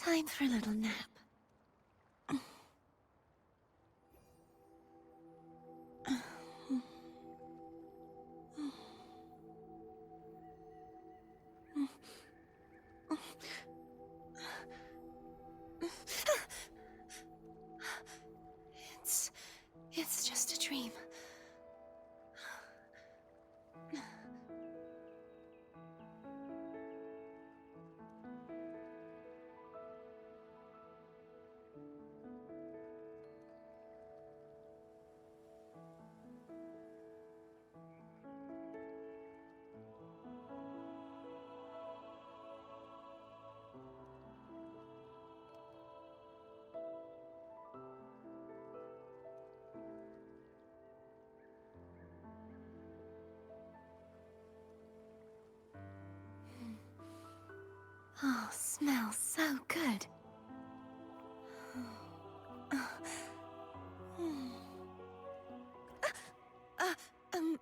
Time for a little nap. It's just a dream. Oh, smells so good. Um,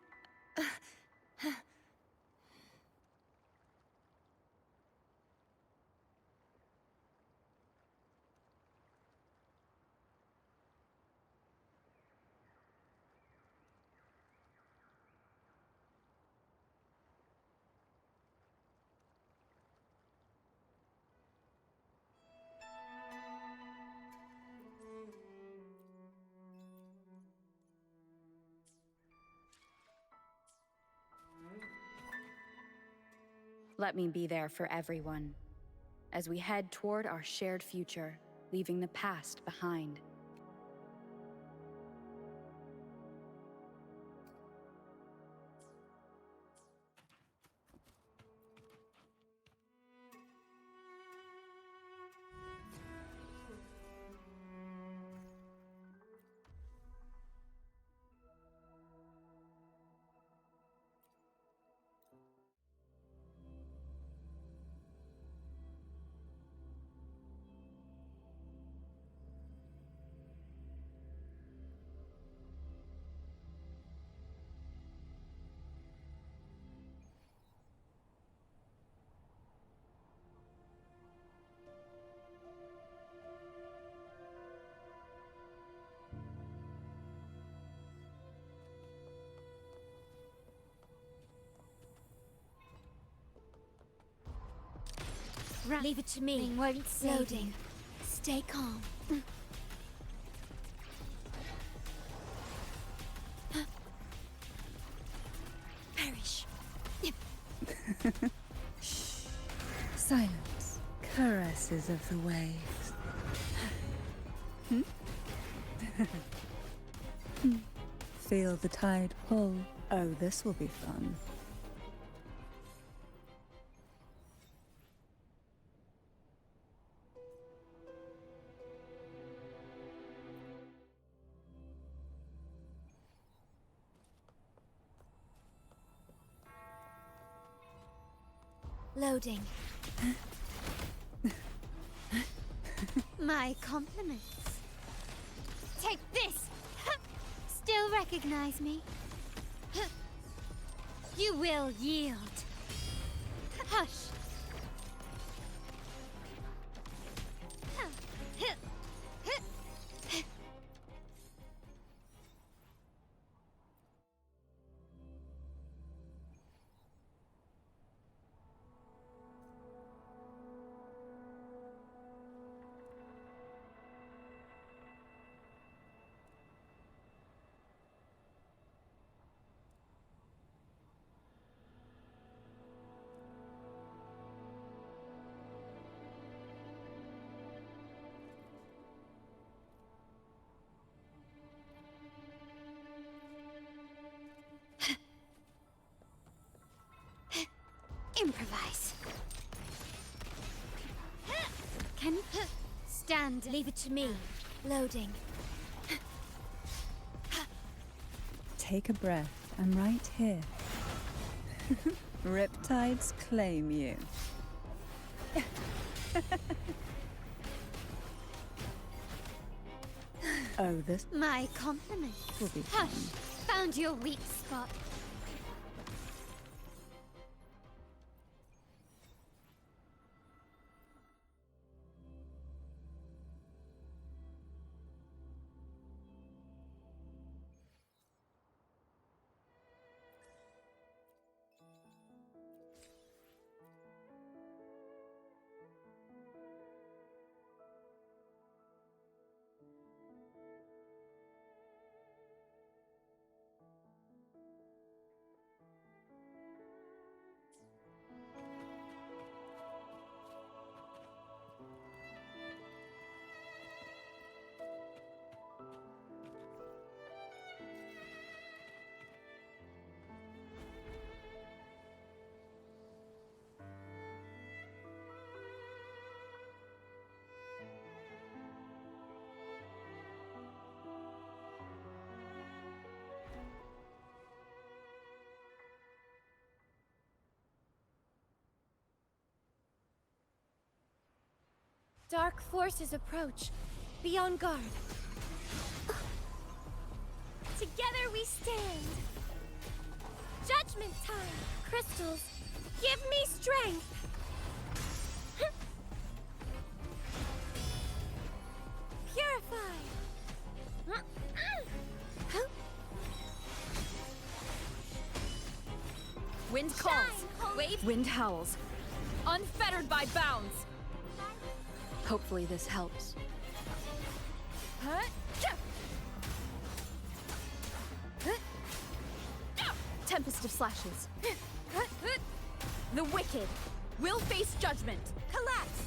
Let me be there for everyone, as we head toward our shared future, leaving the past behind. Leave it to me. Won't save you. Stay calm. Perish. Shh. Silence. Caresses of the waves. Feel the tide pull. Oh, this will be fun. Loading. My compliments. Take this! Still recognize me? You will yield. Hush! Improvise. Can you stand? Leave it to me. Loading. Take a breath. I'm right here. Riptides claim you. Oh, this My compliments. will be Hush! fun. Found your weak spot. Dark forces approach. Be on guard. Together we stand. Judgment time. Crystals, give me strength. Purify. Wind calls. Wave. Wind howls. Unfettered by bounds. Hopefully this helps. Huh? Tempest of slashes. The wicked will face judgment. Collapse.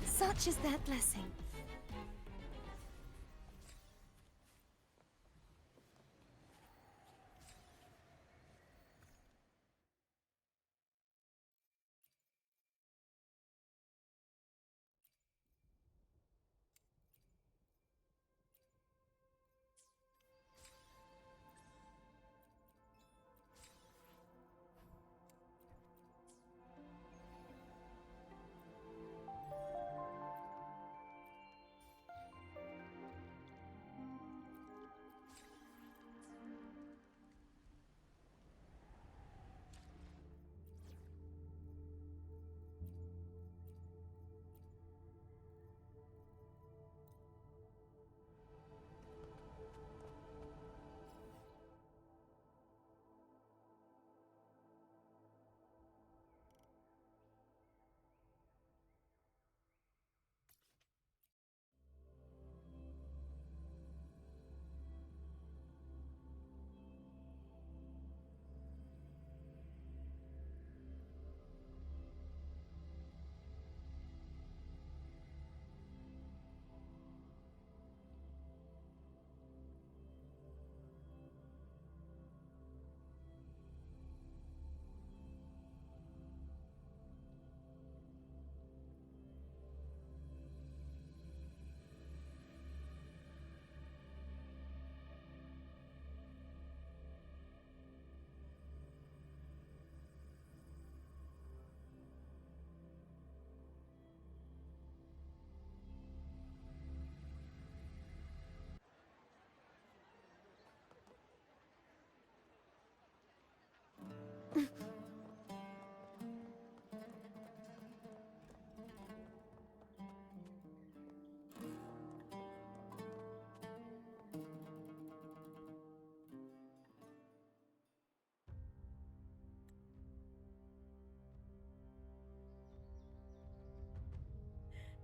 Such is that blessing.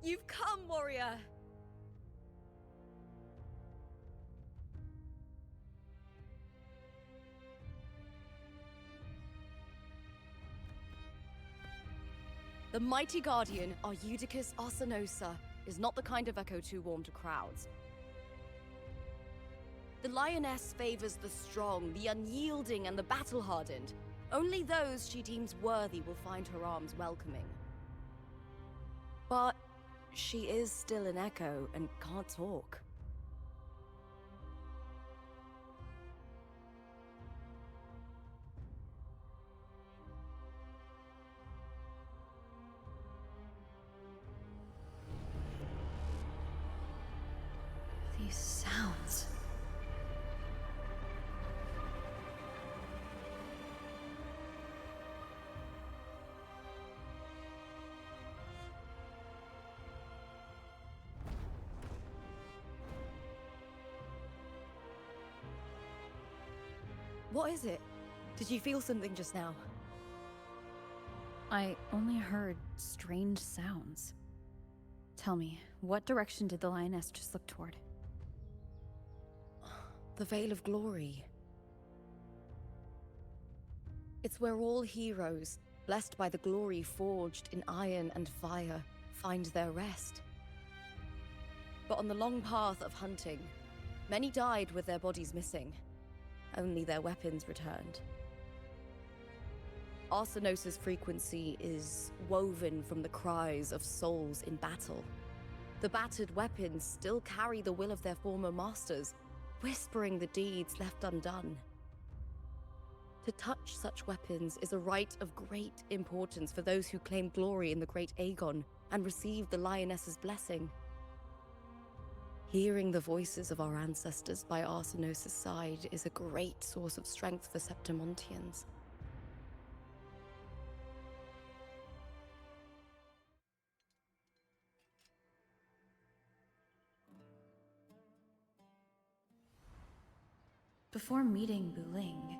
You've come, warrior! The mighty guardian, Arudicus Arsenosa, is not the kind of echo too warm to crowds. The lioness favors the strong, the unyielding, and the battle-hardened. Only those she deems worthy will find her arms welcoming. But she is still an echo and can't talk. These sounds. What is it? Did you feel something just now? I only heard strange sounds. Tell me, what direction did the lioness just look toward? The Veil of Glory. It's where all heroes, blessed by the glory forged in iron and fire, find their rest. But on the long path of hunting, many died with their bodies missing. Only their weapons returned. Arsenosa's frequency is woven from the cries of souls in battle. The battered weapons still carry the will of their former masters, whispering the deeds left undone. To touch such weapons is a rite of great importance for those who claim glory in the great Aegon and receive the Lioness's blessing. Hearing the voices of our ancestors by Arsenos' side is a great source of strength for Septimontians. Before meeting Buling,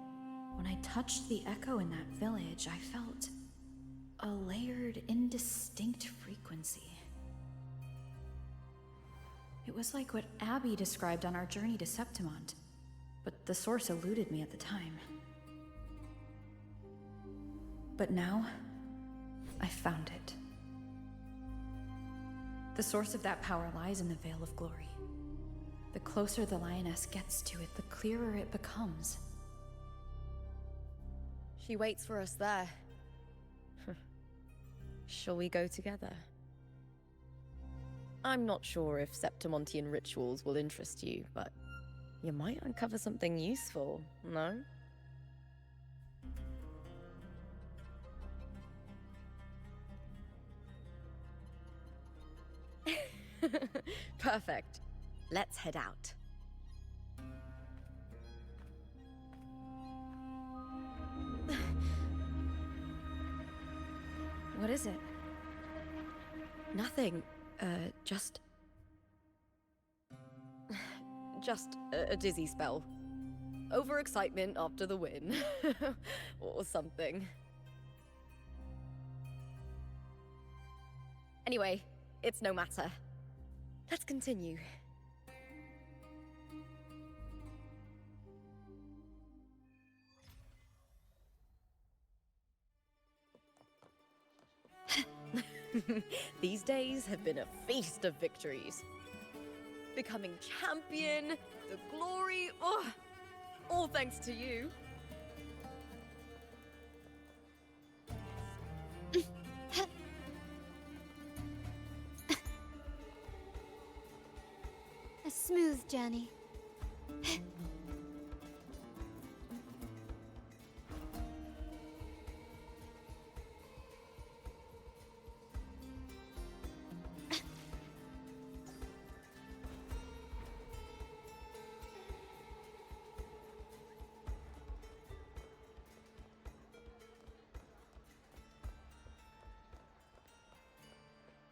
when I touched the echo in that village, I felt a layered, indistinct frequency. It was like what Abby described on our journey to Septimont, but the source eluded me at the time. But now, I found it. The source of that power lies in the Veil of Glory. The closer the Lioness gets to it, the clearer it becomes. She waits for us there. Shall we go together? I'm not sure if Septimontian rituals will interest you, but you might uncover something useful, no? Perfect. Let's head out. What is it? Nothing. Just a dizzy spell. Overexcitement after the win. Or something. Anyway, it's no matter. Let's continue. These days have been a feast of victories. Becoming champion, the glory, all thanks to you. A smooth journey.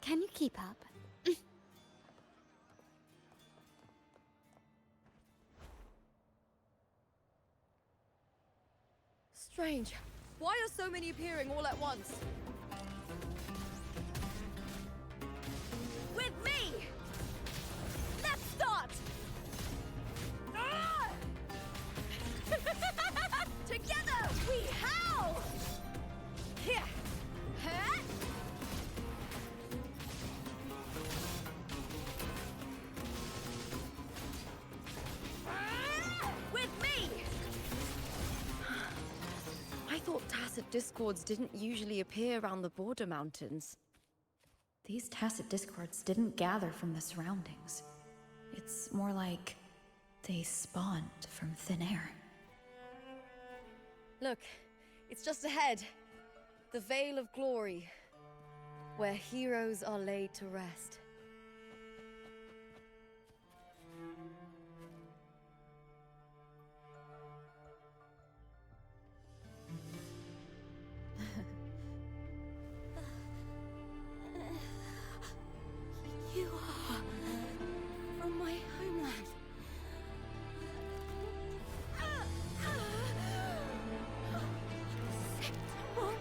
Can you keep up? Strange. Why are so many appearing all at once? With me! Let's start! Ah! Together we howl! Here! Huh? With me! I thought tacit discords didn't usually appear around the border mountains. These tacit discords didn't gather from the surroundings. It's more like they spawned from thin air. Look, it's just ahead. The Veil of Glory, where heroes are laid to rest. You are from my homeland. Septimont.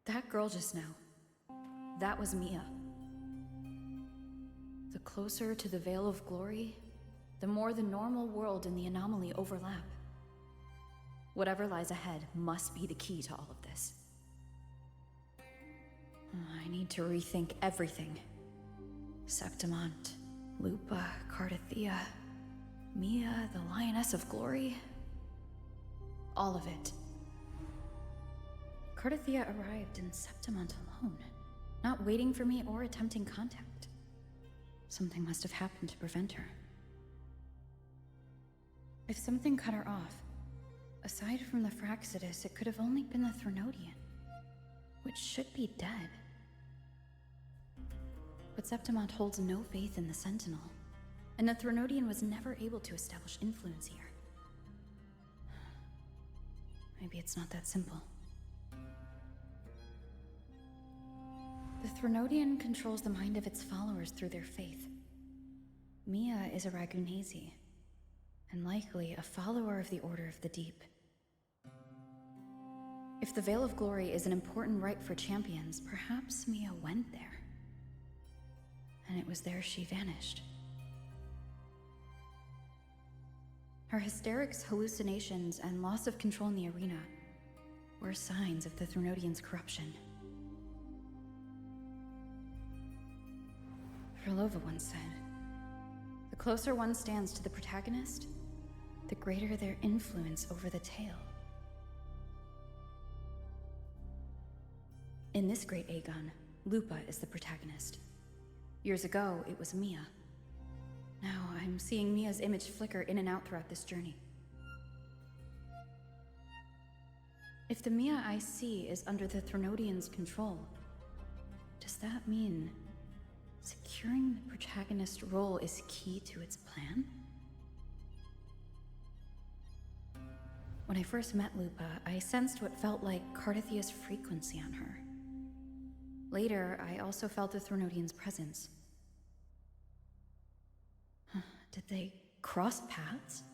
That girl just now, that was Mia. The closer to the Veil of Glory, the more the normal world and the anomaly overlap. Whatever lies ahead must be the key to all of this. I need to rethink everything. Septimont, Lupa, Cardathia. Mia, the Lioness of Glory? All of it. Cardathia arrived in Septimont alone, not waiting for me or attempting contact. Something must have happened to prevent her. If something cut her off, aside from the Fraxidus, it could have only been the Threnodian, which should be dead. But Septimont holds no faith in the Sentinel, and the Threnodian was never able to establish influence here. Maybe it's not that simple. The Threnodian controls the mind of its followers through their faith. Mia is a Ragunasi, and likely a follower of the Order of the Deep. If the Veil of Glory is an important rite for champions, perhaps Mia went there. And it was there she vanished. Her hysterics, hallucinations, and loss of control in the arena were signs of the Threnodian's corruption. Frolova once said, "The closer one stands to the protagonist, the greater their influence over the tale." In this great Aegon, Lupa is the protagonist. Years ago, it was Mia. Now I'm seeing Mia's image flicker in and out throughout this journey. If the Mia I see is under the Threnodian's control, does that mean securing the protagonist role is key to its plan? When I first met Lupa, I sensed what felt like Cardathia's frequency on her. Later, I also felt the Threnodian's presence. Did they cross paths?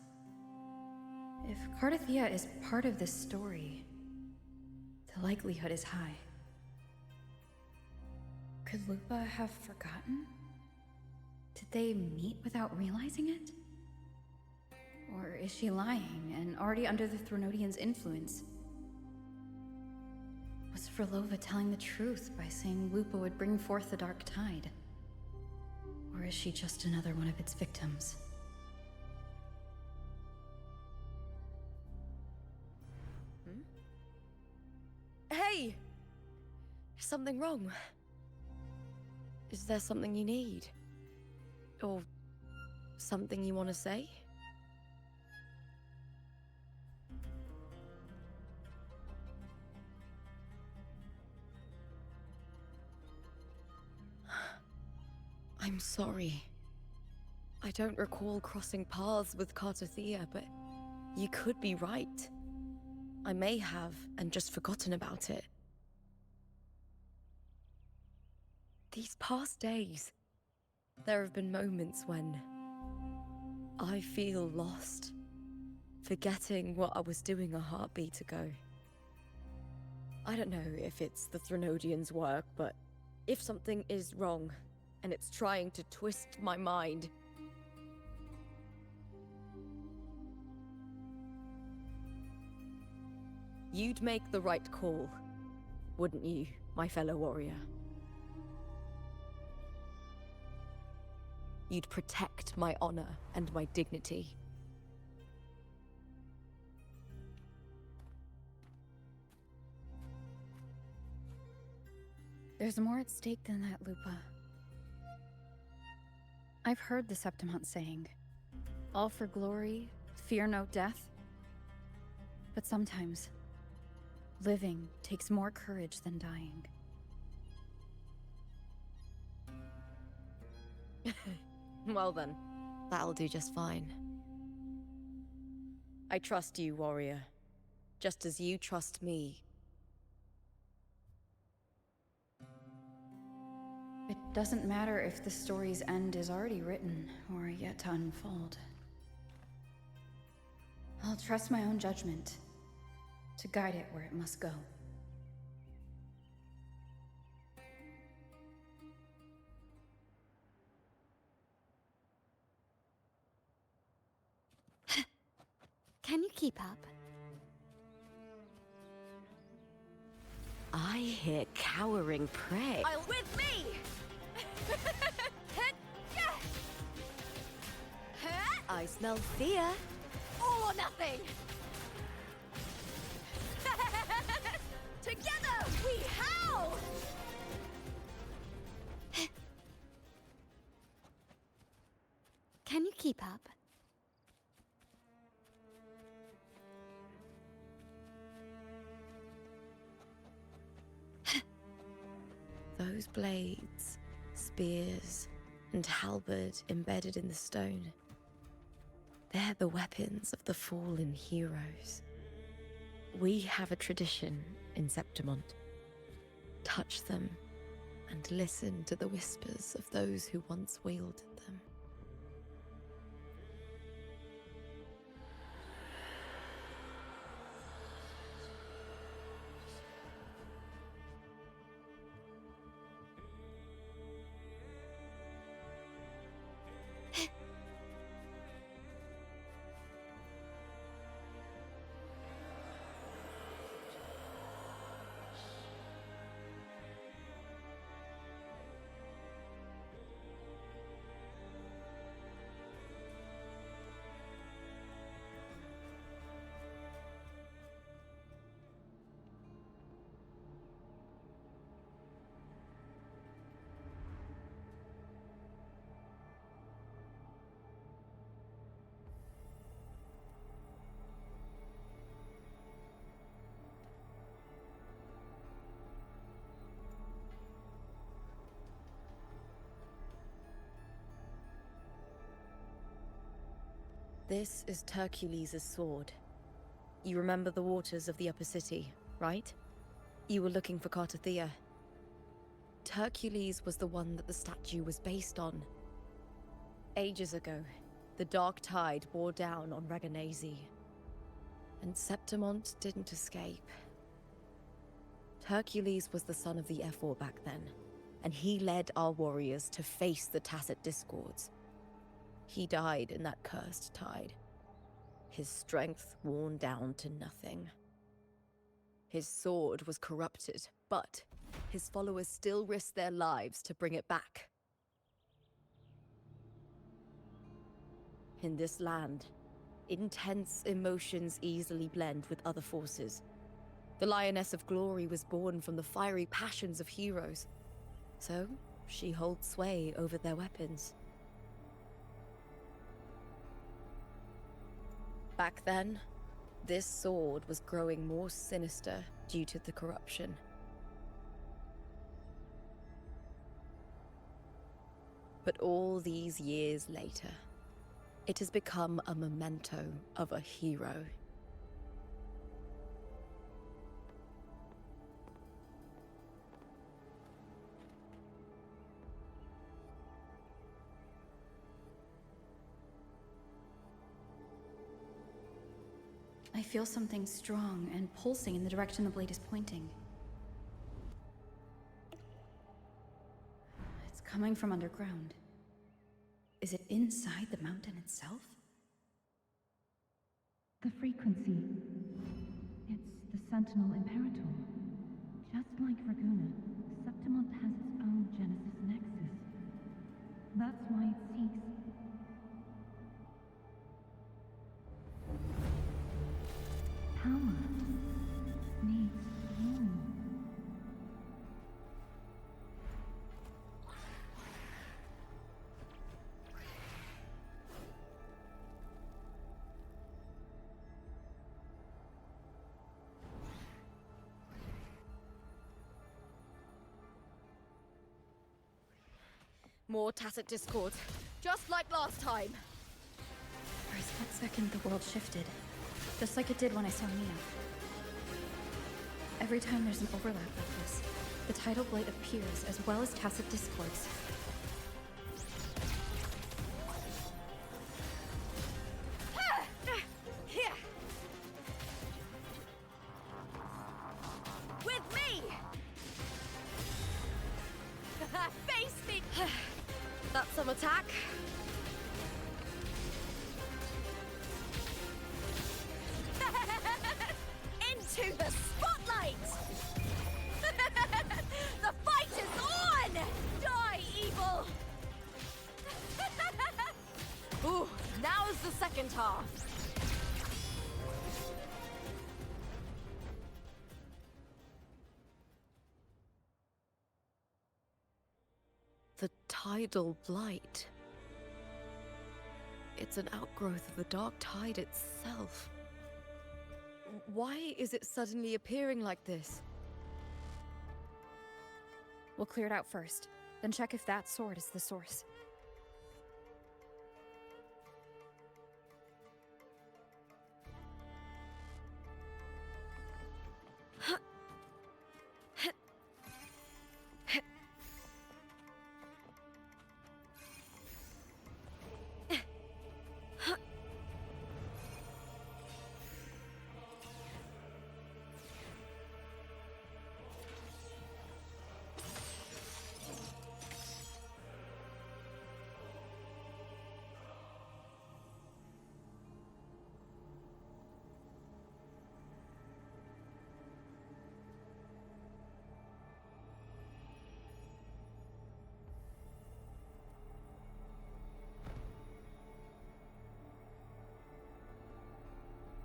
If Cardathia is part of this story, the likelihood is high. Could Lupa have forgotten? Did they meet without realizing it? Or is she lying and already under the Threnodian's influence? Was Frolova telling the truth by saying Lupa would bring forth the Dark Tide? Or is she just another one of its victims? Hey! Is something wrong? Is there something you need? Or something you want to say? I'm sorry. I don't recall crossing paths with Cardathia, but you could be right. I may have, and just forgotten about it. These past days, there have been moments when I feel lost, forgetting what I was doing a heartbeat ago. I don't know if it's the Threnodian's work, but if something is wrong, and it's trying to twist my mind, you'd make the right call, wouldn't you, my fellow warrior? You'd protect my honor and my dignity. There's more at stake than that, Lupa. I've heard the Septimont saying, all for glory, fear no death. But sometimes, living takes more courage than dying. Well then, that'll do just fine. I trust you, warrior. Just as you trust me. It doesn't matter if the story's end is already written or yet to unfold. I'll trust my own judgment to guide it where it must go. Can you keep up? I hear cowering prey. With me! Eyes Smell fear? All or nothing! Together we howl! Can you keep up? Those blades, spears, and halberd embedded in the stone. They're the weapons of the fallen heroes. We have a tradition in Septimont. Touch them and listen to the whispers of those who once wielded them. This is Hercules' sword. You remember the waters of the upper city, right? You were looking for Cartathea. Hercules was the one that the statue was based on. Ages ago, the dark tide bore down on Reganese, and Septimont didn't escape. Hercules was the son of the Ephor back then, and he led our warriors to face the Tacit Discords. He died in that cursed tide, his strength worn down to nothing. His sword was corrupted, but his followers still risked their lives to bring it back. In this land, intense emotions easily blend with other forces. The Lioness of Glory was born from the fiery passions of heroes, so she holds sway over their weapons. Back then, this sword was growing more sinister due to the corruption. But all these years later, it has become a memento of a hero. I feel something strong and pulsing in the direction the blade is pointing. It's coming from underground. Is it inside the mountain itself? The frequency. It's the Sentinel Imperator. Just like Raguna, Septimont has its own Genesis Nexus. That's why it seeks. Power. Needs room. More Tacit Discord, just like last time. For a split second, the world shifted. Just like it did when I saw Mia. Every time there's an overlap like this, the tidal blade appears as well as Tacit Discords. With me! Face me! That's some attack. Into the spotlight! The fight is on! Die, evil! Ooh, now's the second Centaur. The tidal blight. It's an outgrowth of the dark tide itself. Why is it suddenly appearing like this? We'll clear it out first, then check if that sword is the source.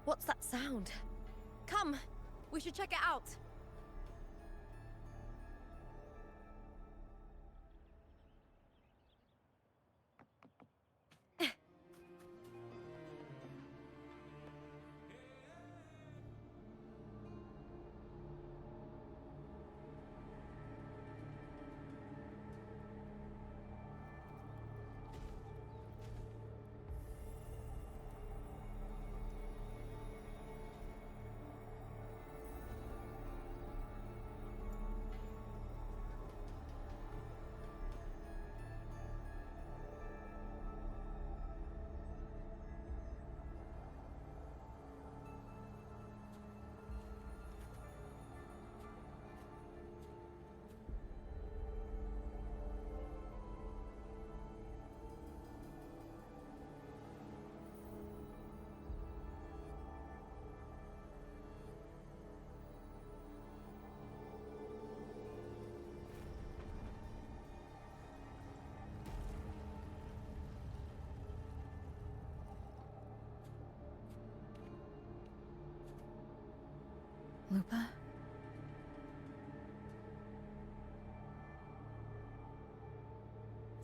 What's that sound? Come, we should check it out. Lupa?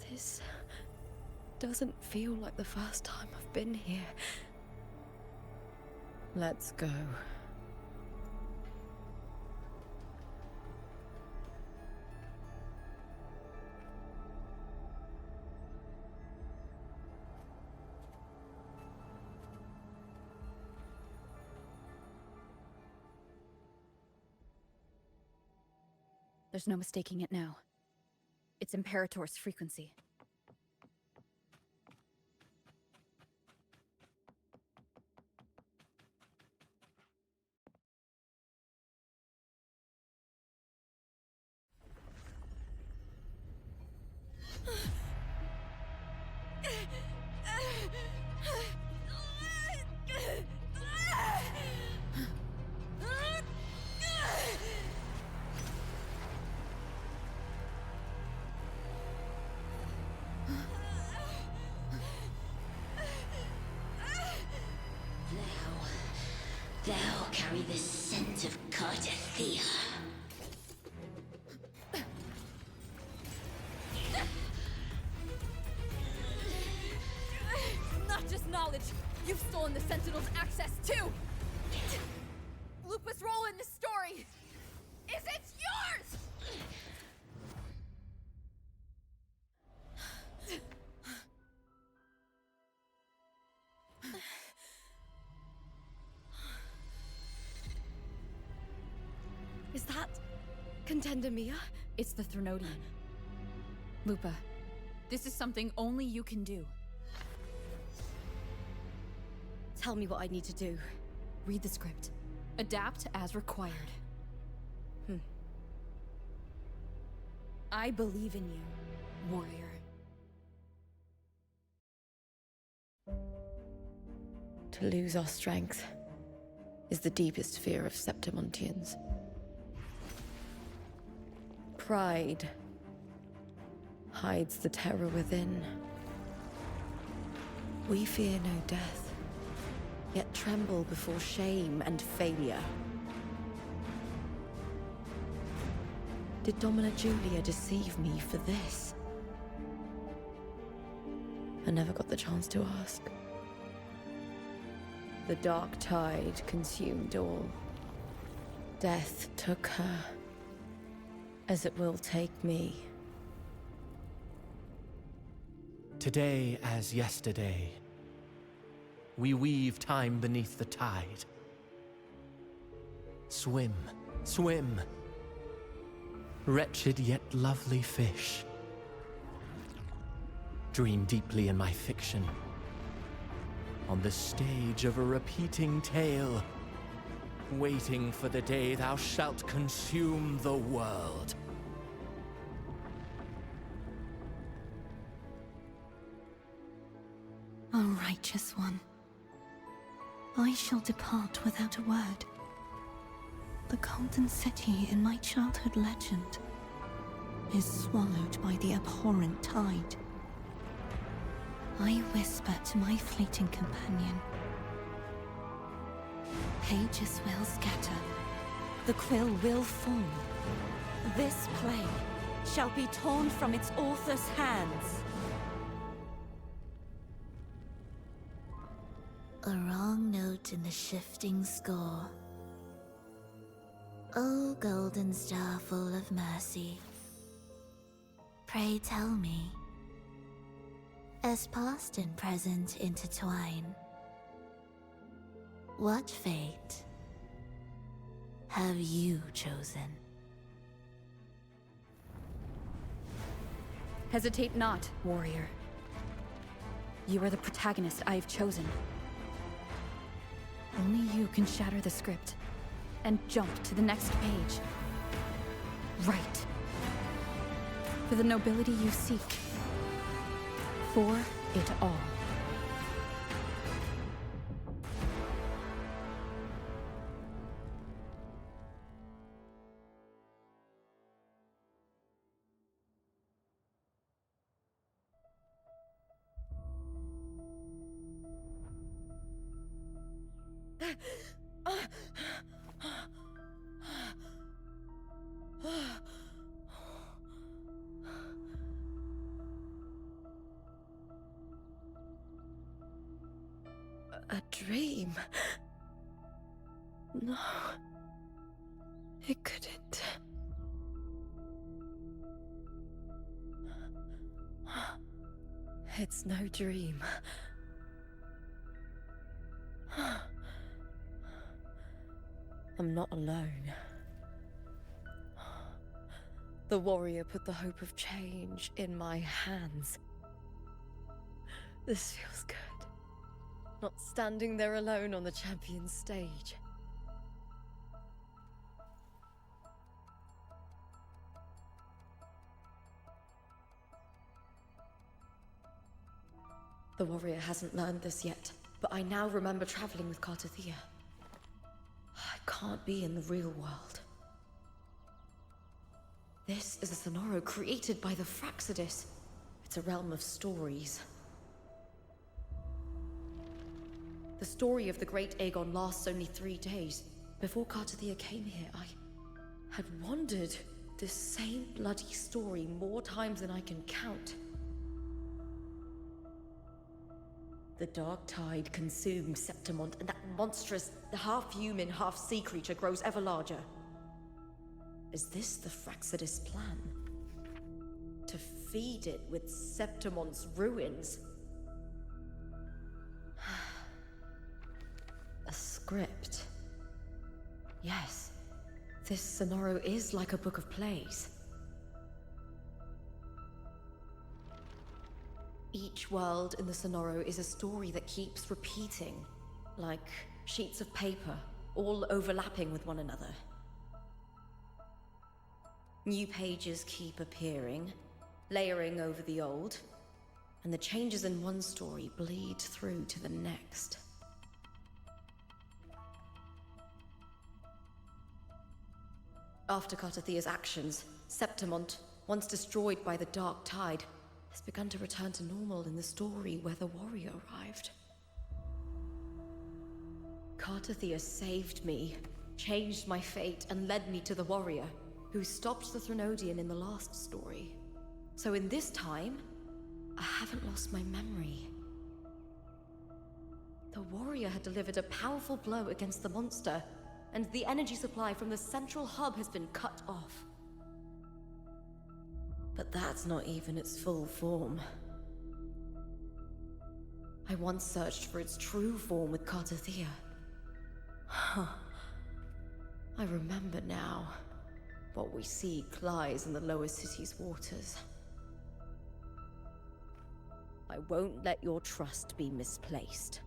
This doesn't feel like the first time I've been here. Let's go. There's no mistaking it now. It's Imperator's frequency. Thou carry the scent of Cardathea. Not just knowledge, you've stolen the Sentinel's access too! Lupa's role in this story is it's yours! Is that Contender Mia? It's the Threnodian. Lupa, this is something only you can do. Tell me what I need to do. Read the script. Adapt as required. I believe in you, warrior. To lose our strength is the deepest fear of Septimontians. Pride hides the terror within. We fear no death, yet tremble before shame and failure. Did Domina Julia deceive me for this? I never got the chance to ask. The dark tide consumed all. Death took her, as it will take me. Today as yesterday, we weave time beneath the tide. Swim, swim, wretched yet lovely fish. Dream deeply in my fiction, on the stage of a repeating tale, waiting for the day thou shalt consume the world. O righteous one, I shall depart without a word. The golden city in my childhood legend is swallowed by the abhorrent tide. I whisper to my fleeting companion. Pages will scatter. The quill will fall. This play shall be torn from its author's hands. A wrong note in the shifting score. O golden star full of mercy, pray tell me, as past and present intertwine, what fate have you chosen? Hesitate not, warrior. You are the protagonist I have chosen. Only you can shatter the script and jump to the next page. Right. For the nobility you seek. For it all. A dream? No. It couldn't. It's no dream. I'm not alone. The warrior put the hope of change in my hands. This feels good. Not standing there alone on the champion's stage. The warrior hasn't learned this yet, but I now remember traveling with Cartathea. I can't be in the real world. This is a Sonoro created by the Fraxidus. It's a realm of stories. The story of the Great Aegon lasts only 3 days. Before Cartathea came here, I had wandered this same bloody story more times than I can count. The dark tide consumed Septimont, and that monstrous, half-human, half-sea creature grows ever larger. Is this the Fraxidus plan? To feed it with Septimont's ruins? A script. Yes, this Sonoro is like a book of plays. Each world in the Sonoro is a story that keeps repeating, like sheets of paper, all overlapping with one another. New pages keep appearing, layering over the old, and the changes in one story bleed through to the next. After Cartathea's actions, Septimont, once destroyed by the dark tide, has begun to return to normal in the story where the warrior arrived. Cartathea saved me, changed my fate, and led me to the warrior, who stopped the Threnodian in the last story. So in this time, I haven't lost my memory. The warrior had delivered a powerful blow against the monster, and the energy supply from the central hub has been cut off. But that's not even its full form. I once searched for its true form with Cartathea. Huh. I remember now. What we seek lies in the lower city's waters. I won't let your trust be misplaced.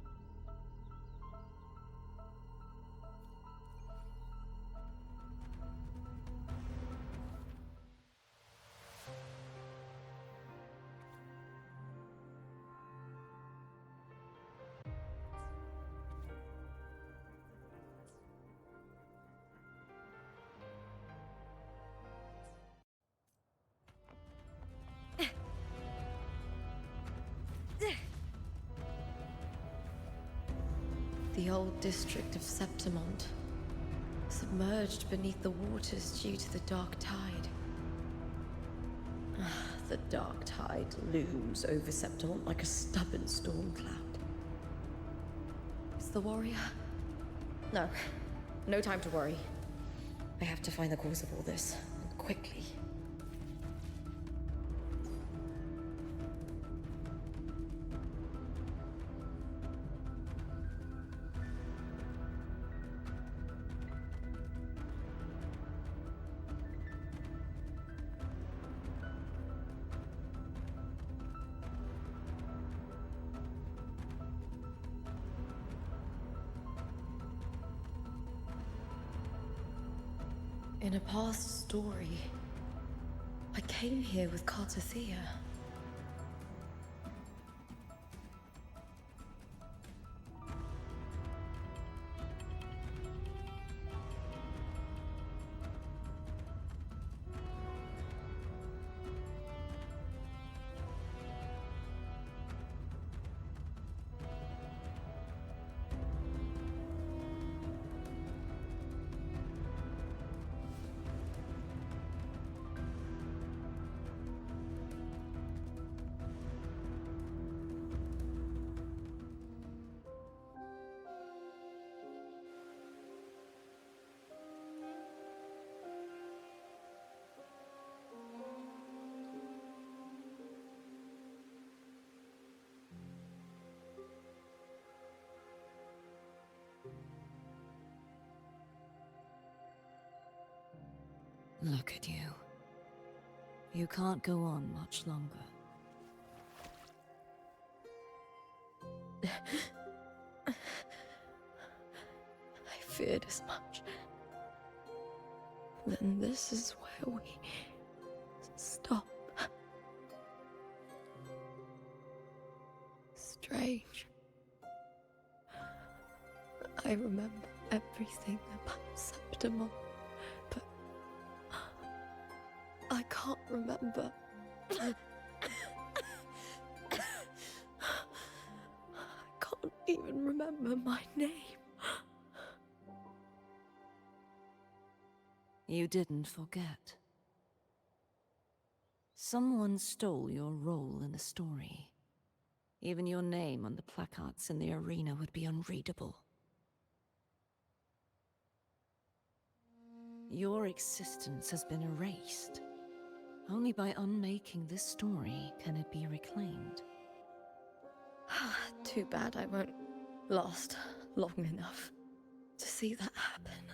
The old district of Septimont, submerged beneath the waters due to the dark tide. The dark tide looms over Septimont like a stubborn storm cloud. Is the warrior? No. No time to worry. I have to find the cause of all this, and quickly. In a past story, I came here with Cartathea. Look at you. You can't go on much longer. I feared as much. Then this is where we stop. Strange. I remember everything about Septimont, but I can't remember. I can't even remember my name. You didn't forget. Someone stole your role in the story. Even your name on the placards in the arena would be unreadable. Your existence has been erased. Only by unmaking this story can it be reclaimed. Too bad I won't last long enough to see that happen.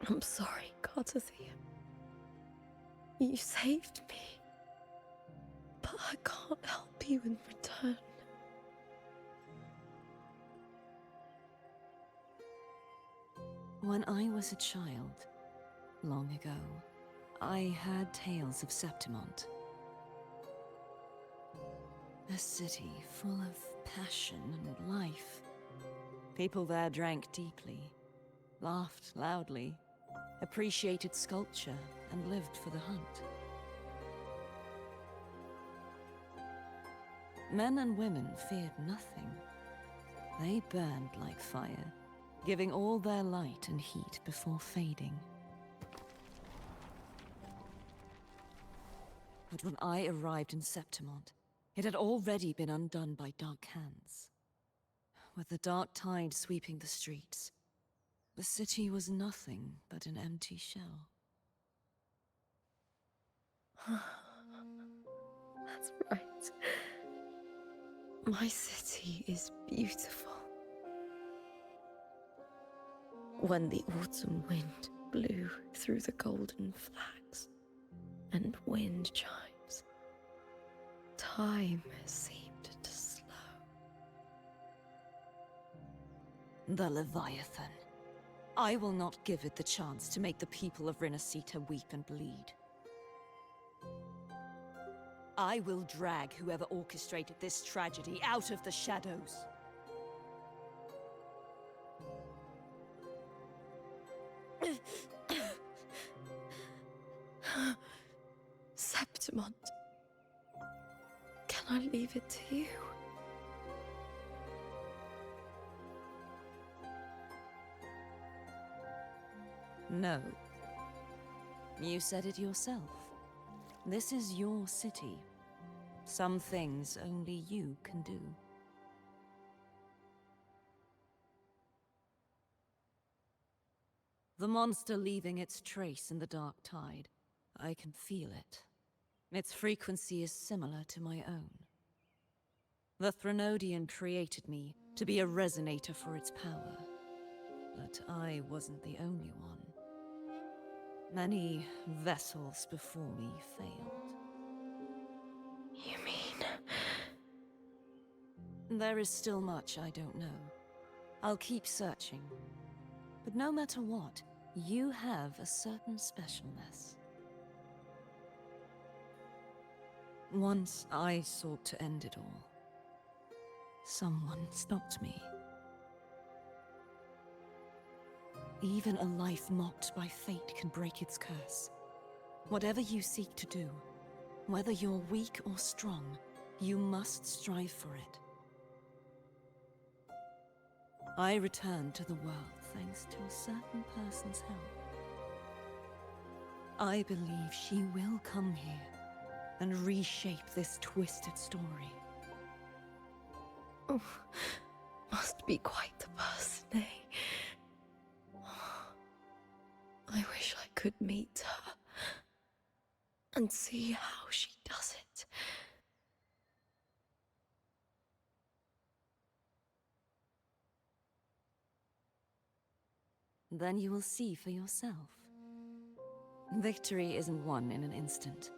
I'm sorry, Cartathea. You saved me, but I can't help you in return. When I was a child, long ago, I heard tales of Septimont. A city full of passion and life. People there drank deeply, laughed loudly, appreciated sculpture, and lived for the hunt. Men and women feared nothing. They burned like fire, giving all their light and heat before fading. But when I arrived in Septimont, it had already been undone by dark hands. With the dark tide sweeping the streets, the city was nothing but an empty shell. That's right. My city is beautiful. When the autumn wind blew through the golden flags and wind chimes, time seemed to slow. The Leviathan. I will not give it the chance to make the people of Rinasita weep and bleed. I will drag whoever orchestrated this tragedy out of the shadows. Septimont, can I leave it to you? No. You said it yourself. This is your city. Some things only you can do. The monster leaving its trace in the dark tide. I can feel it. Its frequency is similar to my own. The Threnodian created me to be a resonator for its power. But I wasn't the only one. Many vessels before me failed. You mean... There is still much I don't know. I'll keep searching. But no matter what, you have a certain specialness. Once I sought to end it all. Someone stopped me. Even a life mocked by fate can break its curse. Whatever you seek to do, whether you're weak or strong, you must strive for it. I returned to the world thanks to a certain person's help. I believe she will come here and reshape this twisted story. Oh, must be quite the person, eh? I wish I could meet her and see how she does it. Then you will see for yourself. Victory isn't won in an instant.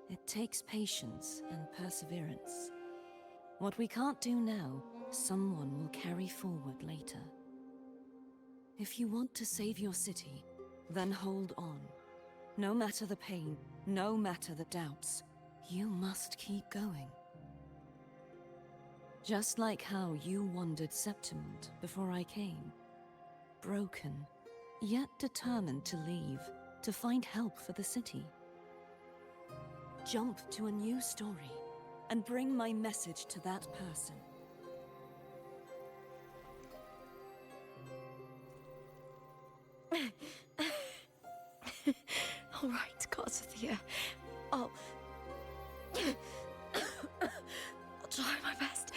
It takes patience and perseverance. What we can't do now, someone will carry forward later. If you want to save your city, then hold on. No matter the pain, no matter the doubts, you must keep going. Just like how you wandered Septimont before I came. Broken, yet determined to leave, to find help for the city. Jump to a new story, and bring my message to that person. All right, Garcia. I'll try my best.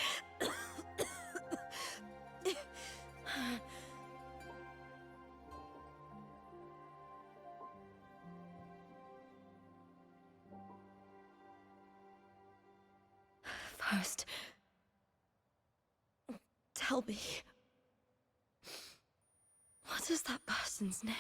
First, tell me, what is that person's name?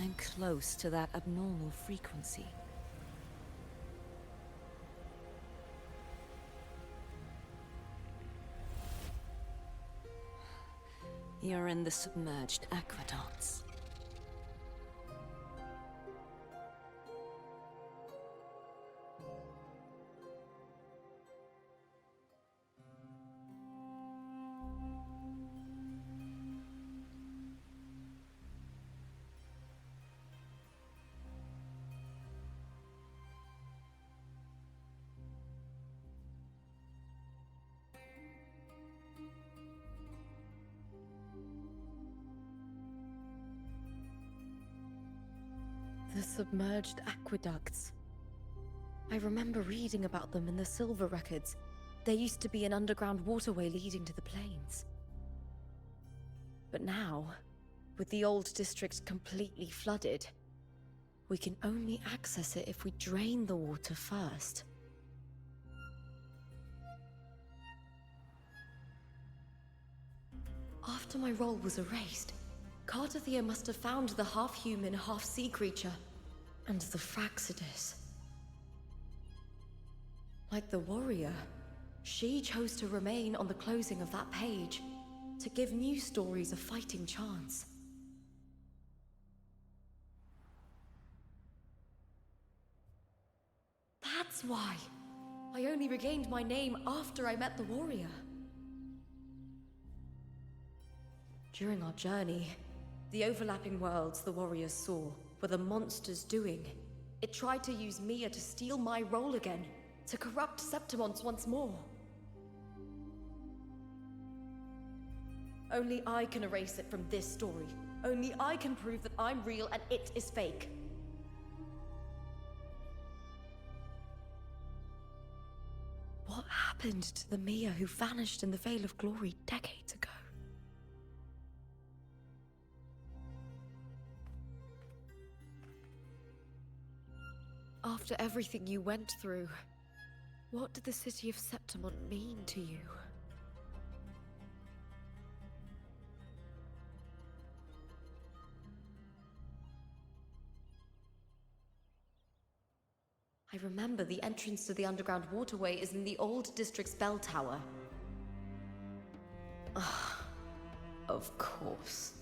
I'm close to that abnormal frequency. You're in the submerged aqueducts. The submerged aqueducts. I remember reading about them in the Silver records. There used to be an underground waterway leading to the plains. But now, with the old district completely flooded, we can only access it if we drain the water first. After my role was erased, Cartathea must have found the half-human, half-sea creature, and the Fraxidus. Like the warrior, she chose to remain on the closing of that page, to give new stories a fighting chance. That's why I only regained my name after I met the warrior. During our journey, the overlapping worlds the warriors saw were the monsters doing. It tried to use Mia to steal my role again, to corrupt Septimonts once more. Only I can erase it from this story. Only I can prove that I'm real and it is fake. What happened to the Mia who vanished in the Veil of Glory decades ago? After everything you went through, what did the city of Septimont mean to you? I remember the entrance to the underground waterway is in the old district's bell tower. Ah, of course.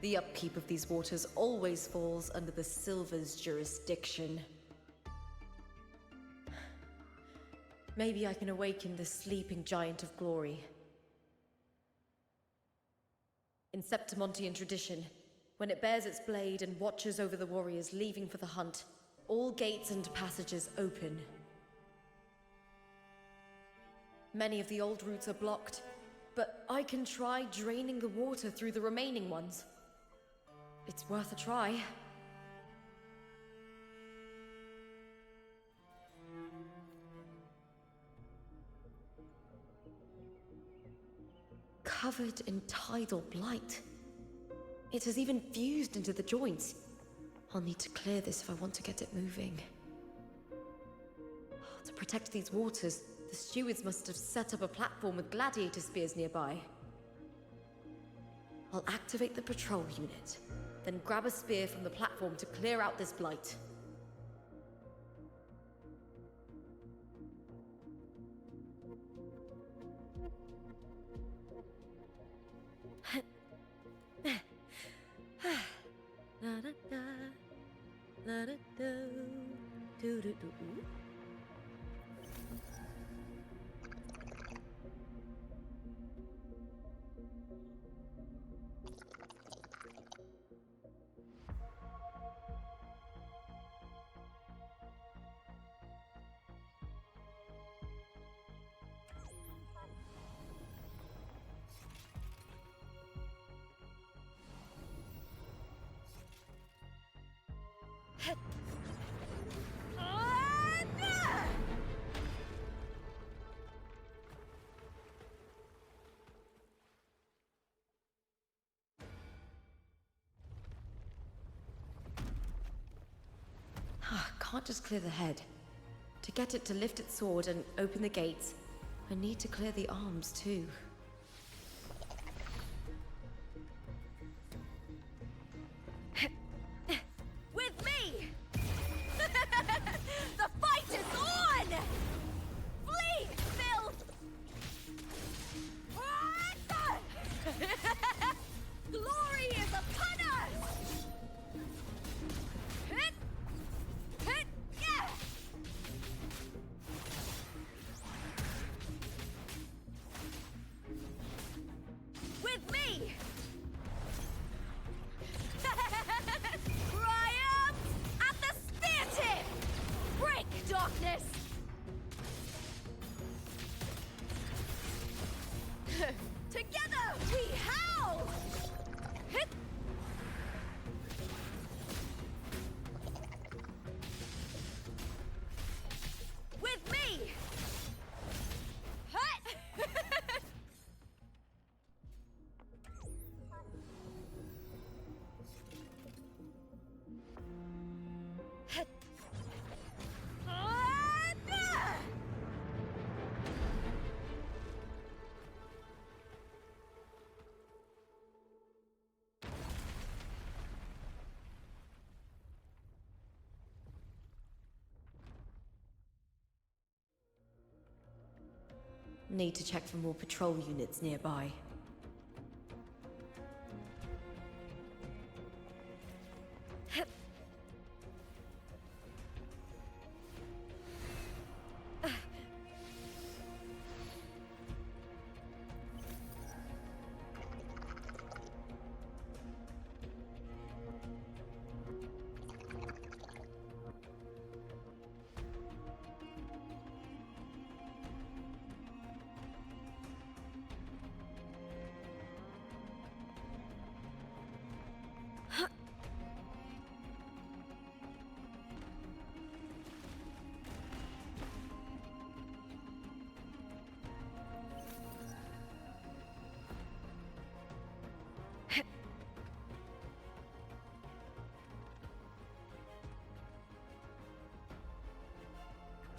The upkeep of these waters always falls under the Silver's jurisdiction. Maybe I can awaken the sleeping giant of glory. In Septimontian tradition, when it bears its blade and watches over the warriors leaving for the hunt, all gates and passages open. Many of the old routes are blocked, but I can try draining the water through the remaining ones. It's worth a try. Covered in tidal blight. It has even fused into the joints. I'll need to clear this if I want to get it moving. To protect these waters, the stewards must have set up a platform with gladiator spears nearby. I'll activate the patrol unit, then grab a spear from the platform to clear out this blight. Can't just clear the head. To get it to lift its sword and open the gates, I need to clear the arms too. With me! The fight is on! Flee, filth! Glory is upon us! Need to check for more patrol units nearby.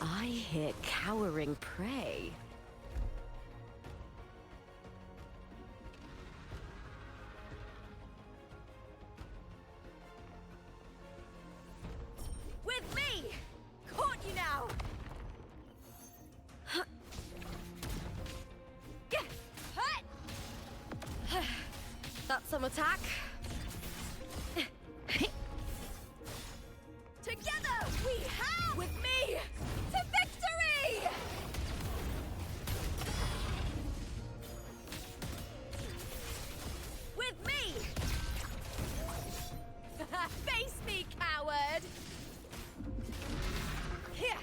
I hear cowering prey. With me! Caught you now! That's some attack. Together we have! With me! To victory! With me! Face me, coward! Here!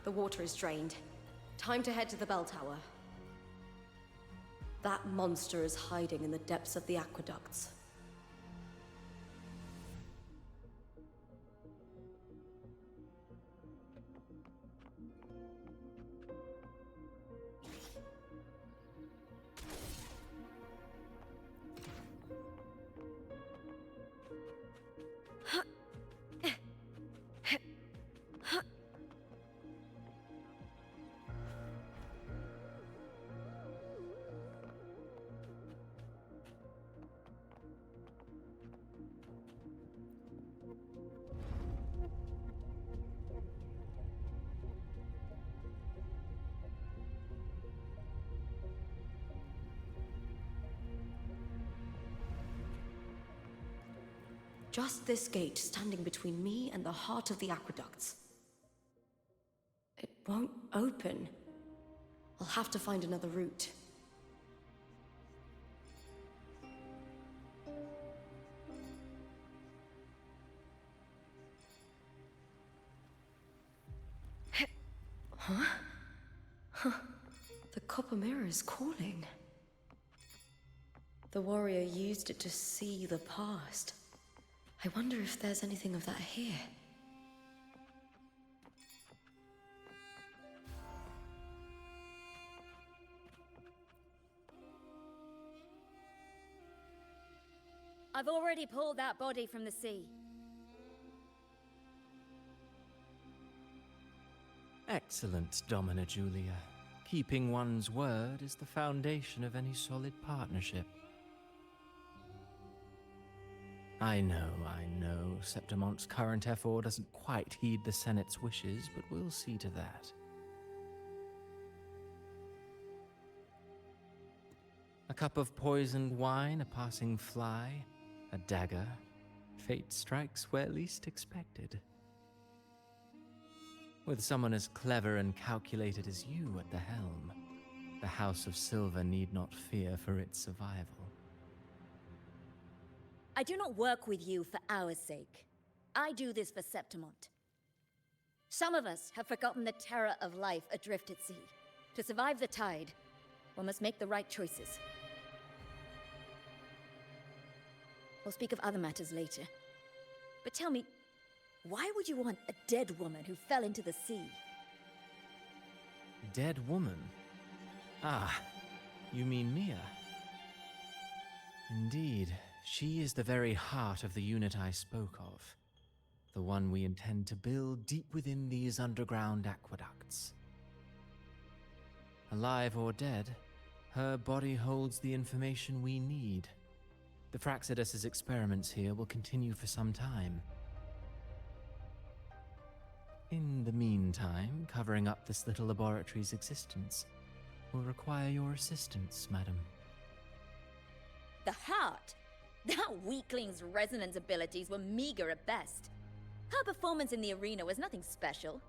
The water is drained. Time to head to the bell tower. That monster is hiding in the depths of the aqueducts. Just this gate standing between me and the heart of the aqueducts. It won't open. I'll have to find another route. Huh? Huh. The copper mirror is calling. The warrior used it to see the past. I wonder if there's anything of that here. I've already pulled that body from the sea. Excellent, Domina Julia. Keeping one's word is the foundation of any solid partnership. I know. Septimonte's current effort doesn't quite heed the Senate's wishes, but we'll see to that. A cup of poisoned wine, a passing fly, a dagger. Fate strikes where least expected. With someone as clever and calculated as you at the helm, the House of Silver need not fear for its survival. I do not work with you for our sake. I do this for Septimont. Some of us have forgotten the terror of life adrift at sea. To survive the tide, one must make the right choices. We'll speak of other matters later. But tell me, why would you want a dead woman who fell into the sea? Dead woman? Ah, you mean Mia? Indeed, she is the very heart of the unit I spoke of. The one we intend to build deep within these underground aqueducts. Alive or dead, her body holds the information we need. The Fraxidus's experiments here will continue for some time. In the meantime, covering up this little laboratory's existence will require your assistance, madam. The heart? That weakling's resonance abilities were meager at best. Her performance in the arena was nothing special.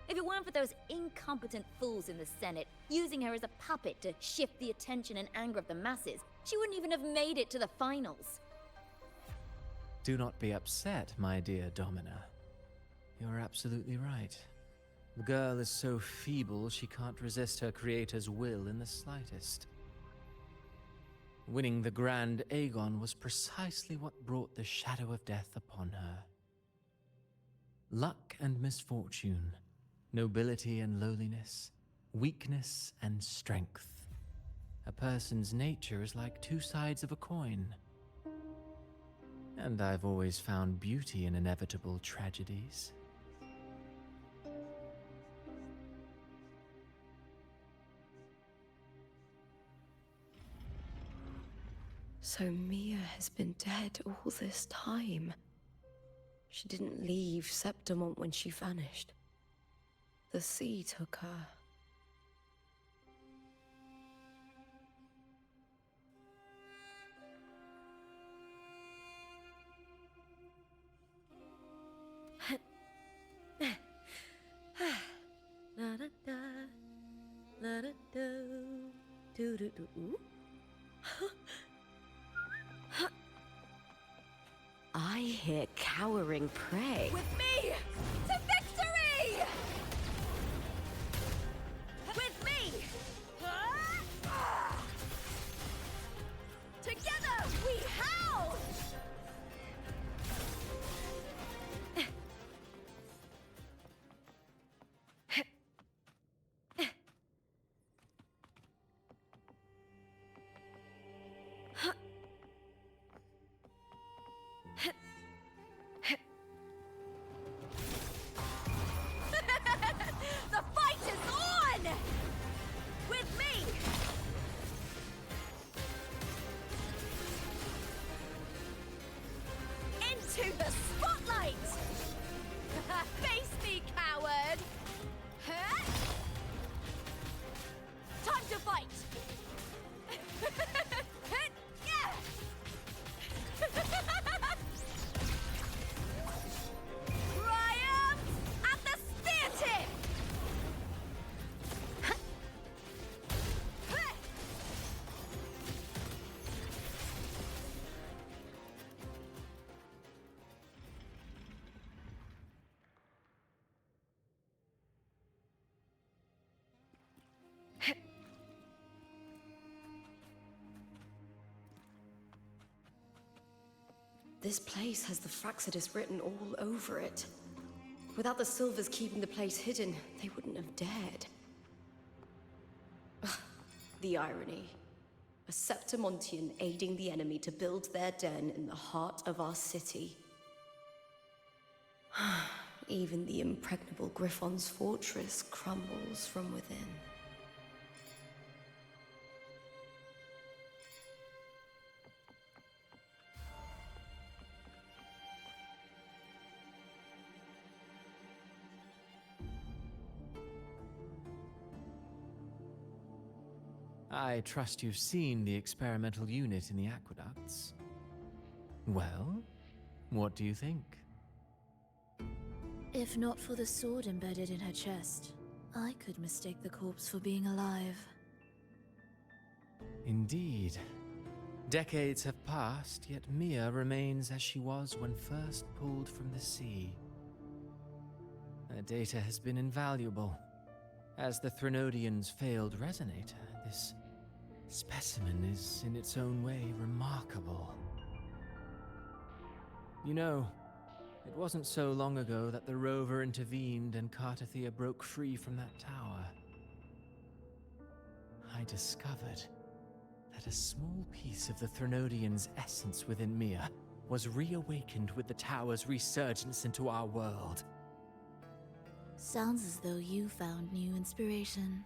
If it weren't for those incompetent fools in the Senate, using her as a puppet to shift the attention and anger of the masses, she wouldn't even have made it to the finals. Do not be upset, my dear Domina. You're absolutely right. The girl is so feeble she can't resist her creator's will in the slightest. Winning the Grand Aegon was precisely what brought the shadow of death upon her. Luck and misfortune, nobility and lowliness, weakness and strength. A person's nature is like two sides of a coin. And I've always found beauty in inevitable tragedies. So Mia has been dead all this time. She didn't leave Septimont when she vanished. The sea took her. I hear cowering prey. With me to victory! With me! Together we howl! The fight is on! With me! Into the spotlight! Face me, coward! Huh? Time to fight! Yeah! Triumph at the spear tip! This place has the Fraxidus written all over it. Without the Silvers keeping the place hidden, they wouldn't have dared. Ugh, the irony. A Septimontian aiding the enemy to build their den in the heart of our city. Even the impregnable Griffon's fortress crumbles from within. I trust you've seen the experimental unit in the aqueducts. Well, what do you think? If not for the sword embedded in her chest, I could mistake the corpse for being alive. Indeed. Decades have passed, yet Mia remains as she was when first pulled from the sea. Her data has been invaluable. As the Threnodian's failed resonator, this specimen is in its own way remarkable. You know, it wasn't so long ago that the rover intervened and Cartathea broke free from that tower. I discovered that a small piece of the Threnodian's essence within Mia was reawakened with the tower's resurgence into our world. Sounds as though you found new inspiration.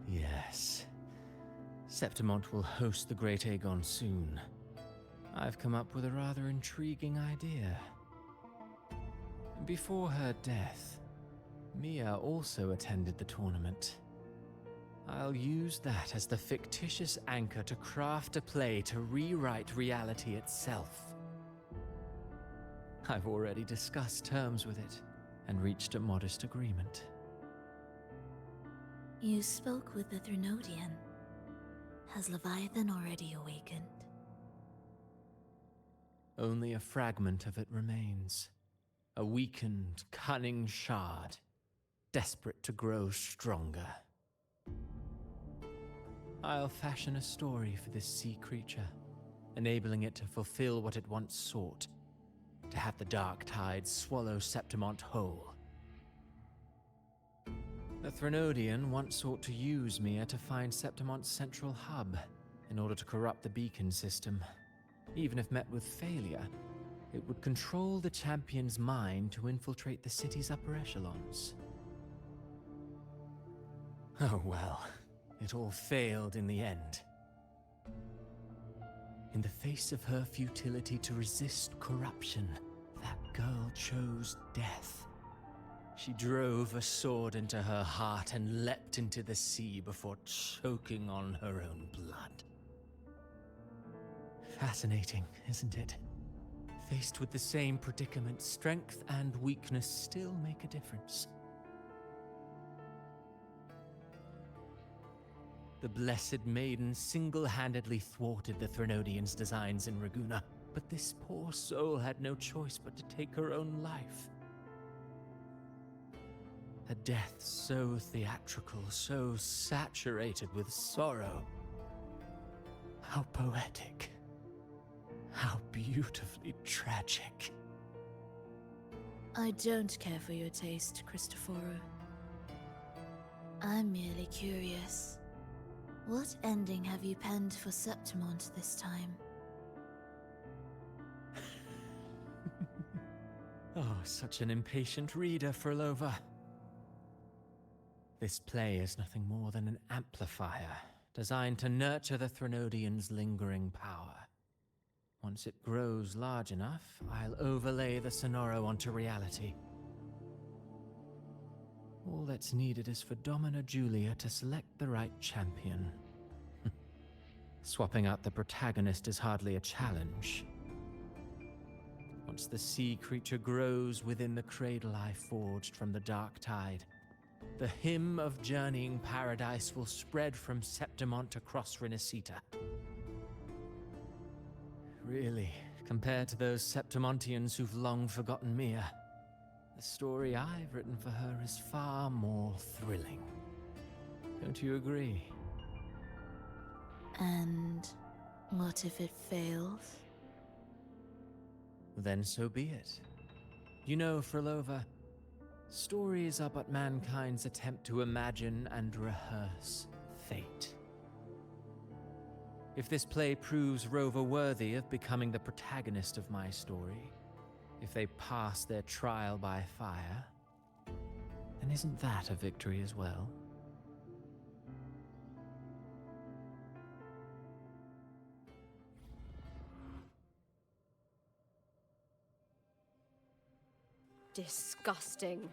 Yes. Septimont will host the Great Aegon soon. I've come up with a rather intriguing idea. Before her death, Mia also attended the tournament. I'll use that as the fictitious anchor to craft a play to rewrite reality itself. I've already discussed terms with it and reached a modest agreement. You spoke with the Threnodian. Has Leviathan already awakened? Only a fragment of it remains. A weakened, cunning shard, desperate to grow stronger. I'll fashion a story for this sea creature, enabling it to fulfill what it once sought, to have the dark tide swallow Septimont whole. The Threnodian once sought to use Mia to find Septimont's central hub in order to corrupt the beacon system. Even if met with failure, it would control the champion's mind to infiltrate the city's upper echelons. Oh well, it all failed in the end. In the face of her futility to resist corruption, that girl chose death. She drove a sword into her heart and leapt into the sea before choking on her own blood. Fascinating, isn't it? Faced with the same predicament, strength and weakness still make a difference. The Blessed Maiden single-handedly thwarted the Threnodian's designs in Raguna, but this poor soul had no choice but to take her own life. A death so theatrical, so saturated with sorrow. How poetic. How beautifully tragic. I don't care for your taste, Cristoforo. I'm merely curious. What ending have you penned for Septimont this time? Oh, such an impatient reader, Frolova. This play is nothing more than an amplifier, designed to nurture the Threnodian's lingering power. Once it grows large enough, I'll overlay the Sonoro onto reality. All that's needed is for Domina Julia to select the right champion. Swapping out the protagonist is hardly a challenge. Once the sea creature grows within the cradle I forged from the dark tide, the hymn of journeying paradise will spread from Septimont across Renacita. Really, compared to those Septimontians who've long forgotten Mia, the story I've written for her is far more thrilling. Don't you agree? And what if it fails? Then so be it. You know, Frolova, stories are but mankind's attempt to imagine and rehearse fate. If this play proves Rover worthy of becoming the protagonist of my story, if they pass their trial by fire, then isn't that a victory as well? Disgusting.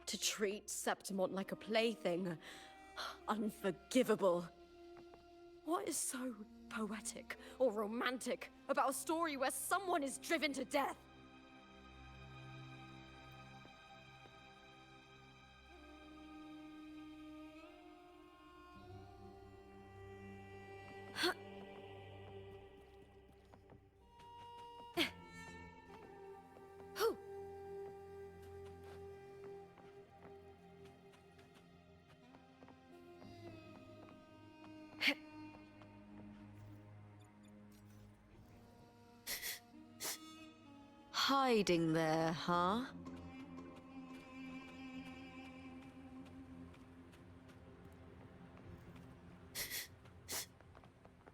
To treat Septimont like a plaything. Unforgivable. What is so poetic or romantic about a story where someone is driven to death? Hiding there, huh?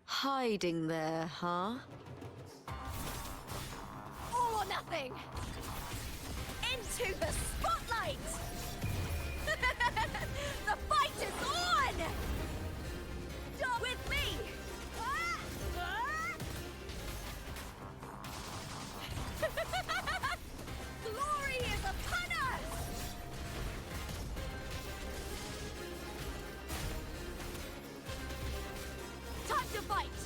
Hiding there, huh? All or nothing! Into the spotlight! The fight is on! Done with me! Glory is upon us! Time to fight!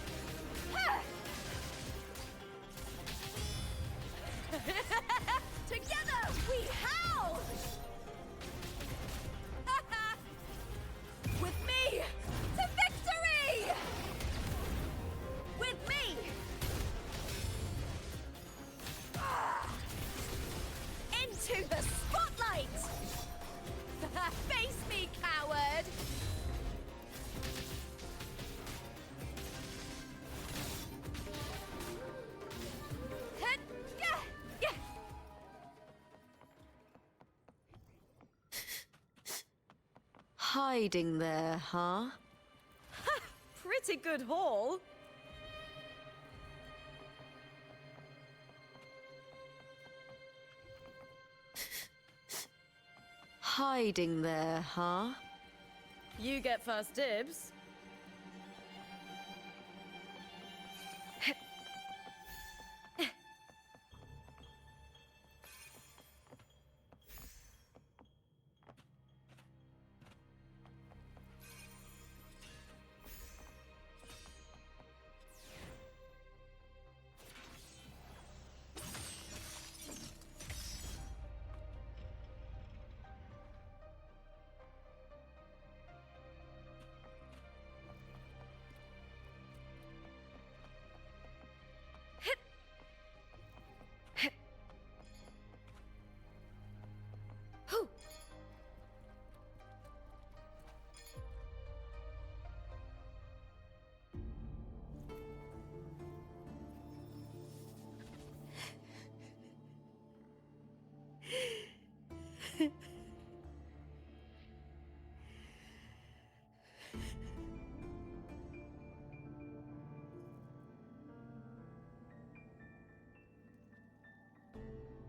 Together we howl! With me to victory! With me! Into the spotlight! Face me, coward! Hiding there, huh? Pretty good haul. Hiding there, huh? You get first dibs.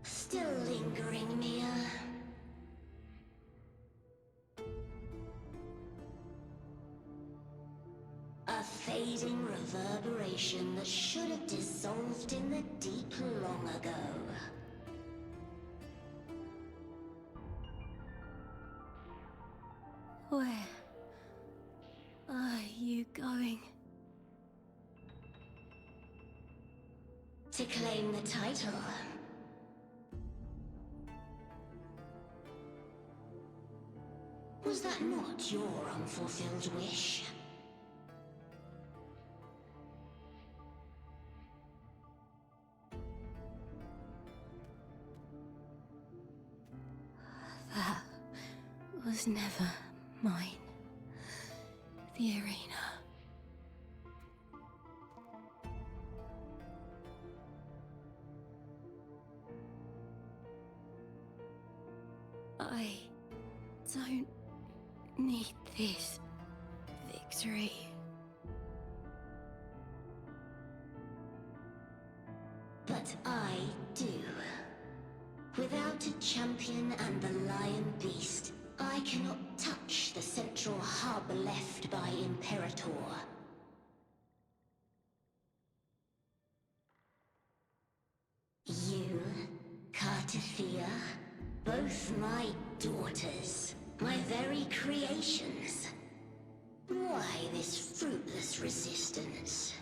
Still lingering, Mia. A fading reverberation that should have dissolved in the deep long ago. Where are you going? To claim the title. Was that not your unfulfilled wish? That was never mine. The arena. I don't need this victory. But I do. Without a champion and the lion beast, I cannot touch the central hub left by Imperator. You, Cartithia, both my daughters, my very creations. Why this fruitless resistance?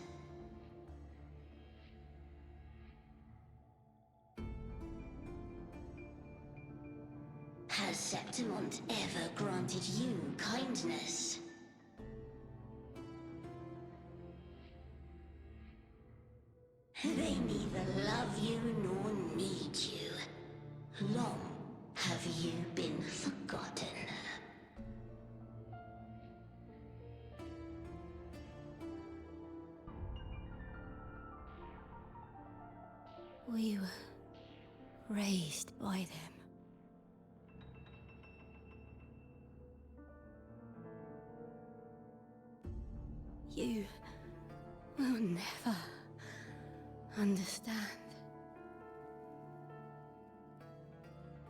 Has Septimont ever granted you kindness? They neither love you nor need you. Long have you been forgotten. We were raised by them. You will never understand.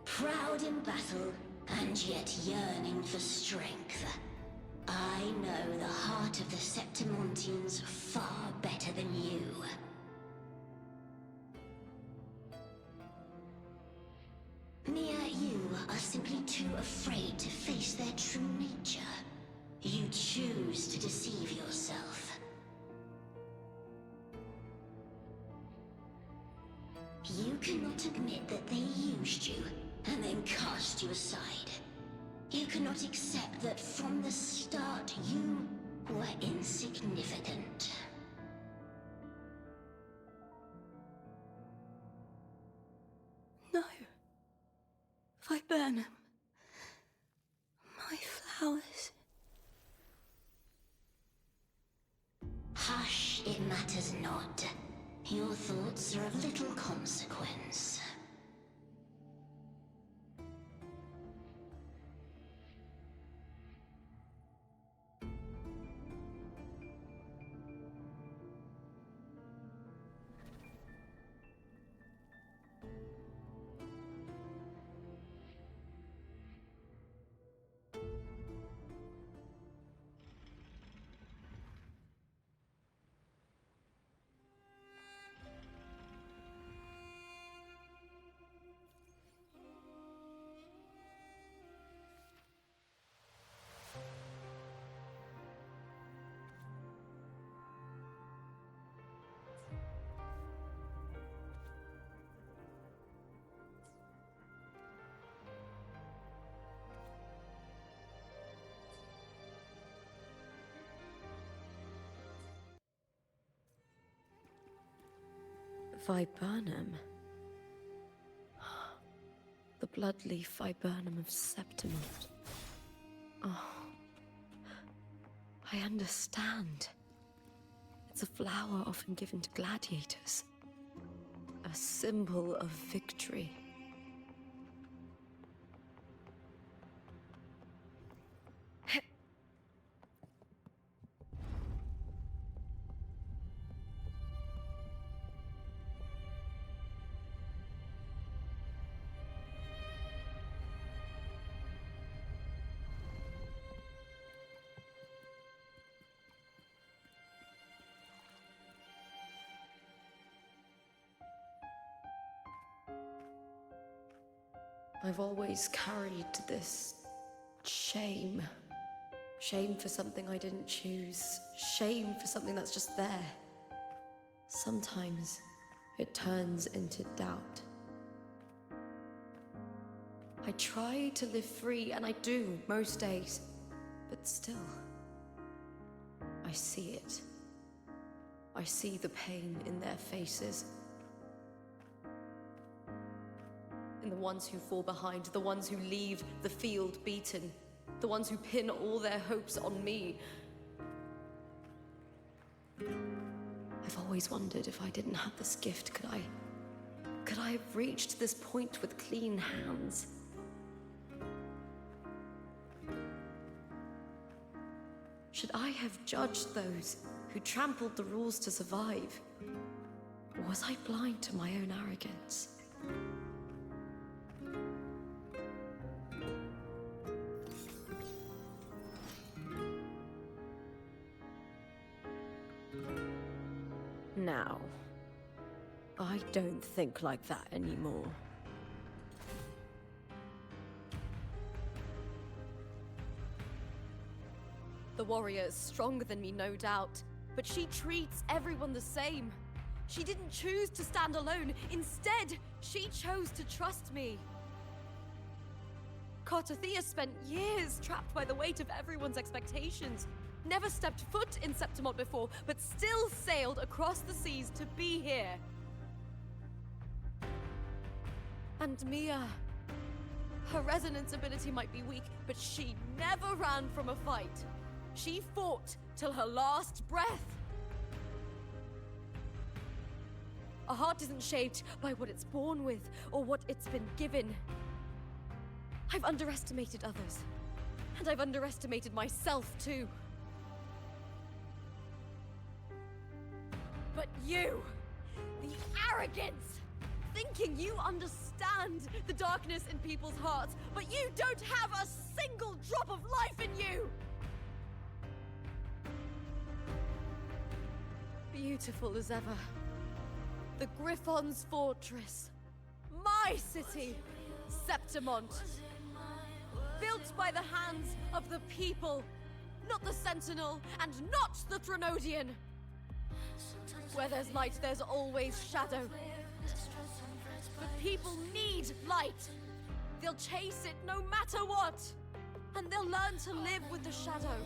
Proud in battle, and yet yearning for strength. I know the heart of the Septimontians far better than you. Mia, you are simply too afraid to face their true nature. You choose to deceive yourself. You cannot admit that they used you and then cast you aside. You cannot accept that from the start you were insignificant. No. Viburnum. My flowers. Hush, it matters not. Your thoughts are of little consequence. Viburnum. The bloodleaf viburnum of Septimont. Oh. I understand. It's a flower often given to gladiators. A symbol of victory. I've always carried this shame. Shame for something I didn't choose. Shame for something that's just there. Sometimes it turns into doubt. I try to live free, and I do most days. But still, I see it. I see the pain in their faces. In the ones who fall behind, the ones who leave the field beaten, the ones who pin all their hopes on me. I've always wondered if I didn't have this gift, could I have reached this point with clean hands? Should I have judged those who trampled the rules to survive? Or was I blind to my own arrogance? Now, I don't think like that anymore. The warrior is stronger than me, no doubt, but she treats everyone the same. She didn't choose to stand alone. Instead, she chose to trust me. Cartothea spent years trapped by the weight of everyone's expectations. Never stepped foot in Septimont before, but still sailed across the seas to be here. And Mia, her resonance ability might be weak, but she never ran from a fight. She fought till her last breath. A heart isn't shaped by what it's born with or what it's been given. I've underestimated others. And I've underestimated myself too. But you! The arrogance! Thinking you understand the darkness in people's hearts, but you don't have a single drop of life in you! Beautiful as ever. The Griffon's fortress. My city, Septimont. Built by the hands of the people, not the Sentinel and not the Trinodian. Where there's light, there's always shadow. But people need light. They'll chase it no matter what. And they'll learn to live with the shadow.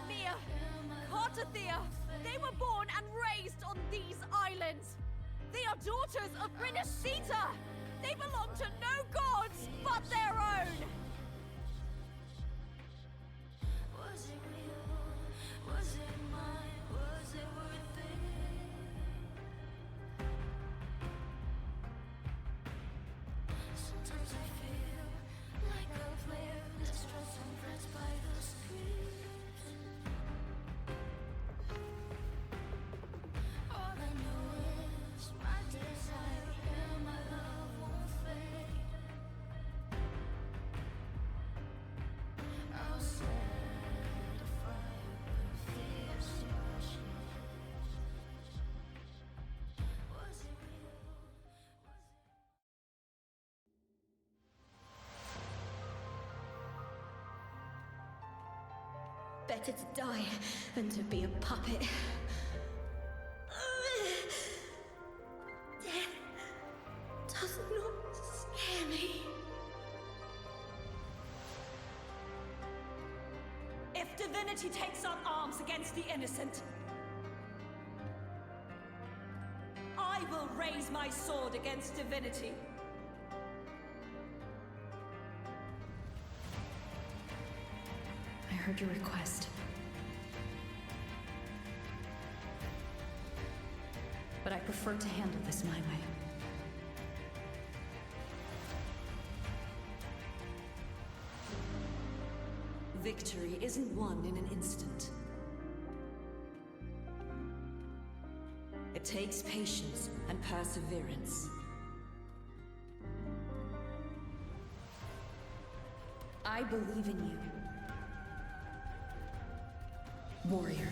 Mia, Cartathea, they were born and raised on these islands. They are daughters of Renascita. They belong to no gods but their own. Was it real? Was it mine? Was it worth it? Sometimes I feel like I've lived distressed and pressed by the streets. All I know is my desire and my love won't fade. I'll set a fire with fierce passion. Was it real? Better to die than to be a puppet. Death does not scare me. If divinity takes up arms against the innocent, I will raise my sword against divinity. I heard your request. But I prefer to handle this my way. Victory isn't won in an instant. It takes patience and perseverance. I believe in you, warrior.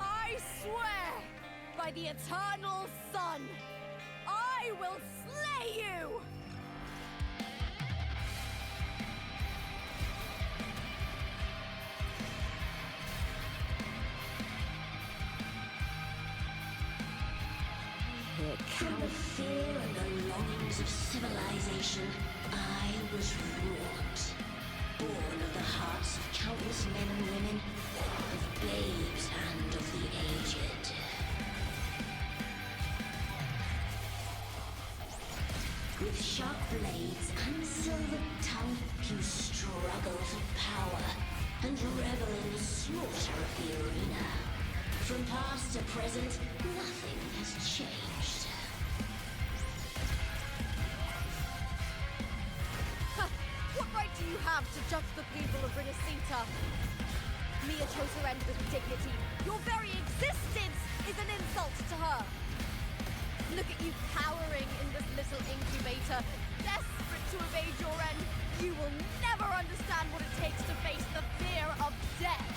I swear by the eternal sun, I will slay you! From the fear and the longings of civilization, I was wrought. Born of the hearts of countless men and women, of babes and of the aged. With sharp blades and silver tongue, you struggle for power and revel in the slaughter of the arena. From past to present, nothing has changed. What right do you have to judge the people of Renascita? Mia chose her end with dignity. Your very existence is an insult to her. Look at you cowering in this little incubator, desperate to evade your end. You will never understand what it takes to face the fear of death.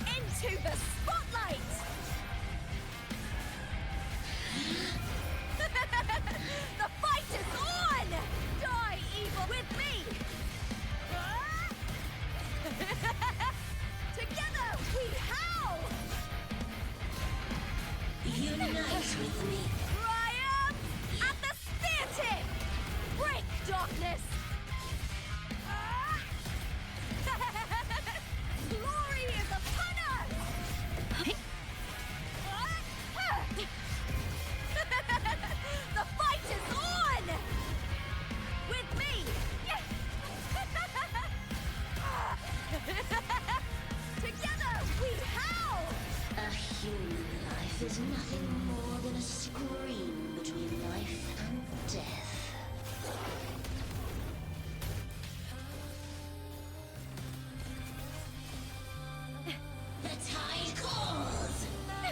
Into the spotlight! Unite with me. Triumph at the spear tip! Break darkness! Glory is upon us! The fight is on! With me! Together we howl! A human life is nothing more than a scream between life and death. The tide calls!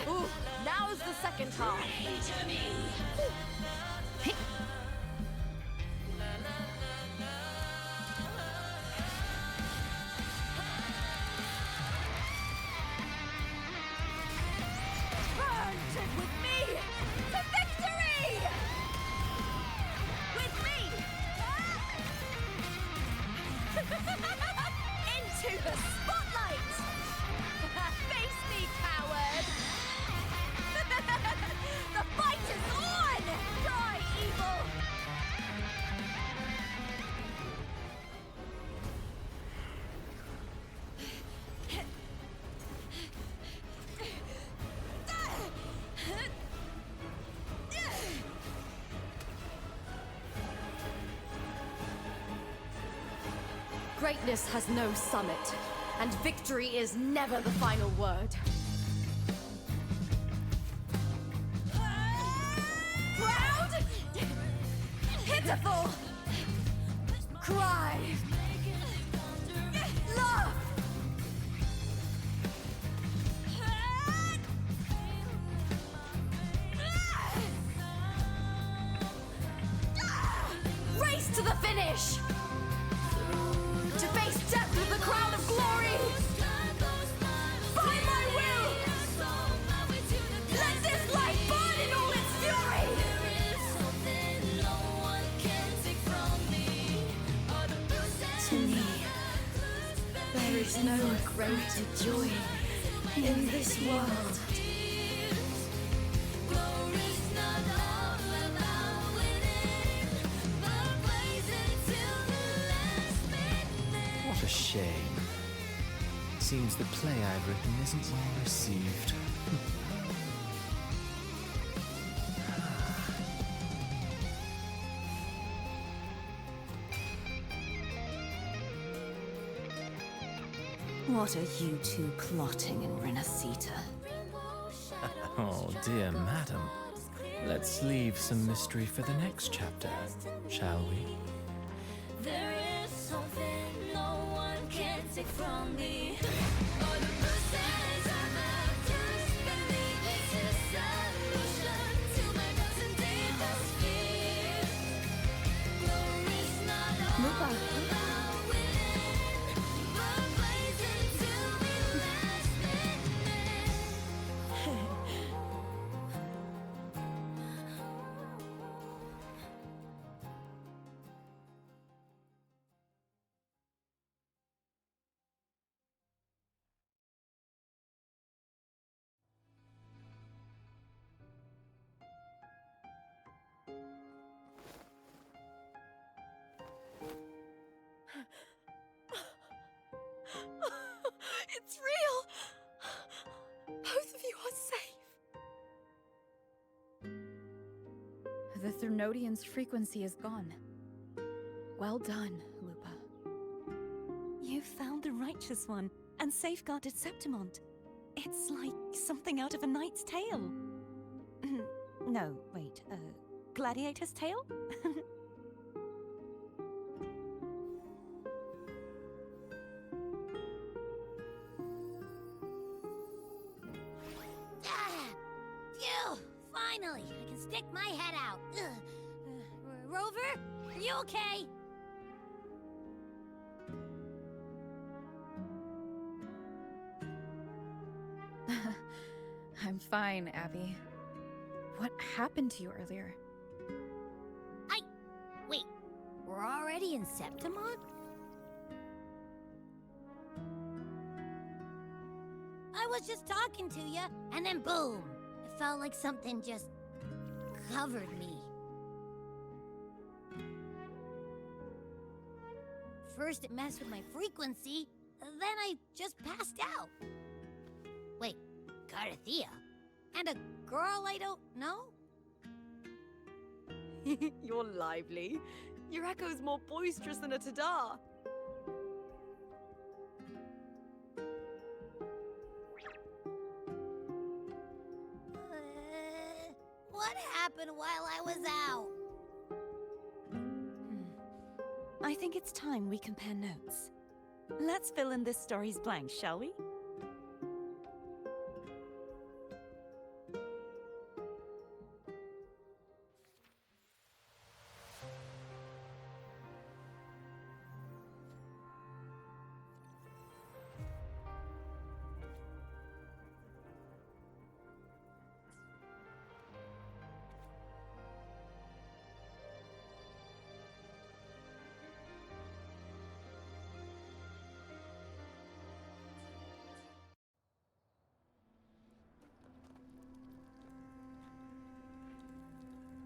Ooh, now's the second half. Pray to me! Burn with me to victory! With me! Into the spotlight! Face me, coward! The fight is on! Die, evil! Greatness has no summit, and victory is never the final word. Proud! Pitiful! Cry! Love! Race to the finish! To face death with the crown of glory! By my will! Let this light burn in all its fury! To me, there is no greater joy in this world. What a shame. Seems the play I've written isn't well received. What are you two plotting in Renacita? Oh, dear madam. Let's leave some mystery for the next chapter, shall we? There is something no one can take from me. Lupa. It's real! Both of you are safe. The Thrnodian's frequency is gone. Well done, Lupa. You found the righteous one and safeguarded Septimont. It's like something out of a knight's tale. No, wait, gladiator's tale? Phew! Finally, I can stick my head out. Rover, are you okay? I'm fine, Abby. What happened to you earlier? Wait, we're already in Septimont? I was just talking to you, and then boom! I felt like something just covered me. First it messed with my frequency, then I just passed out. Wait, Carthea? And a girl I don't know? You're lively. Your echo's more boisterous than a Tadar. What happened while I was out? I think it's time we compare notes. Let's fill in this story's blanks, shall we?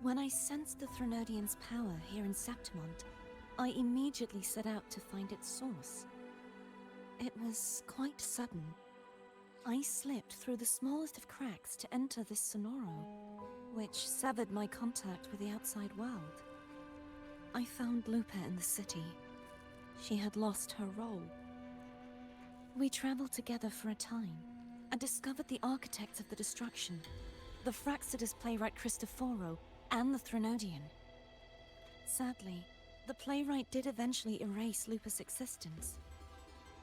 When I sensed the Threnodian's power here in Septimont, I immediately set out to find its source. It was quite sudden. I slipped through the smallest of cracks to enter this Sonoro, which severed my contact with the outside world. I found Lupa in the city. She had lost her role. We traveled together for a time and discovered the architects of the destruction, the Fraxidus playwright Cristoforo, and the Threnodian. Sadly, the playwright did eventually erase Lupa's existence.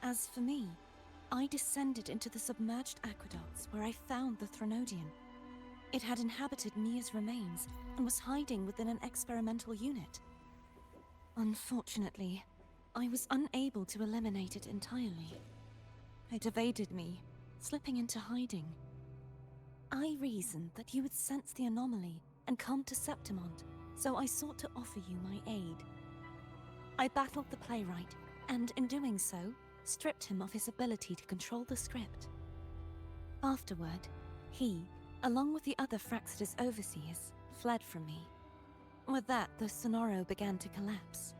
As for me, I descended into the submerged aqueducts where I found the Threnodian. It had inhabited Mia's remains and was hiding within an experimental unit. Unfortunately, I was unable to eliminate it entirely. It evaded me, slipping into hiding. I reasoned that you would sense the anomaly and come to Septimont, so I sought to offer you my aid. I battled the playwright, and in doing so, stripped him of his ability to control the script. Afterward, he, along with the other Fraxidus overseers, fled from me. With that, the Sonoro began to collapse.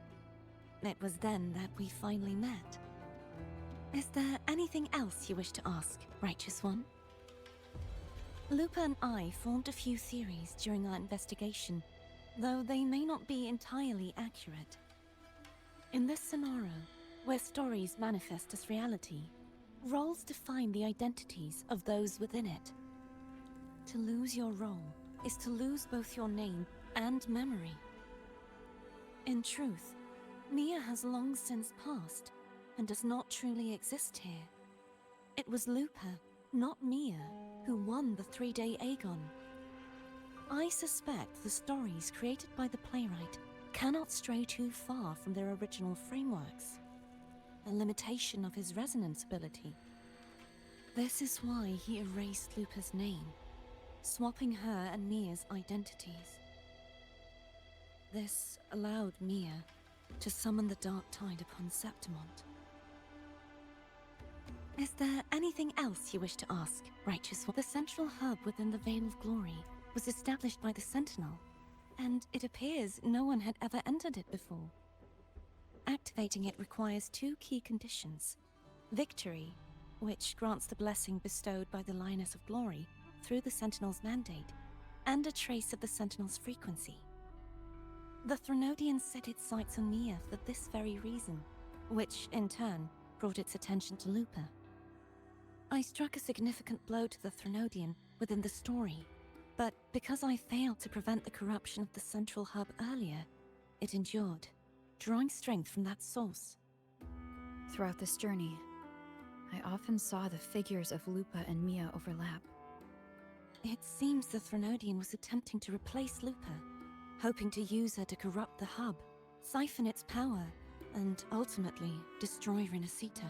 It was then that we finally met. Is there anything else you wish to ask, Righteous One? Lupa and I formed a few theories during our investigation, though they may not be entirely accurate. In this Sonoro, where stories manifest as reality, roles define the identities of those within it. To lose your role is to lose both your name and memory. In truth, Mia has long since passed and does not truly exist here. It was Lupa, not Mia, who won the 3-day Aegon. I suspect the stories created by the playwright cannot stray too far from their original frameworks, a limitation of his resonance ability. This is why he erased Lupa's name, swapping her and Mia's identities. This allowed Mia to summon the Dark Tide upon Septimont. Is there anything else you wish to ask, Righteous One? The central hub within the Veil of Glory was established by the Sentinel, and it appears no one had ever entered it before. Activating it requires 2 key conditions: victory, which grants the blessing bestowed by the Lioness of Glory through the Sentinel's mandate, and a trace of the Sentinel's frequency. The Threnodian set its sights on Mia for this very reason, which, in turn, brought its attention to Lupa. I struck a significant blow to the Threnodian within the story, but because I failed to prevent the corruption of the central hub earlier, it endured, drawing strength from that source. Throughout this journey, I often saw the figures of Lupa and Mia overlap. It seems the Threnodian was attempting to replace Lupa, hoping to use her to corrupt the hub, siphon its power, and ultimately destroy Renacita.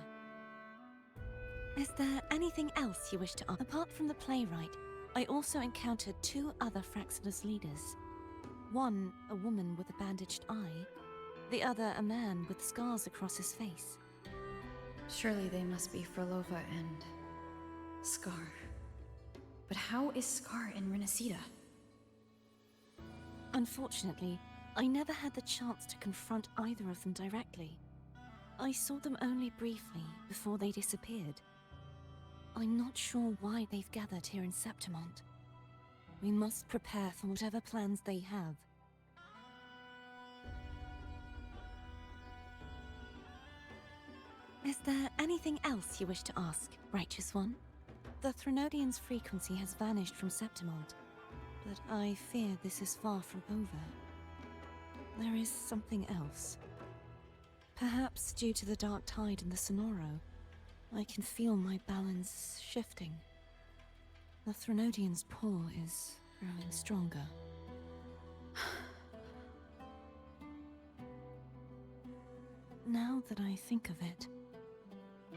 Is there anything else you wish to ask? Apart from the playwright, I also encountered 2 other Fraxidus leaders. One, a woman with a bandaged eye, the other a man with scars across his face. Surely they must be Frolova and Scar. But how is Scar and Renacida? Unfortunately, I never had the chance to confront either of them directly. I saw them only briefly before they disappeared. I'm not sure why they've gathered here in Septimont. We must prepare for whatever plans they have. Is there anything else you wish to ask, Righteous One? The Threnodian's frequency has vanished from Septimont, but I fear this is far from over. There is something else. Perhaps due to the dark tide in the Sonoro, I can feel my balance shifting. The Threnodian's pull is growing stronger. Now that I think of it,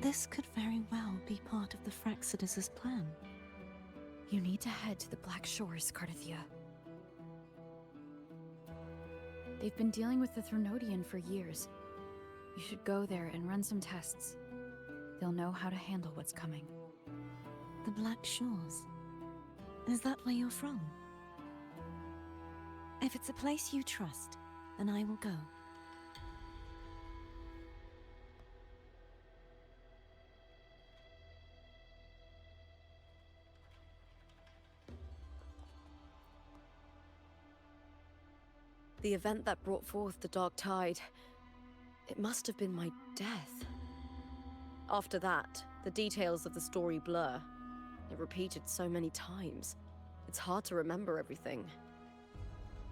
this could very well be part of the Fraxidus' plan. You need to head to the Black Shores, Cardathia. They've been dealing with the Threnodian for years. You should go there and run some tests. They'll know how to handle what's coming. The Black Shores? Is that where you're from? If it's a place you trust, then I will go. The event that brought forth the Dark Tide, it must have been my death. After that, the details of the story blur. It repeated so many times. It's hard to remember everything.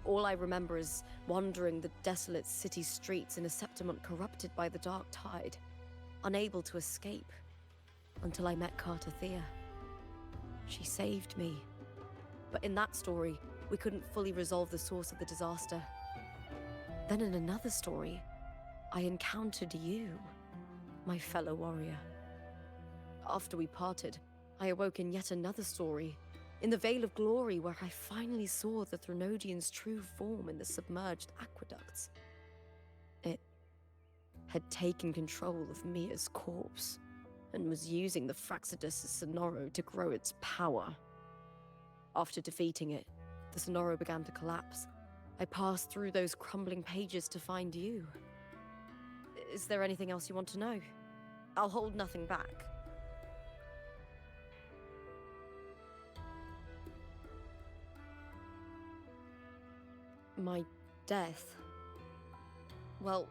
All I remember is wandering the desolate city streets in a Septimont corrupted by the Dark Tide, unable to escape, until I met Cardathia. She saved me. But in that story, we couldn't fully resolve the source of the disaster. Then in another story, I encountered you, my fellow warrior. After we parted, I awoke in yet another story, in the Veil of Glory, where I finally saw the Threnodian's true form in the submerged aqueducts. It had taken control of Mia's corpse, and was using the Fraxidus' Sonoro to grow its power. After defeating it, the Sonoro began to collapse. I passed through those crumbling pages to find you. Is there anything else you want to know? I'll hold nothing back. My death. Well,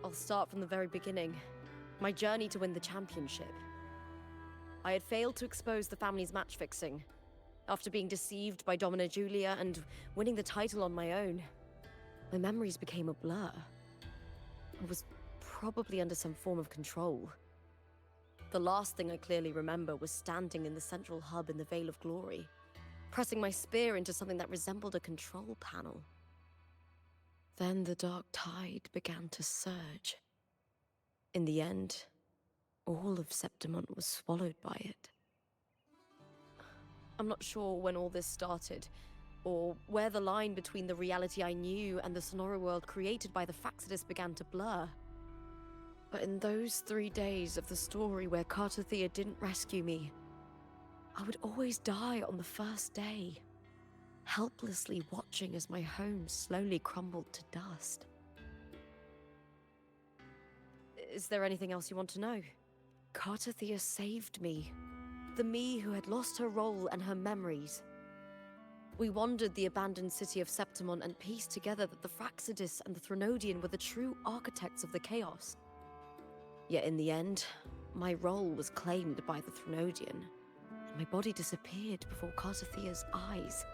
I'll start from the very beginning. My journey to win the championship. I had failed to expose the family's match fixing. After being deceived by Domina Julia and winning the title on my own, my memories became a blur. I was probably under some form of control. The last thing I clearly remember was standing in the central hub in the Veil of Glory, pressing my spear into something that resembled a control panel. Then the Dark Tide began to surge. In the end, all of Septimont was swallowed by it. I'm not sure when all this started, or where the line between the reality I knew and the Sonoro world created by the Fraxidus began to blur. But in those 3 days of the story where Cardathia didn't rescue me, I would always die on the first day, helplessly watching as my home slowly crumbled to dust. Is there anything else you want to know? Cardathia saved me. The me who had lost her role and her memories. We wandered the abandoned city of Septimont and pieced together that the Fraxidus and the Threnodian were the true architects of the chaos. Yet in the end, my role was claimed by the Threnodian, and my body disappeared before Cardathia's eyes.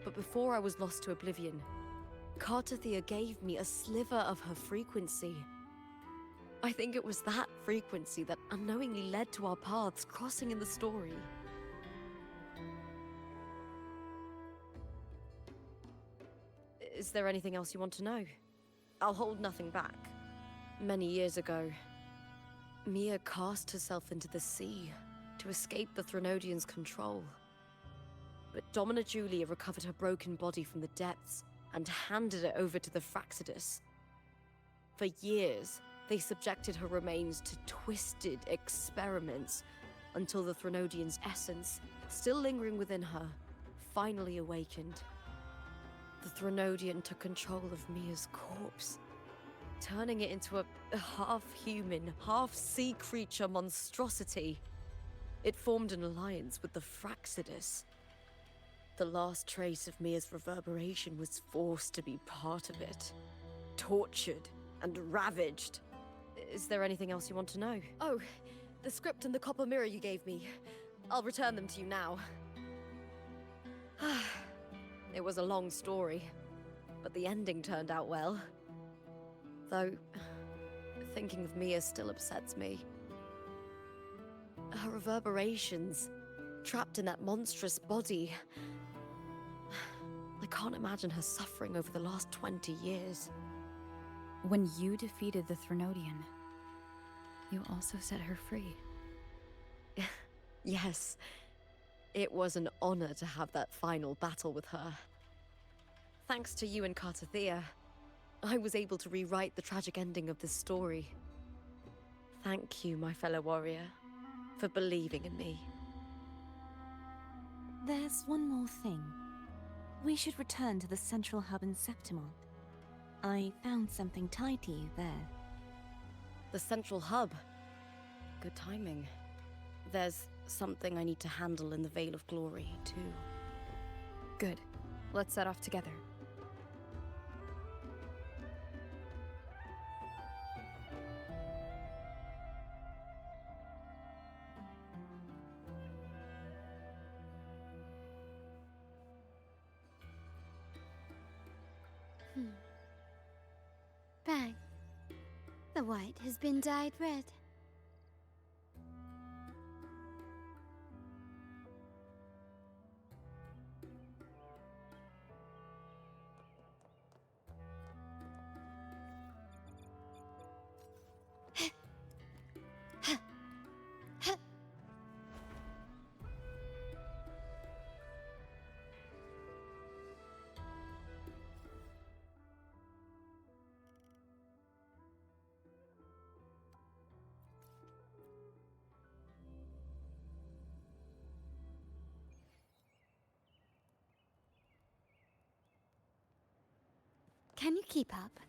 But before I was lost to oblivion, Cardathia gave me a sliver of her frequency. I think it was that frequency that unknowingly led to our paths crossing in the story. Is there anything else you want to know? I'll hold nothing back. Many years ago, Mia cast herself into the sea to escape the Threnodian's control. But Domina Julia recovered her broken body from the depths and handed it over to the Fraxidus. For years, they subjected her remains to twisted experiments until the Threnodian's essence still lingering within her, finally awakened. The Threnodian took control of Mia's corpse, turning it into a half-human, half-sea creature monstrosity. It formed an alliance with the Fraxidus. The last trace of Mia's reverberation was forced to be part of it. Tortured and ravaged. Is there anything else you want to know? Oh, the script and the copper mirror you gave me. I'll return them to you now. It was a long story, but the ending turned out well. Though, thinking of Mia still upsets me. Her reverberations, trapped in that monstrous body. I can't imagine her suffering over the last 20 years. When you defeated the Threnodian, you also set her free. Yes. It was an honor to have that final battle with her. Thanks to you and Cartathea, I was able to rewrite the tragic ending of this story. Thank you, my fellow warrior, for believing in me. There's one more thing. We should return to the central hub in Septimont. I found something tied to you there. The central hub? Good timing. There's something I need to handle in the Veil of Glory, too. Good. Let's set off together. Bang. The white has been dyed red. Can you keep up?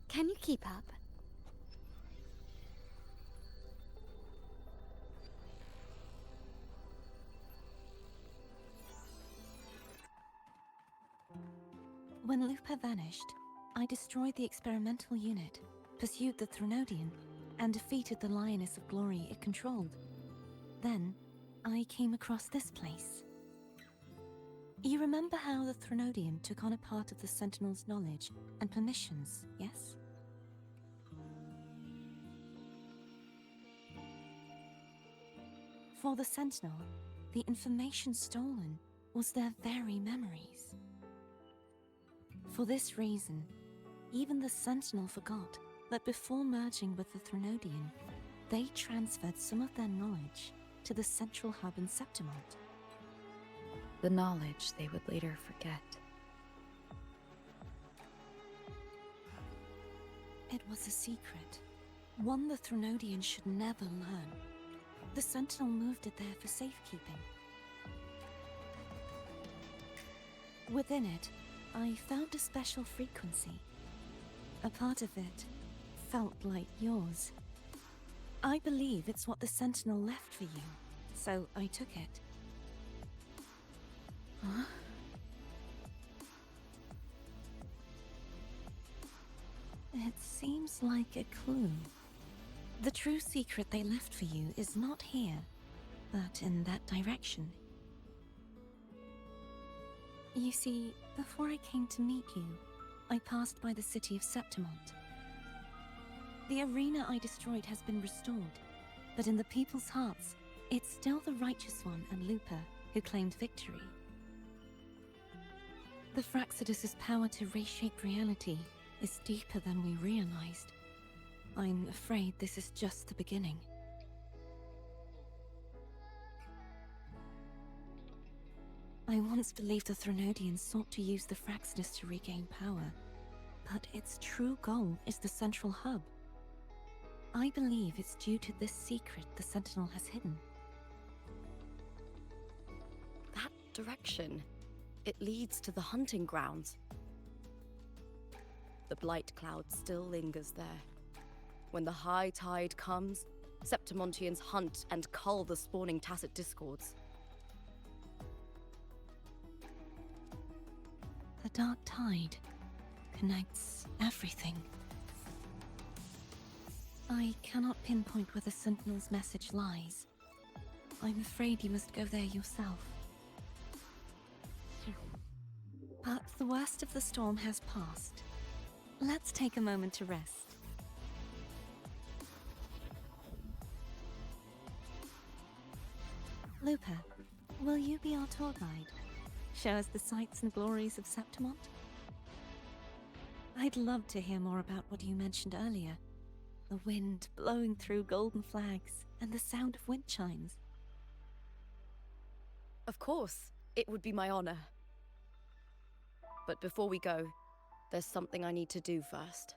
Can you keep up? When Lupa vanished, I destroyed the experimental unit, pursued the Threnodian, and defeated the Lioness of Glory it controlled. Then, I came across this place. You remember how the Threnodian took on a part of the Sentinel's knowledge and permissions, yes? For the Sentinel, the information stolen was their very memories. For this reason, even the Sentinel forgot that before merging with the Threnodian, they transferred some of their knowledge to the central hub in Septimont. The knowledge they would later forget. It was a secret, one the Threnodian should never learn. The Sentinel moved it there for safekeeping. Within it, I found a special frequency. A part of it felt like yours. I believe it's what the Sentinel left for you, so I took it. Huh? It seems like a clue. The true secret they left for you is not here, but in that direction. You see, before I came to meet you, I passed by the city of Septimont. The arena I destroyed has been restored, but in the people's hearts, it's still the Righteous One and Lupa who claimed victory. The Fraxidus' power to reshape reality is deeper than we realized. I'm afraid this is just the beginning. I once believed the Threnodians sought to use the Fraxidus to regain power, but its true goal is the central hub. I believe it's due to this secret the Sentinel has hidden. That direction, it leads to the hunting grounds. The blight cloud still lingers there. When the high tide comes, Septimontians hunt and cull the spawning tacit discords. The dark tide connects everything. I cannot pinpoint where the Sentinel's message lies. I'm afraid you must go there yourself. But the worst of the storm has passed. Let's take a moment to rest. Lupa, will you be our tour guide? Show us the sights and glories of Septimont? I'd love to hear more about what you mentioned earlier. The wind blowing through golden flags and the sound of wind chimes. Of course, it would be my honor. But before we go, there's something I need to do first.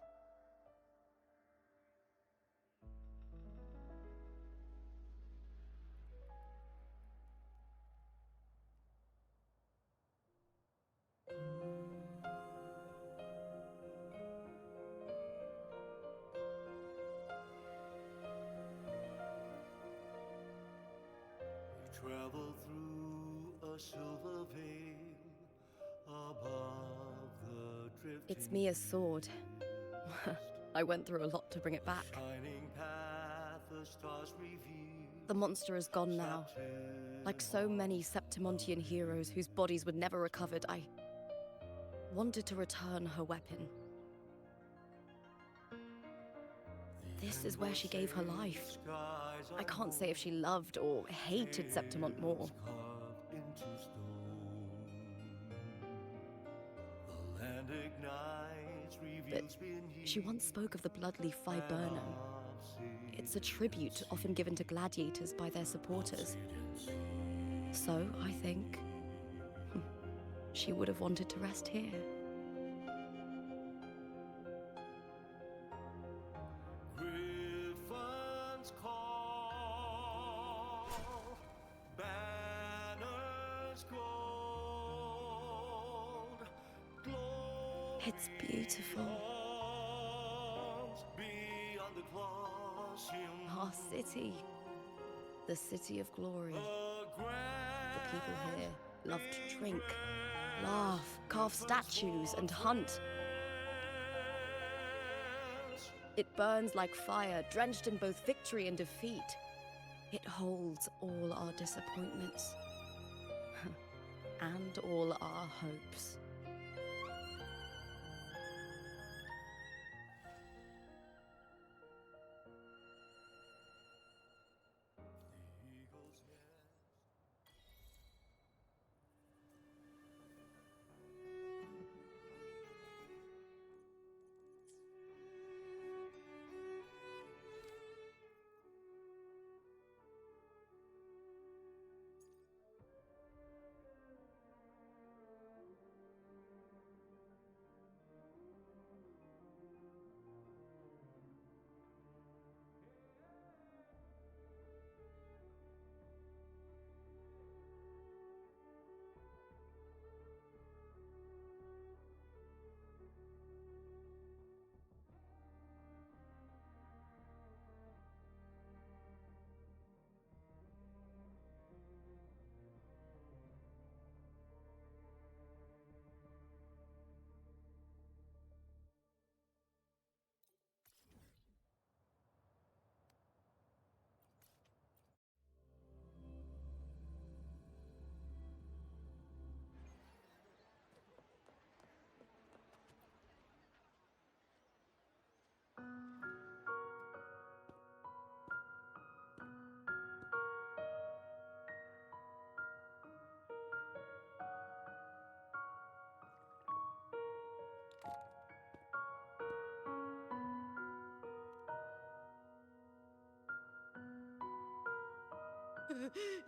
Travel through a silver veil above the drifting. It's Mia's sword. I went through a lot to bring it back. Shining path, the stars reveal. The monster is gone now. Like so many Septimontian heroes whose bodies were never recovered, I wanted to return her weapon. This is where she gave her life. I can't say if she loved or hated Septimont more. But she once spoke of the blood-leaf viburnum. It's a tribute often given to gladiators by their supporters. So, I think, she would have wanted to rest here. It's beautiful. Our city. The city of glory. The people here love to drink, laugh, carve statues, and hunt. It burns like fire, drenched in both victory and defeat. It holds all our disappointments. And all our hopes.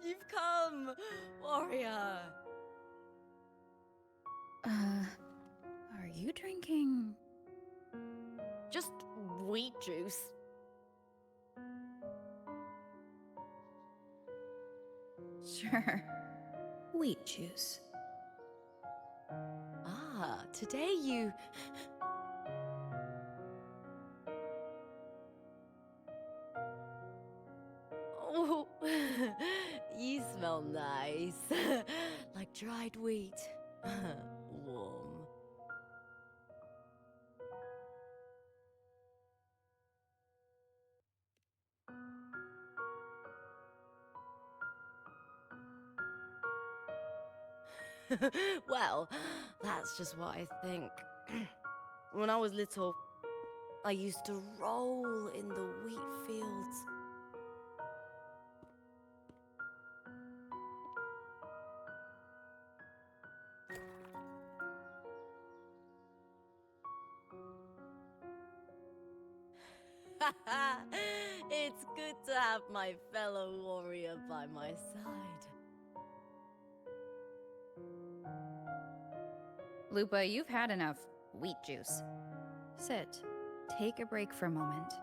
You've come, warrior! Are you drinking wheat juice. Sure. Wheat juice. Ah, today you... Oh, you smell nice. Like dried wheat. Warm. Well, that's just what I think. When I was little, I used to roll in the wheat fields. It's good to have my fellow warrior by my side. Lupa, you've had enough wheat juice. Sit. Take a break for a moment.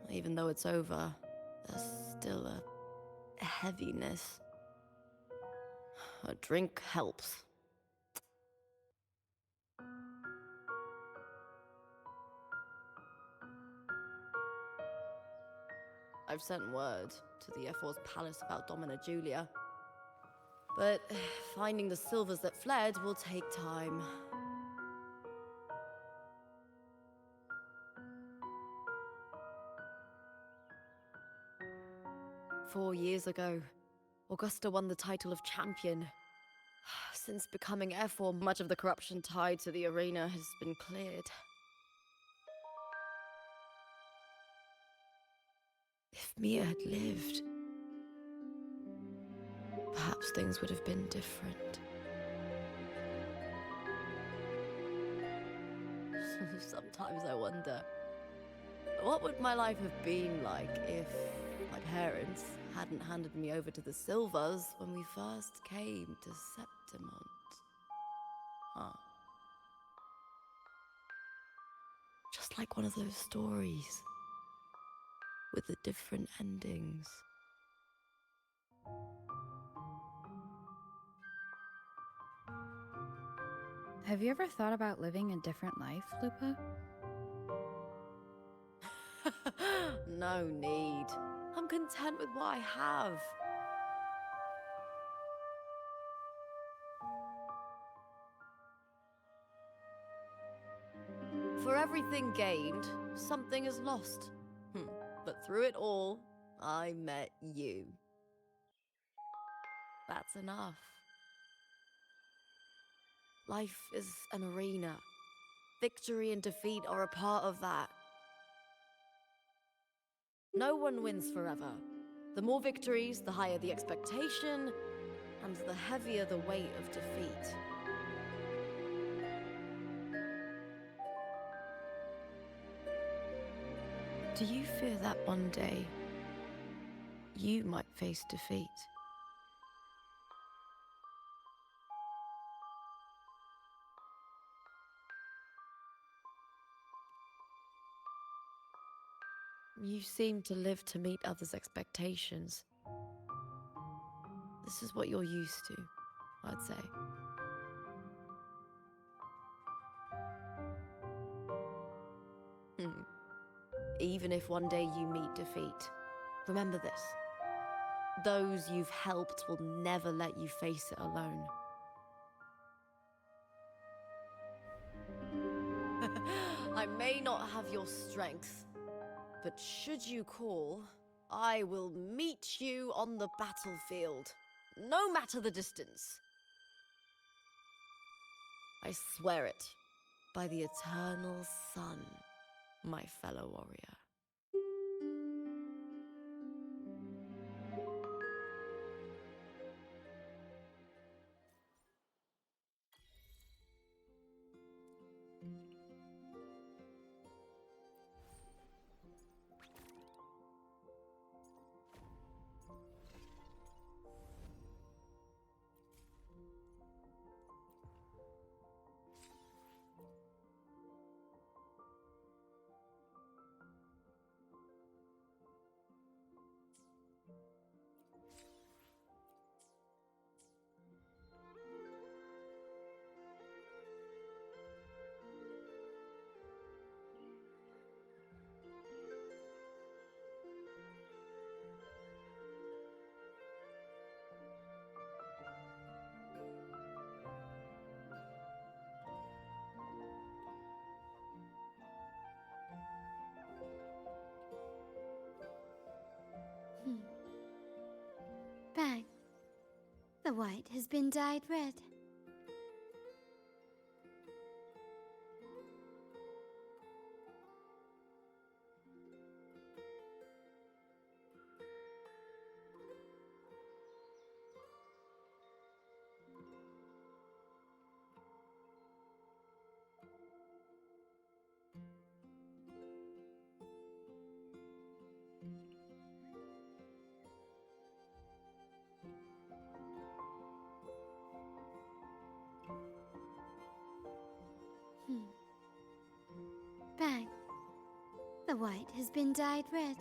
Even though it's over, there's still a heaviness. A drink helps. I've sent word to the F4's palace about Domina Julia. But finding the silvers that fled will take time. Four years ago, Augusta won the title of champion. Since becoming F4, much of the corruption tied to the arena has been cleared. If Mia had lived, perhaps things would have been different. Sometimes I wonder, what would my life have been like if my parents hadn't handed me over to the Silvers when we first came to Septimont? Huh. Just like one of those stories with the different endings. Have you ever thought about living a different life, Lupa? No need. I'm content with what I have. For everything gained, something is lost. But through it all, I met you. That's enough. Life is an arena. Victory and defeat are a part of that. No one wins forever. The more victories, the higher the expectation, and the heavier the weight of defeat. Do you fear that one day you might face defeat? You seem to live to meet others' expectations. This is what you're used to, I'd say. Even if one day you meet defeat, remember this. Those you've helped will never let you face it alone. I may not have your strength, but should you call, I will meet you on the battlefield, no matter the distance. I swear it, by the eternal sun, my fellow warrior. The white has been dyed red. Bang. The white has been dyed red.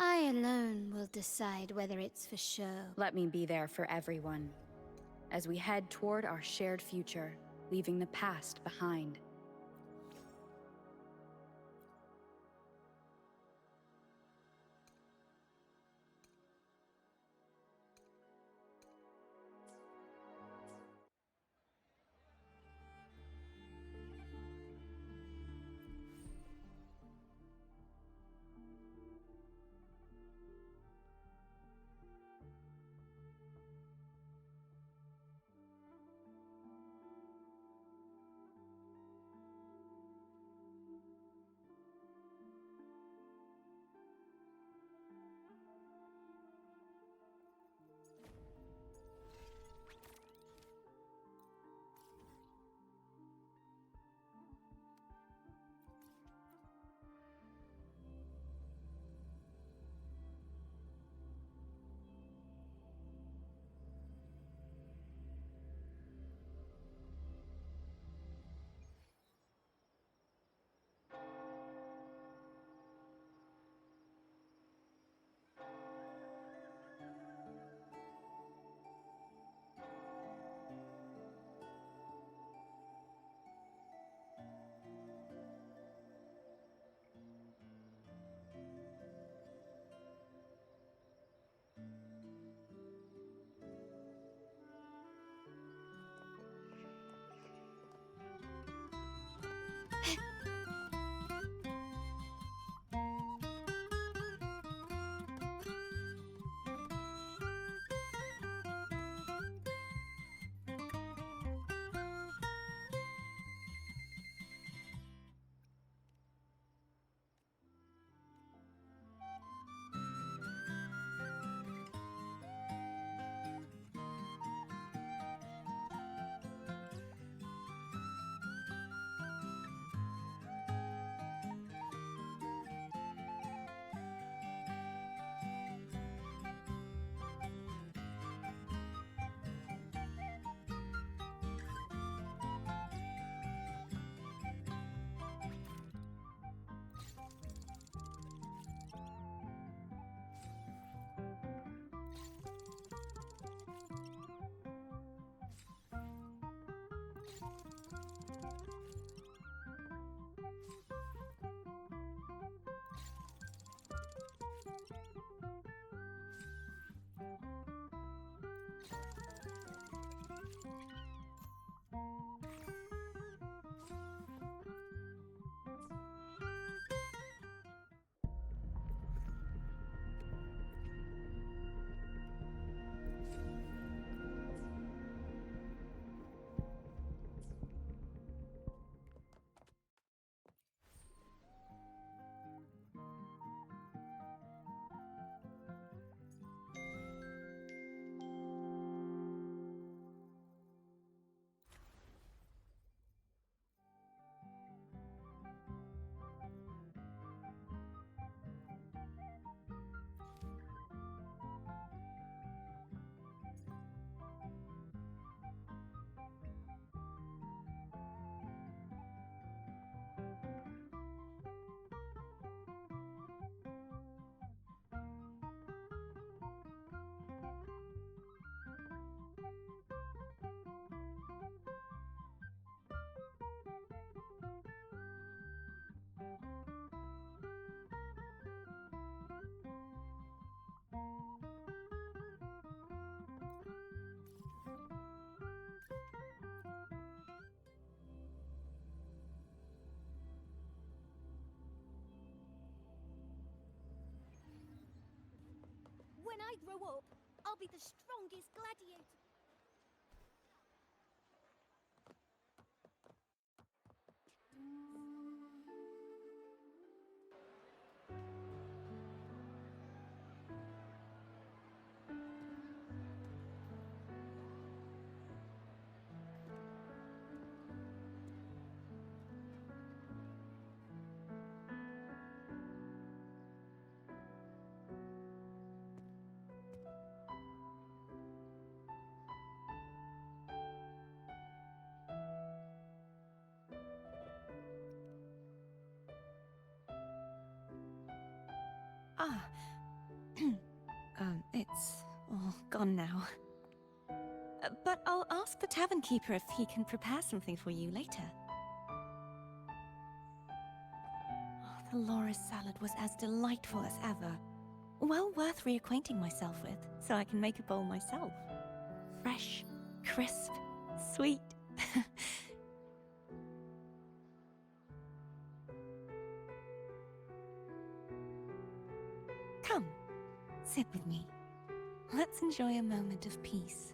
I alone will decide whether it's for show. Let me be there for everyone, as we head toward our shared future, leaving the past behind. When I grow up, I'll be the strongest gladiator. Ah. It's all gone now. But I'll ask the tavern keeper if he can prepare something for you later. Oh, the Loris salad was as delightful as ever. Well worth reacquainting myself with, so I can make a bowl myself. Fresh, crisp, sweet. Come, sit with me. Let's enjoy a moment of peace.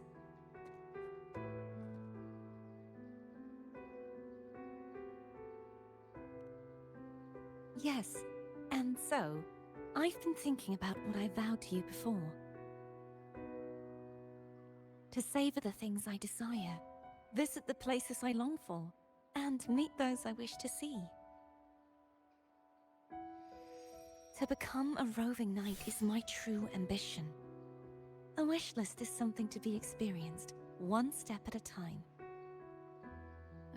Yes, and so, I've been thinking about what I vowed to you before. To savor the things I desire, visit the places I long for, and meet those I wish to see. To become a roving knight is my true ambition. A wish list is something to be experienced, one step at a time.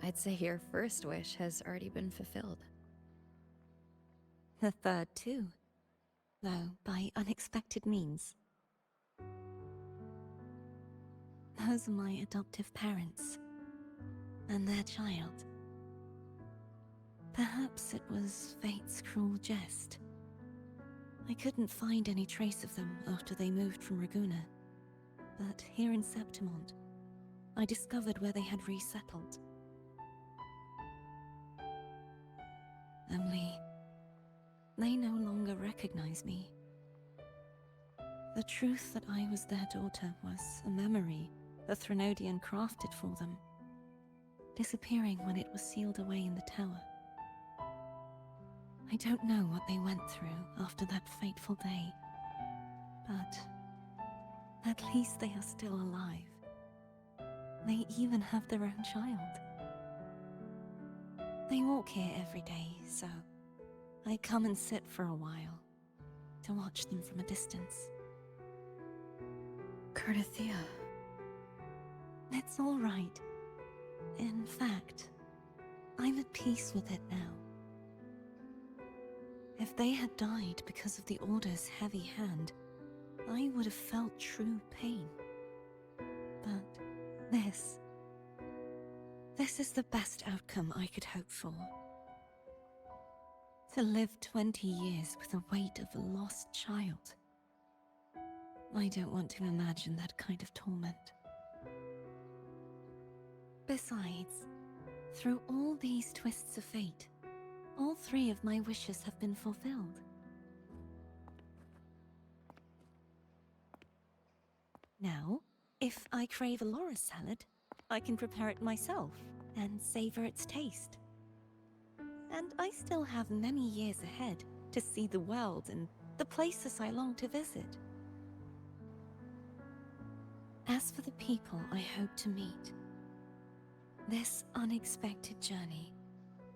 I'd say your first wish has already been fulfilled. The third too, though by unexpected means. Those are my adoptive parents, and their child. Perhaps it was fate's cruel jest. I couldn't find any trace of them after they moved from Raguna, but here in Septimont, I discovered where they had resettled. Only, they no longer recognize me. The truth that I was their daughter was a memory the Threnodian crafted for them, disappearing when it was sealed away in the tower. I don't know what they went through after that fateful day, but at least they are still alive. They even have their own child. They walk here every day, so I come and sit for a while to watch them from a distance. Cardathea. It's all right. In fact, I'm at peace with it now. If they had died because of the Order's heavy hand, I would have felt true pain. But this is the best outcome I could hope for. To live 20 years with the weight of a lost child. I don't want to imagine that kind of torment. Besides, through all these twists of fate, all 3 of my wishes have been fulfilled. Now, if I crave a Laura salad, I can prepare it myself and savor its taste. And I still have many years ahead to see the world and the places I long to visit. As for the people I hope to meet, this unexpected journey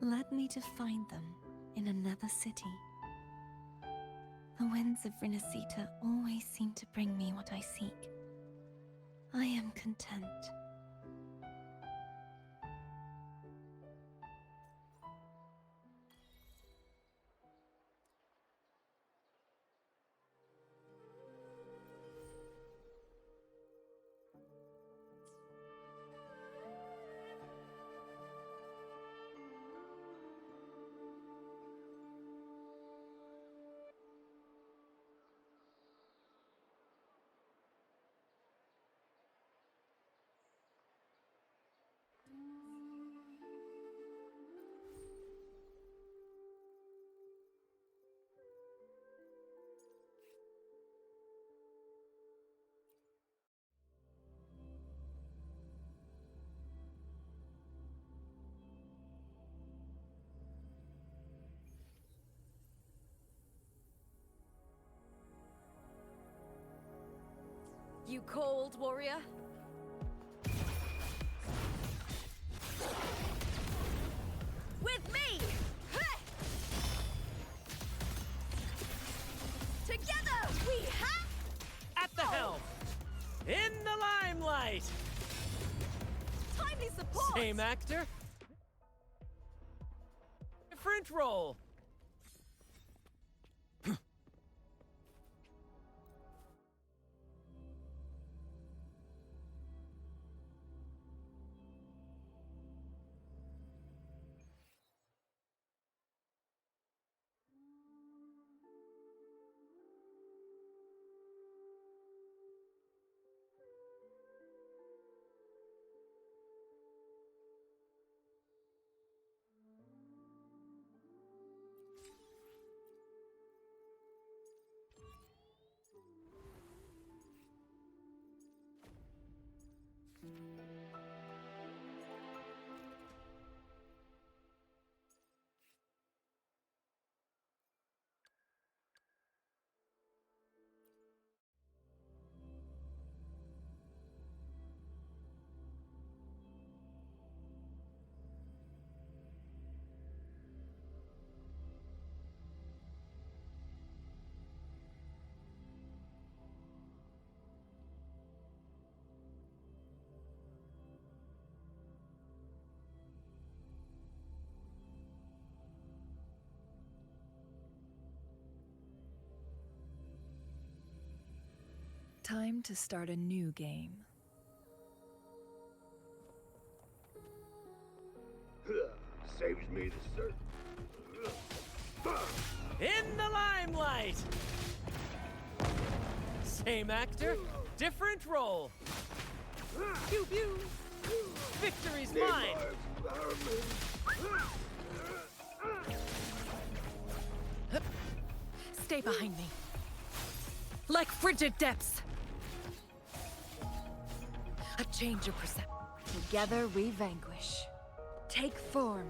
led me to find them in another city. The winds of Rinasita always seem to bring me what I seek. I am content. You called, warrior? With me! Together we have... At the helm! In the limelight! Timely support! Same actor? Different role! Time to start a new game. Saves me the In the limelight! Same actor, different role. Pew pew! Victory's mine! Stay behind me. Like frigid depths. A change of perception. Together we vanquish. Take form.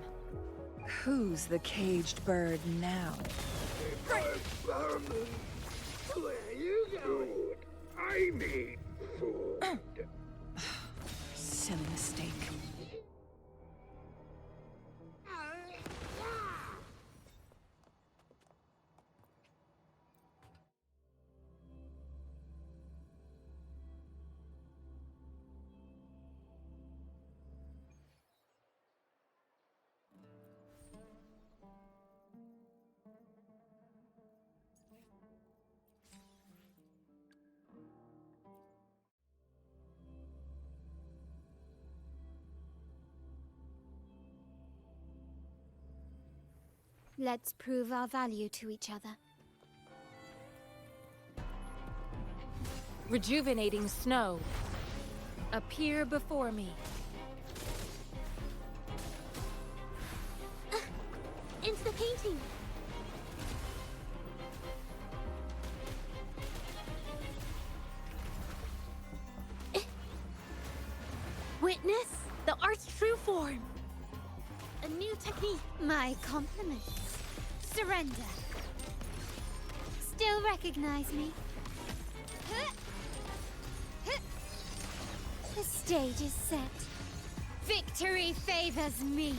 Who's the caged bird now? Where are you going? I need food. Silly mistake. Let's prove our value to each other. Rejuvenating snow. Appear before me. into the painting. Witness the art's true form. A new technique. My compliments. Surrender. Still recognize me? The stage is set. Victory favors me.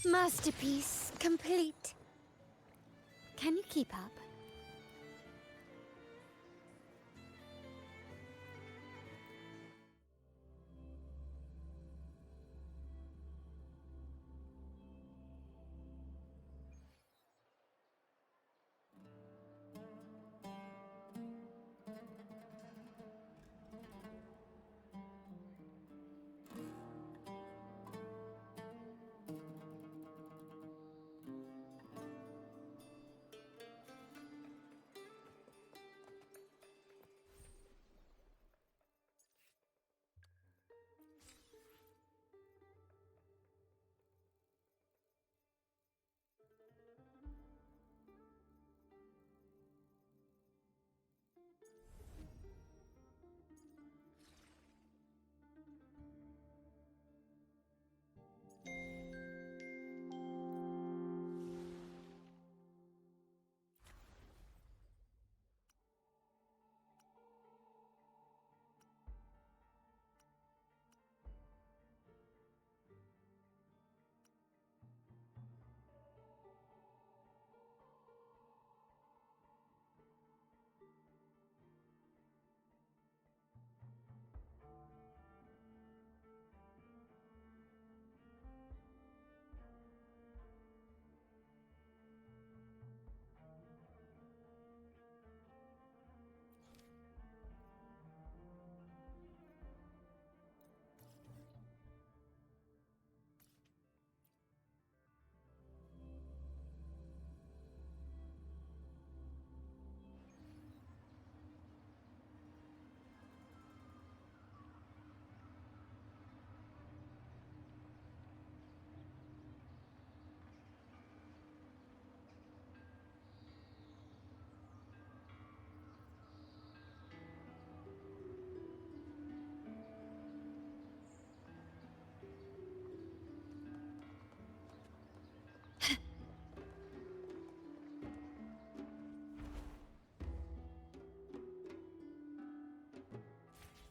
Masterpiece complete. Can you keep up?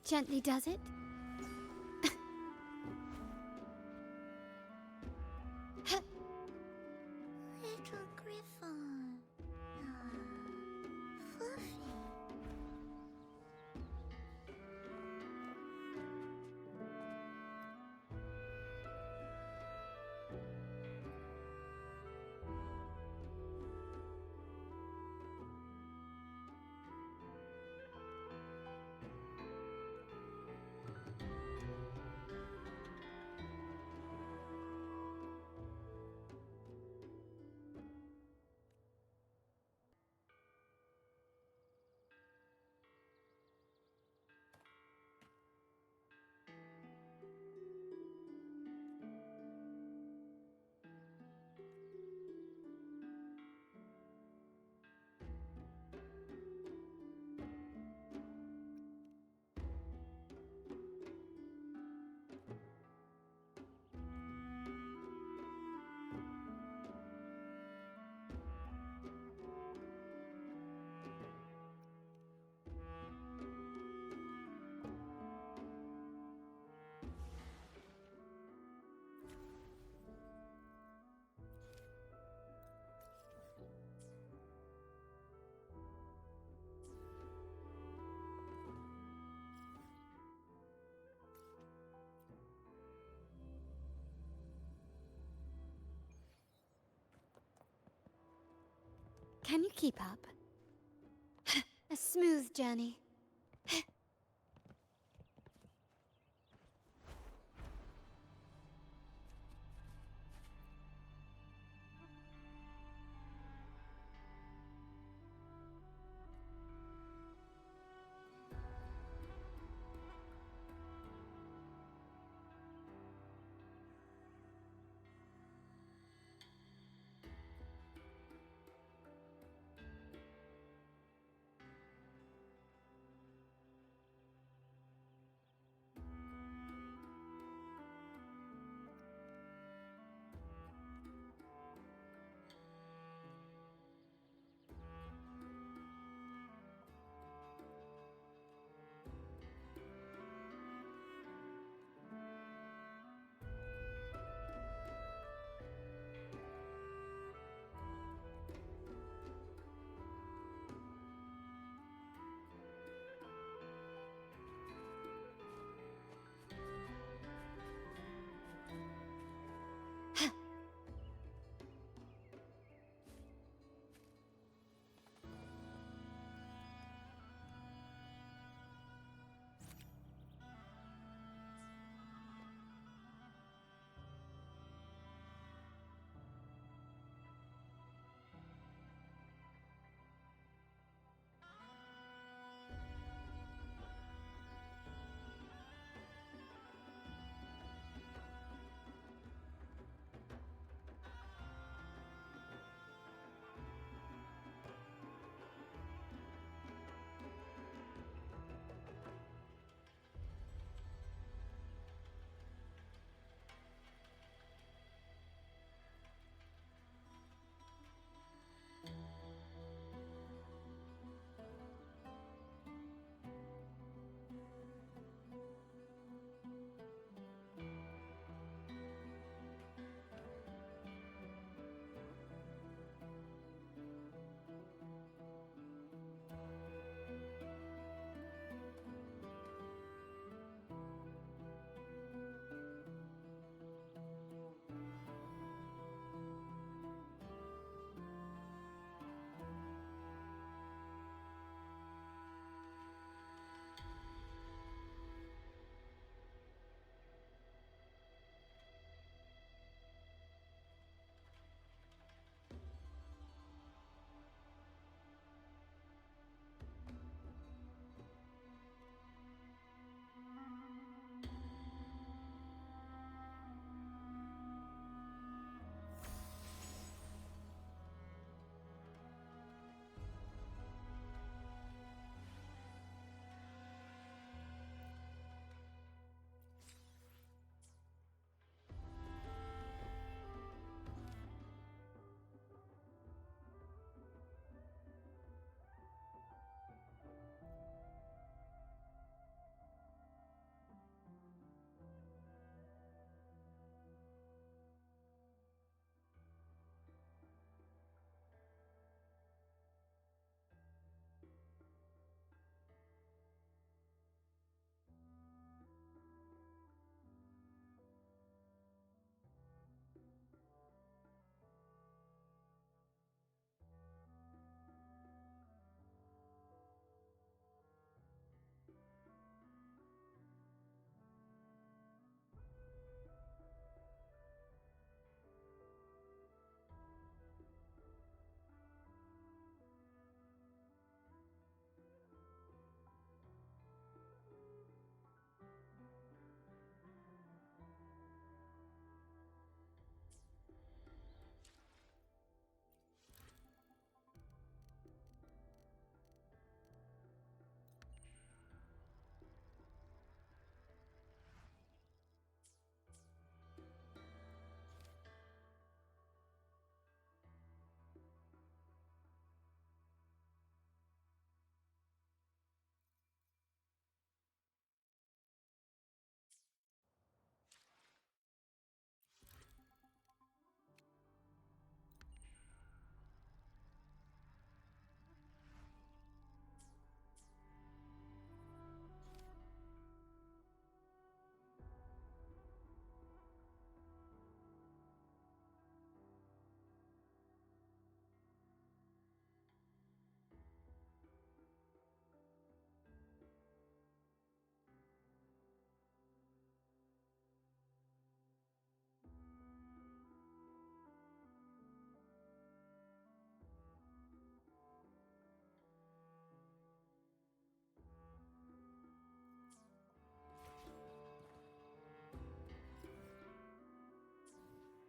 Gently does it. Little Griffon. Fluffy. Can you keep up? A smooth journey.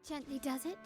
gently does it.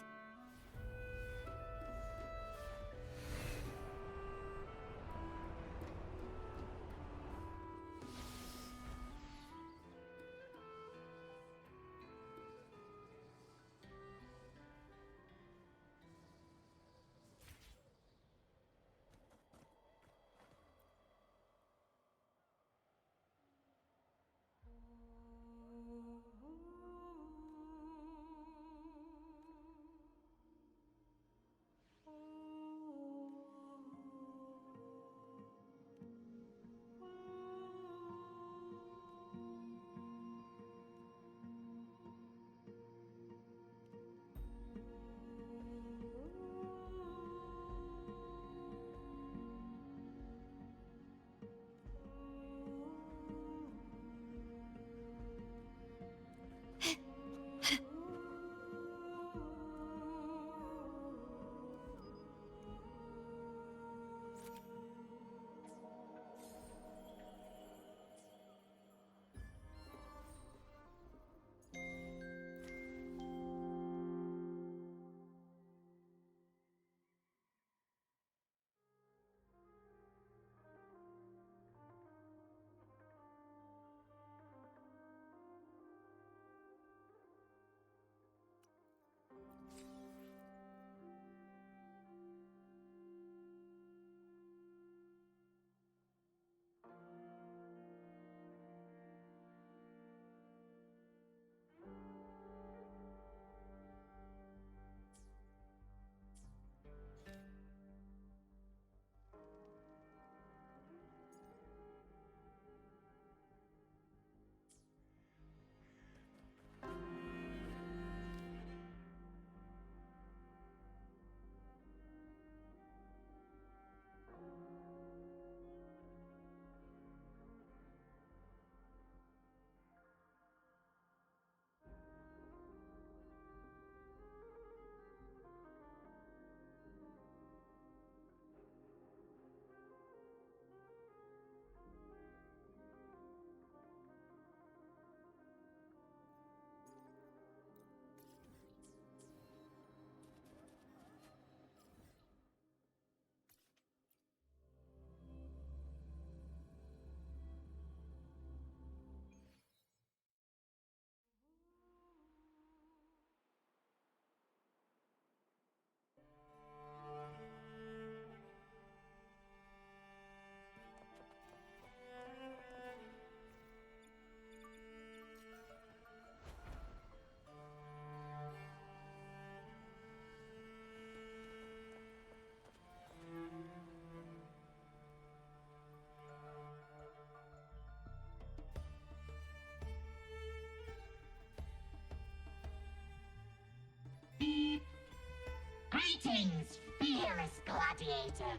Greetings, fearless gladiator.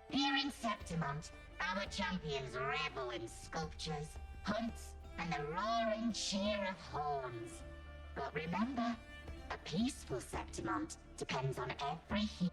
Here in Septimont, our champions revel in sculptures, hunts, and the roaring cheer of horns. But remember, a peaceful Septimont depends on every hero.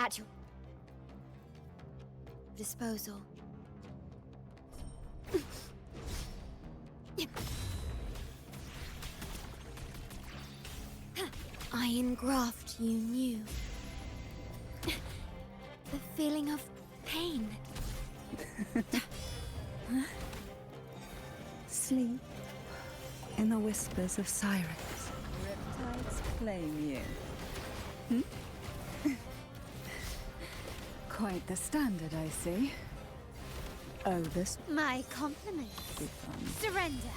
At your disposal. I engraft you new. The feeling of pain. Sleep in the whispers of sirens. Riptides claim you. Quite the standard, I see. Oh, this My compliments. will be fun. Surrender.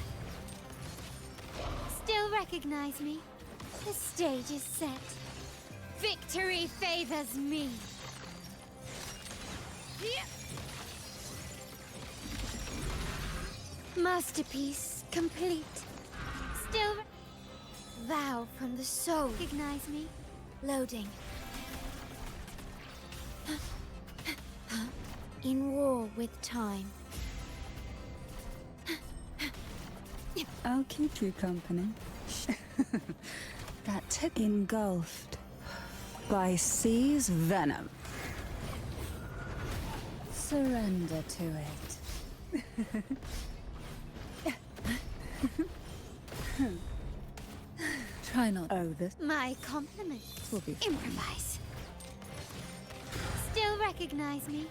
Still recognize me? The stage is set. Victory favors me. Masterpiece complete. Still vow from the soul. Recognize me? Loading. In war with time. I'll keep you company. That tip engulfed by sea's venom. Surrender to it. Try not. Oh, this My compliments. will be fun. Improvise. Still recognize me?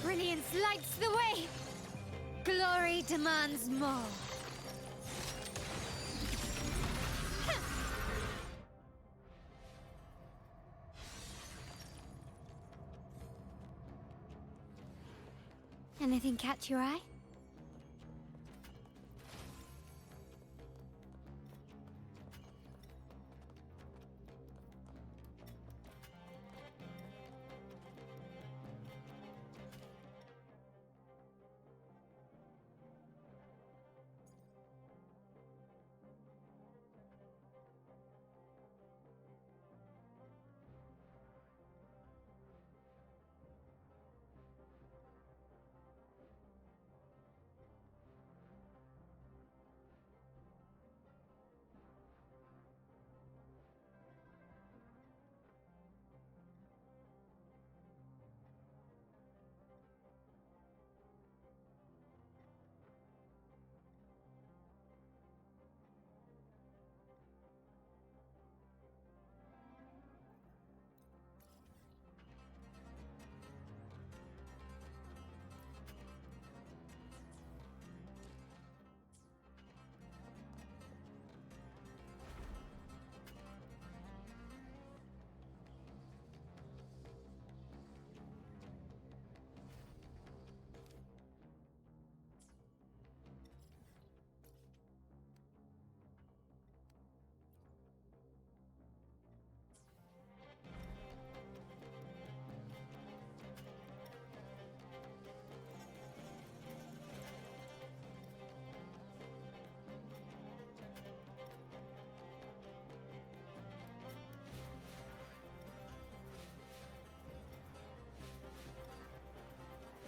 Brilliance lights the way. Glory demands more. Anything catch your eye?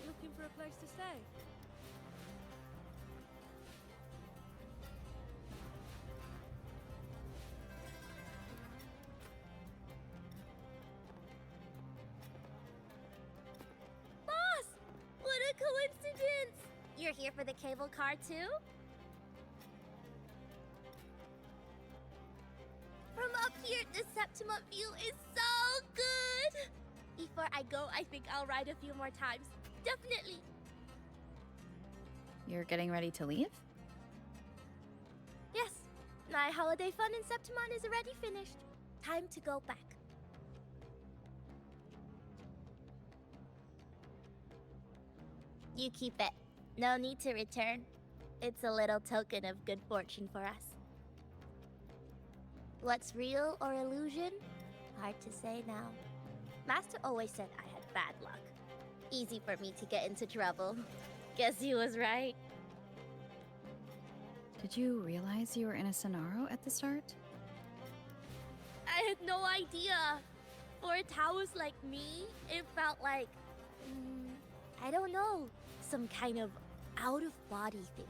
Looking for a place to stay? Boss! What a coincidence! You're here for the cable car too? From up here, the Septimont view is so good! Before I go, I think I'll ride a few more times. Definitely. You're getting ready to leave? Yes, my holiday fun in Septimont is already finished. Time to go back. You keep it. No need to return. It's a little token of good fortune for us. What's real or illusion? Hard to say now. Master always said I had bad luck. Easy for me to get into trouble. Guess he was right. Did you realize you were in a Sonaro at the start? I had no idea. For a Taoist like me, it felt like... I don't know. Some kind of out-of-body thing.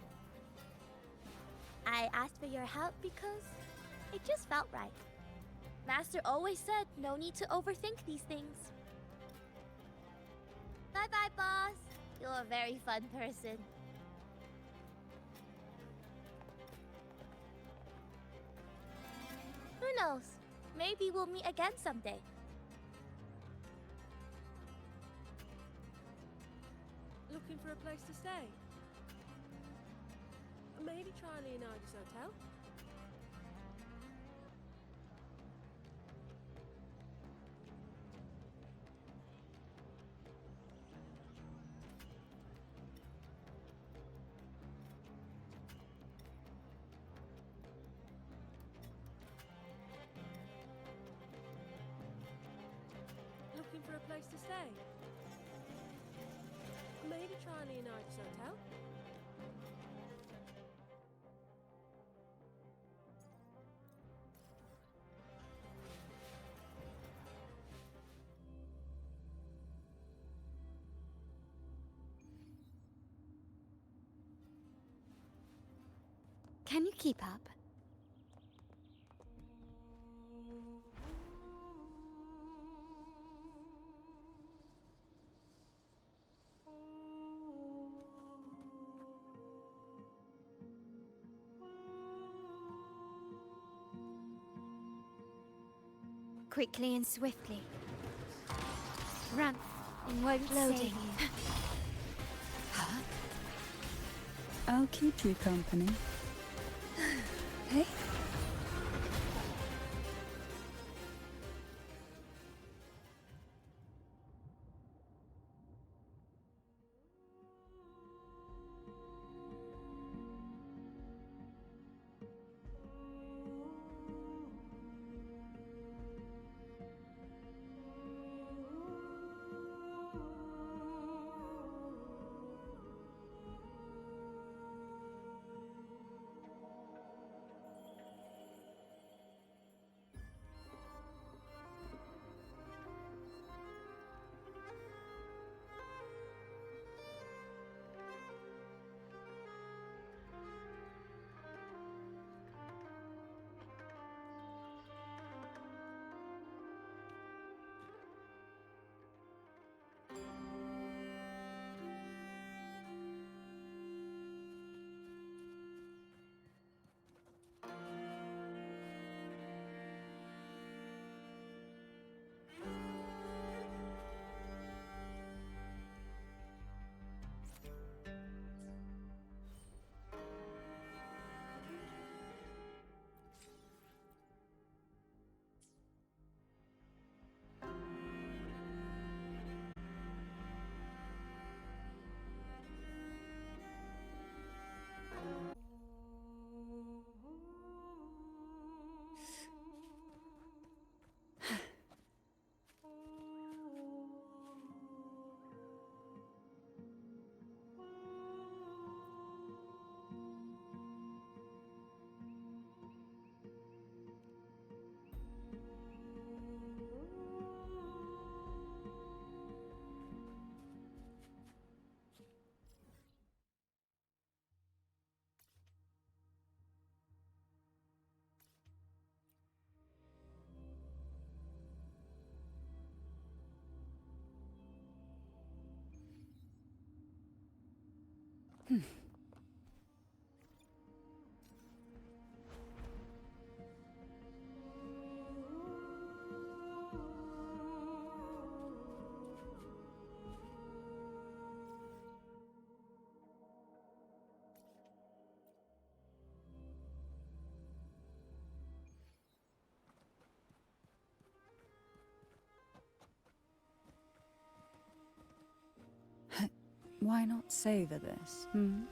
I asked for your help because it just felt right. Master always said no need to overthink these things. Bye-bye, boss. You're a very fun person. Who knows? Maybe we'll meet again someday. Looking for a place to stay? Maybe try Leonardo's hotel? Looking for a place to stay? Maybe try Leonardo's hotel? Can you keep up? Quickly and swiftly. Run and won't save you. I'll keep you company. Hey? Why not savor this, hmm?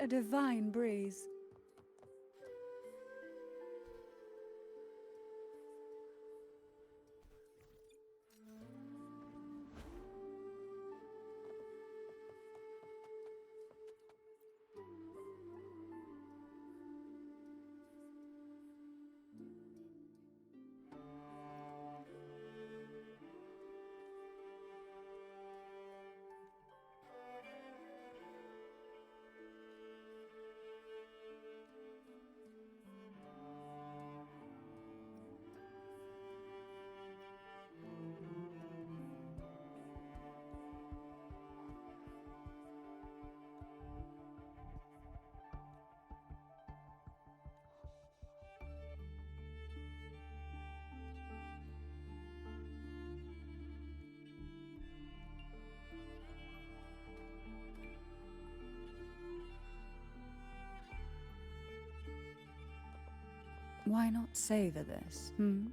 a divine breeze. Why not savor this, hmm?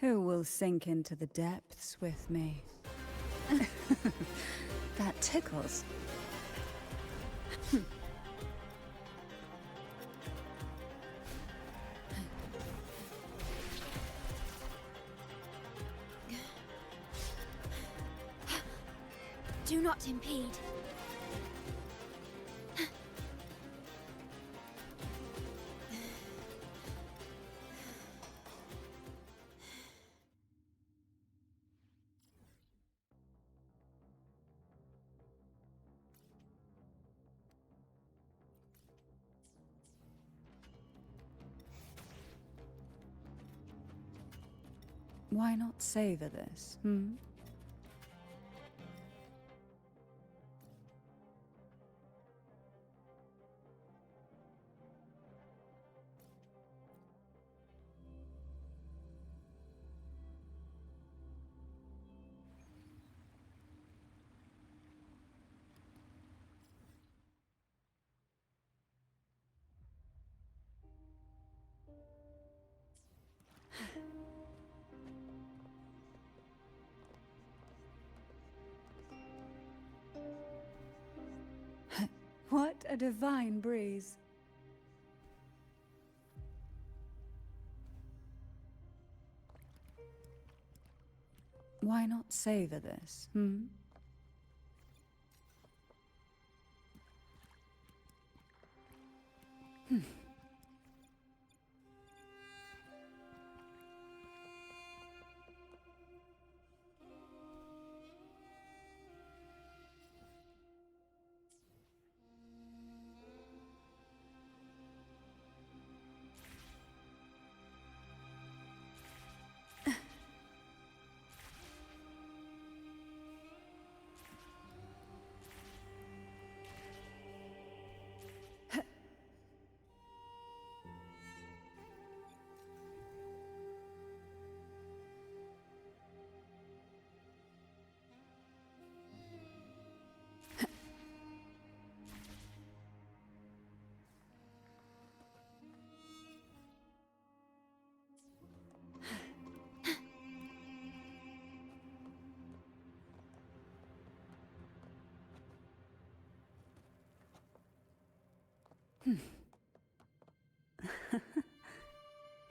Who will sink into the depths with me? That tickles. Do not impede. Why not savor this, hmm? What a divine breeze. Why not savor this, hmm?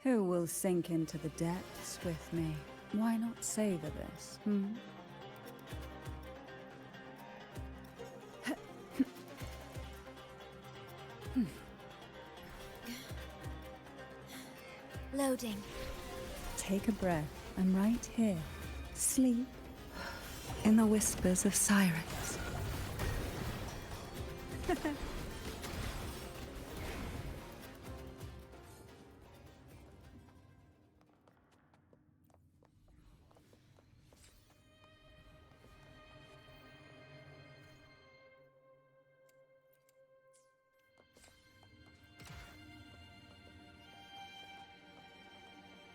Who will sink into the depths with me? Why not savor this, hmm? Loading. Take a breath. I'm right here. Sleep in the whispers of sirens.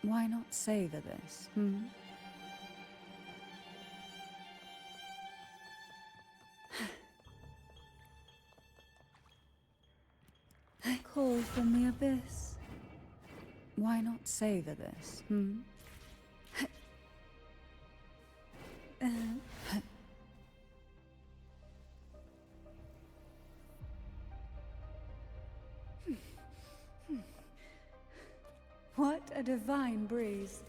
Why not savor this, Call from the abyss. Why not savor this, What a divine breeze.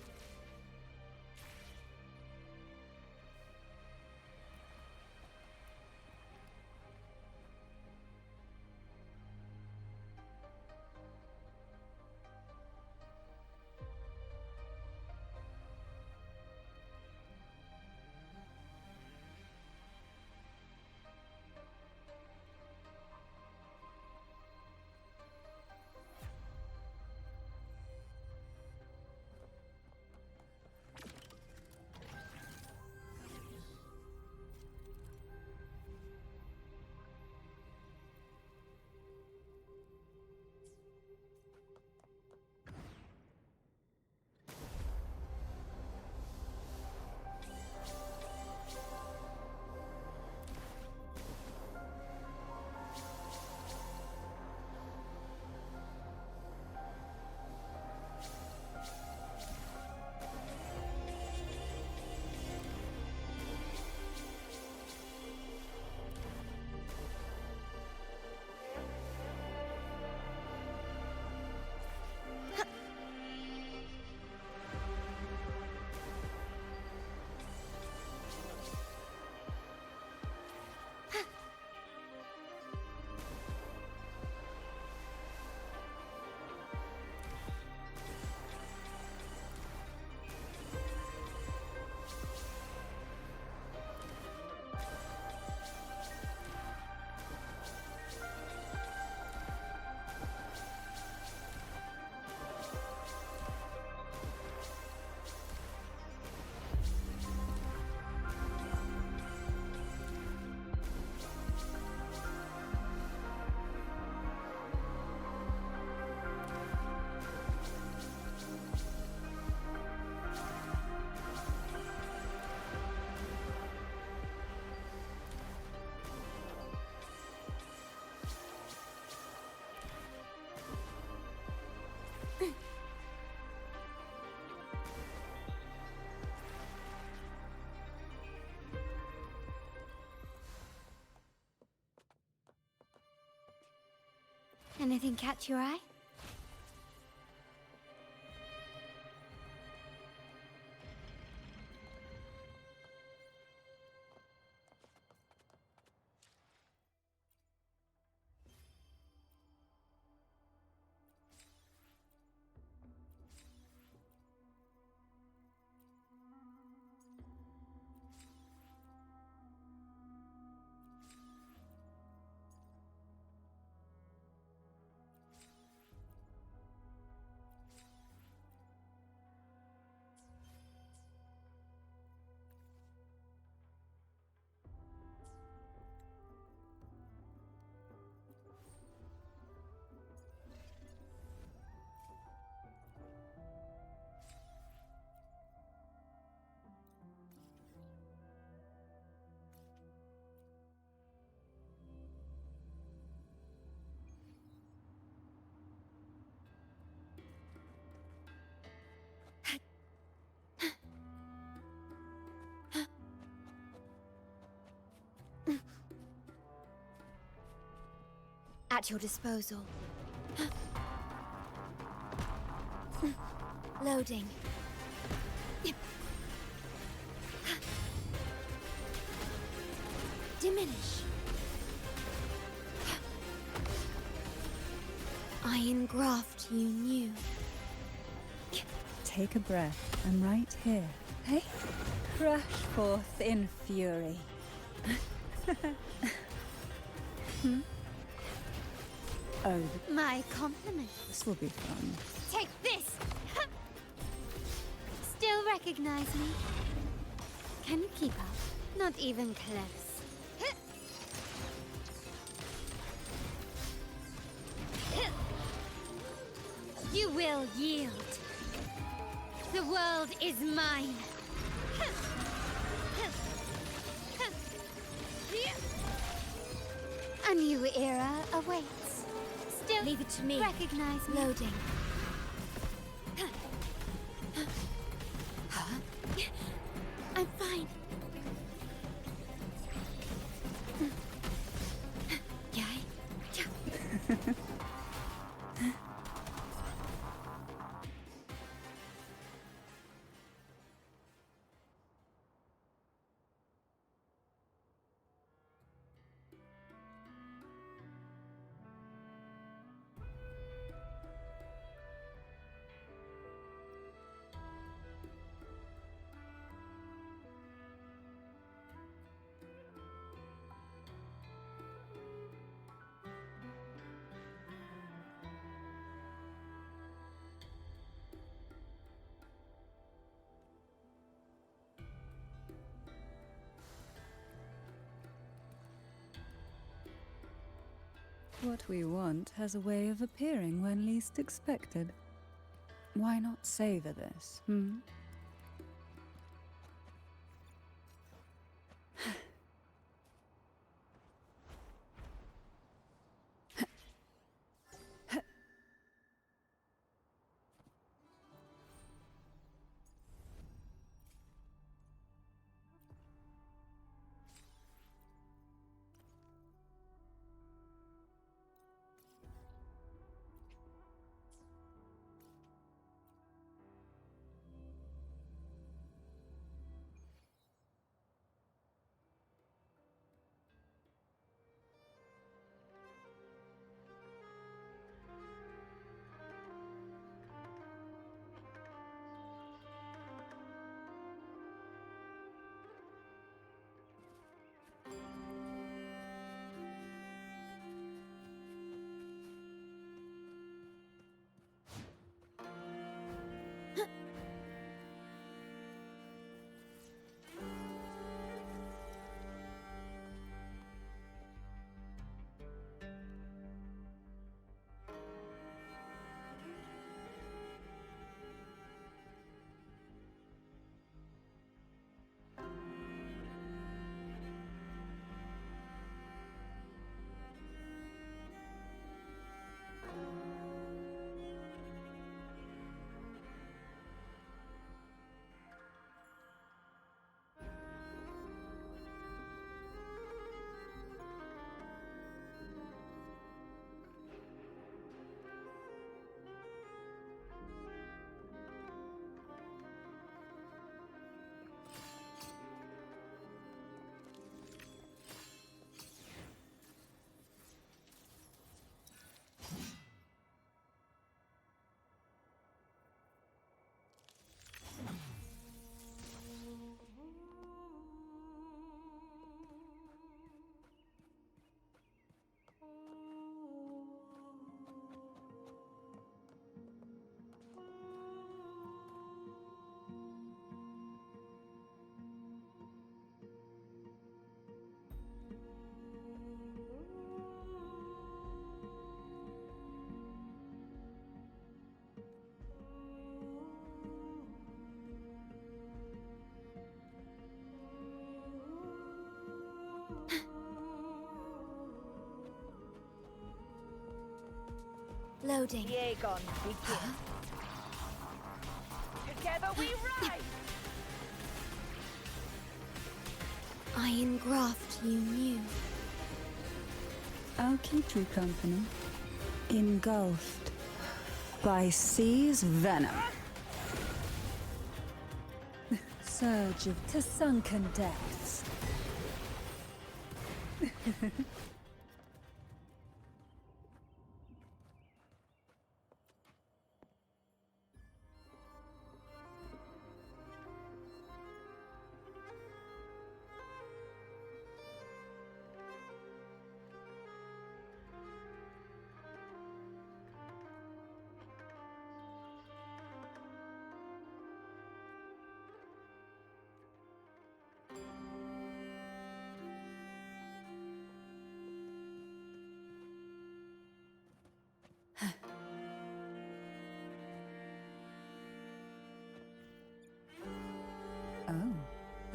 Anything catch your eye? At your disposal. Loading. Diminish. I engraft you new. Take a breath. I'm right here. Hey? Crush forth in fury. Oh, My compliments. this will be fun. Take this! Still recognize me? Can you keep up? Not even close. You will yield. The world is mine. A new era awaits. Still, Leave it to me. recognize me. Loading. I'm fine. Yay. What we want has a way of appearing when least expected. Why not savor this, hmm? Loading. Aegon begin. Together we rise! I engraft you new. I'll keep you company. Engulfed by sea's venom. Surge to sunken depths.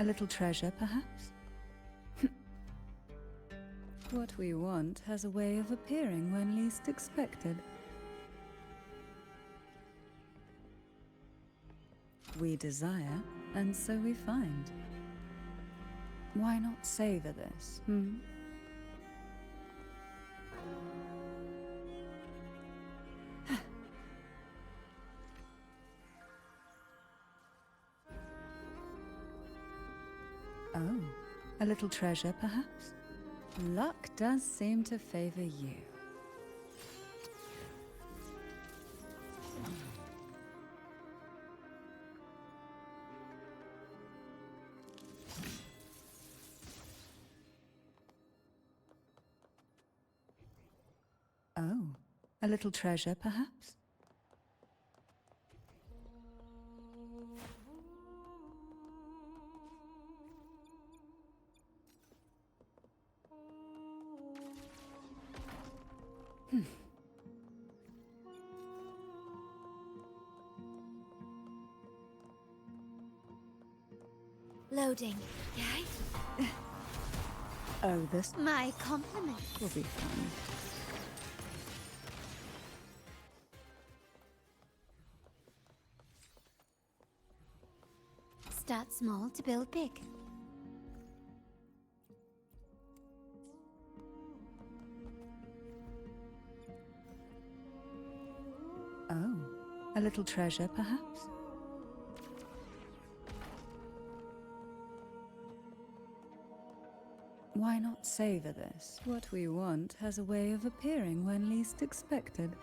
A little treasure, perhaps? What we want has a way of appearing when least expected. We desire, and so we find. Why not savor this, Oh, a little treasure, perhaps? Luck does seem to favor you. Oh, a little treasure, perhaps? Loading. Oh, this My compliments. will be fun. Start small to build big. Oh, a little treasure, perhaps? Why not savor this? What we want has a way of appearing when least expected.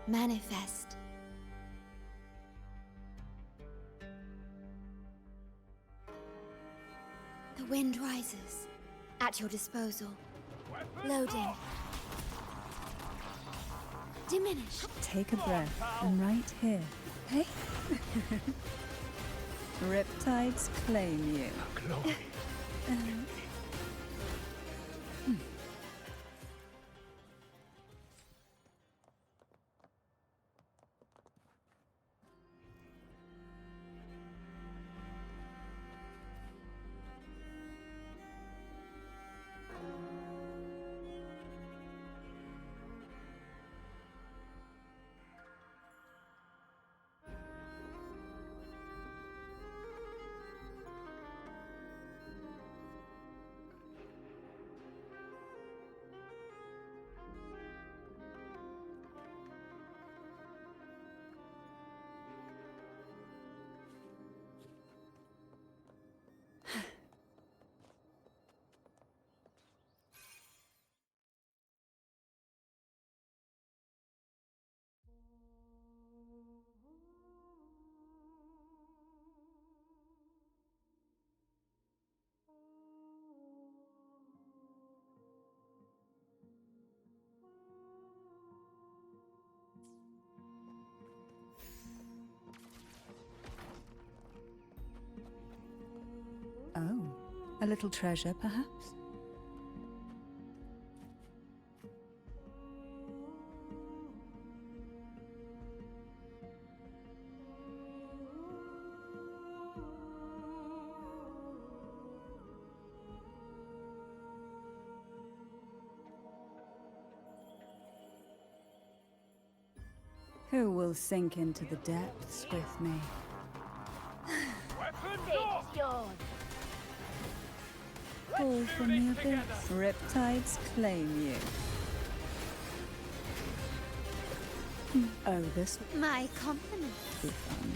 Manifest. The wind rises. At your disposal. Loading. Diminish. Take a breath. I'm right here. Hey? Riptides claim you. Glory. Oh, a little treasure, perhaps? Who will sink into the depths with me? Fall from the abyss. Riptides claim you. Oh, this My compliments. will be fun.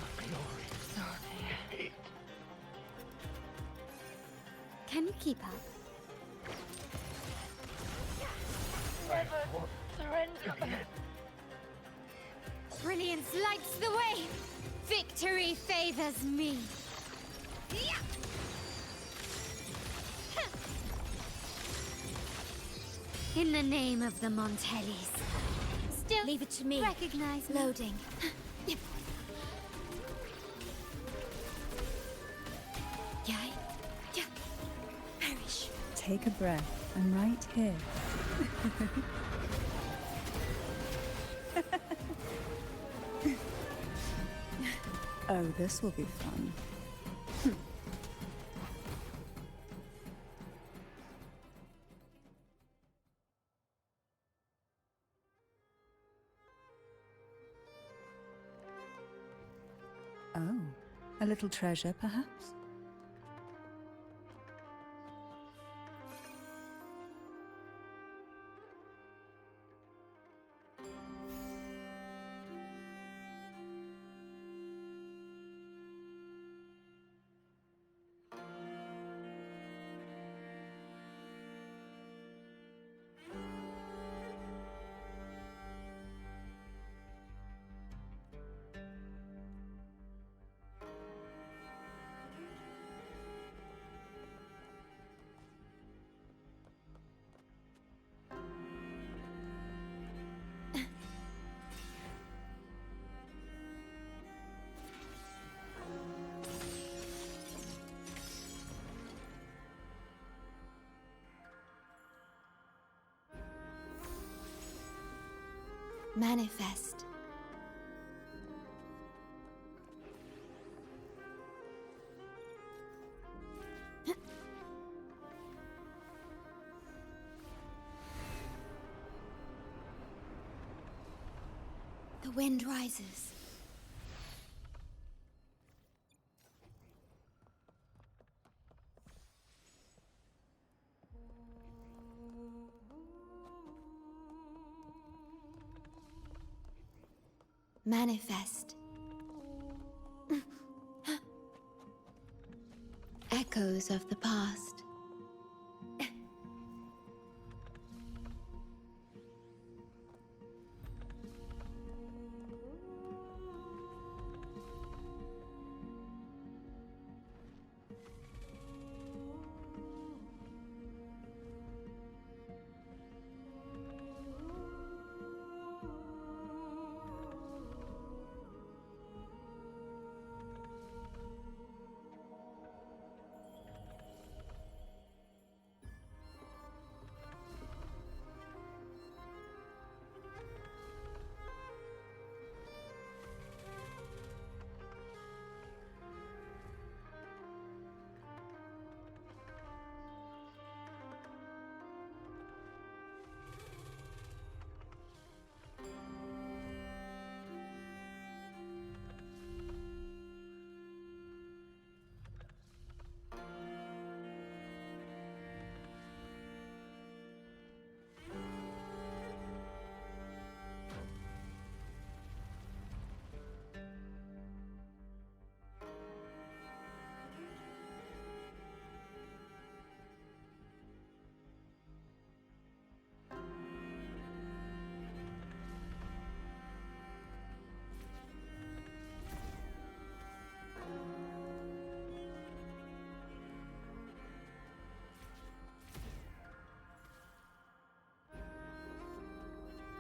Can you keep up? Never surrender. Brilliance lights the way. Victory favors me. In the name of the Montellis. Still, leave it to me. Recognize me. Loading. Perish. Take a breath. I'm right here. Oh, this will be fun. Oh, a little treasure, perhaps? Manifest. The wind rises. Manifest. Echoes of the past.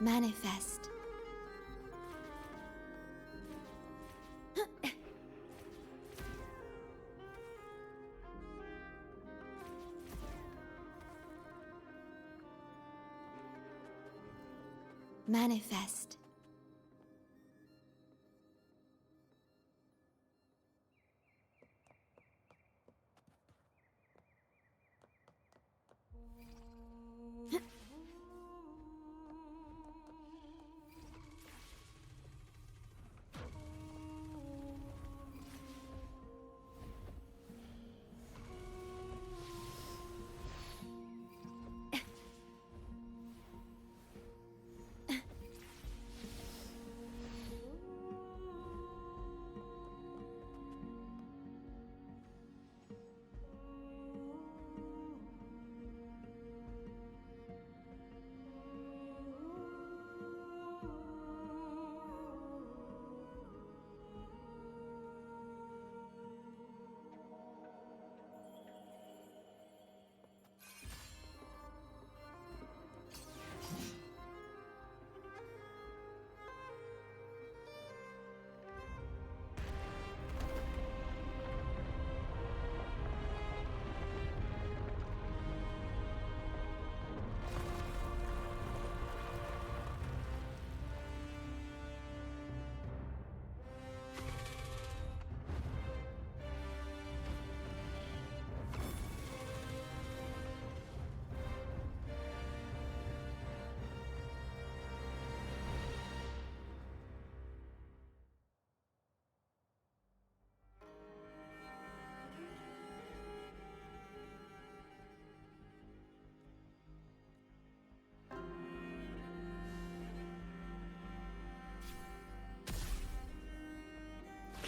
Manifest. Manifest.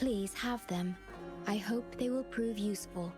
Please have them. I hope they will prove useful.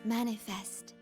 Manifest.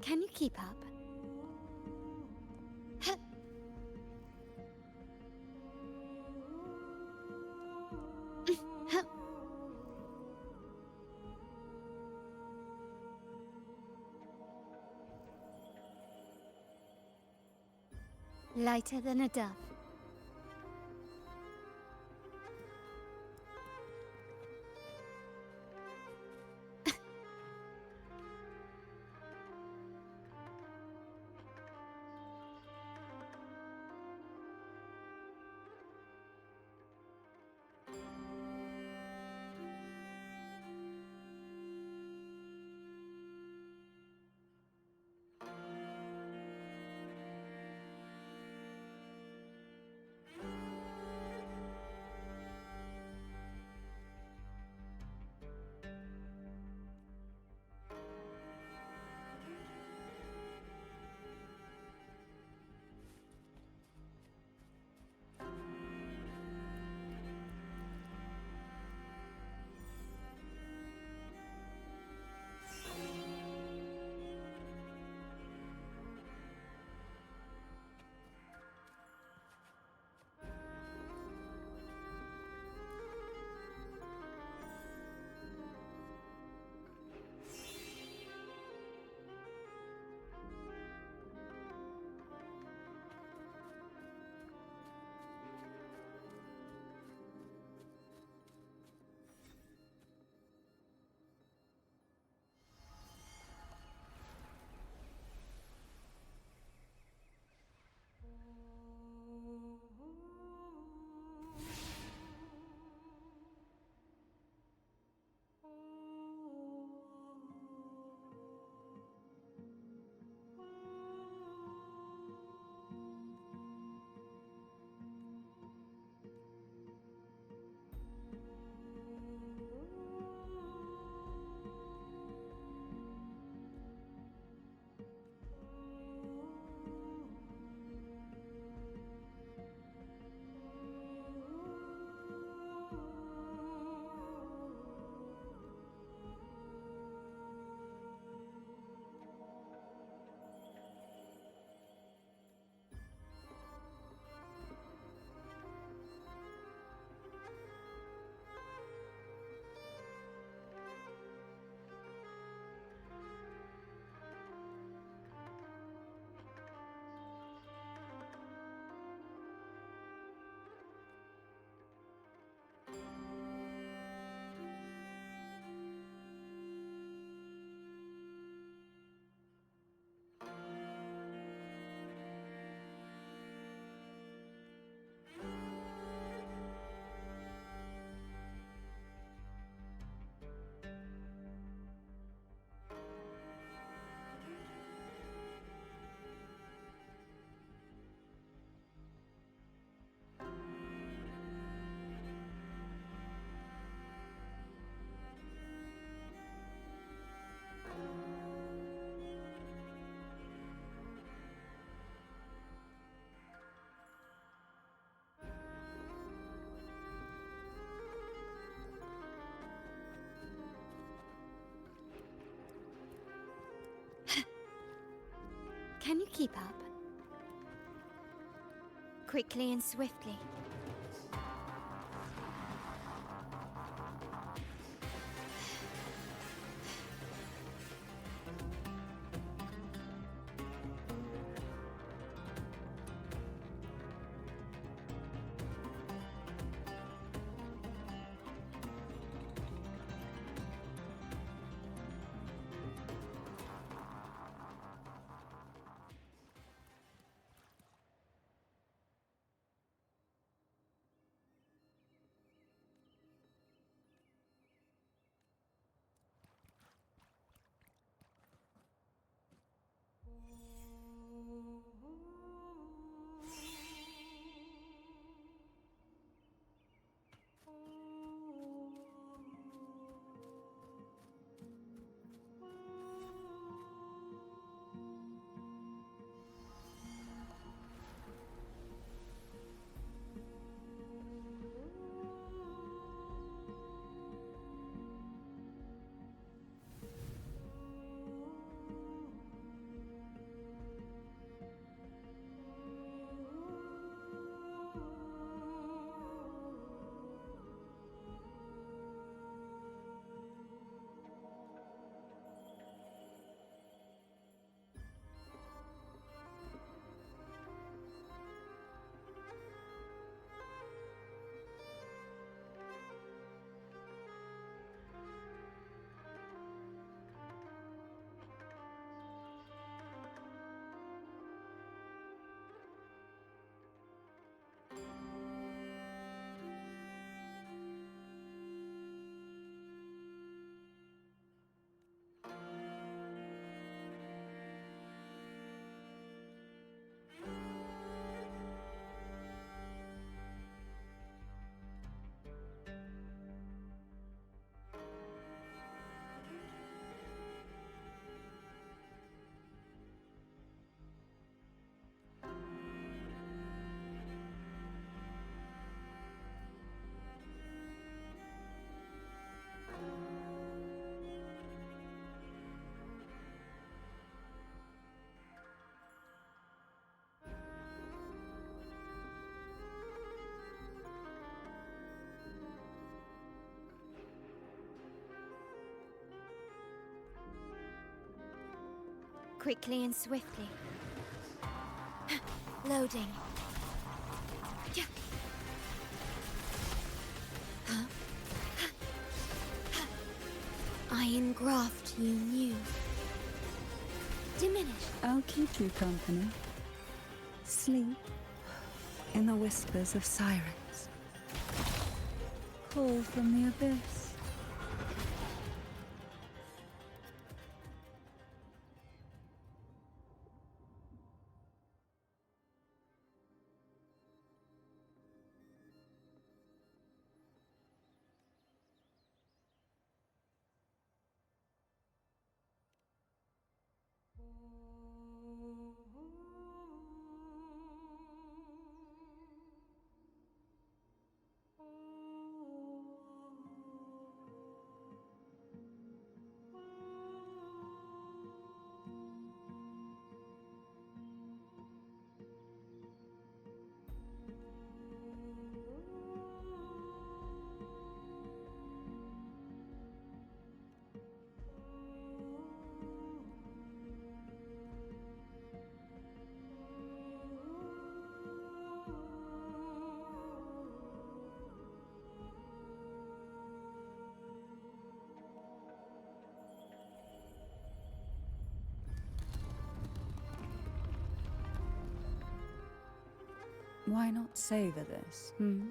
Can you keep up? Lighter than a dove. Can you keep up? Quickly and swiftly. quickly and swiftly. Loading. Iron graft you knew. Diminish. I'll keep you company. Sleep in the whispers of sirens. Call from the abyss. Why not savor this, hmm?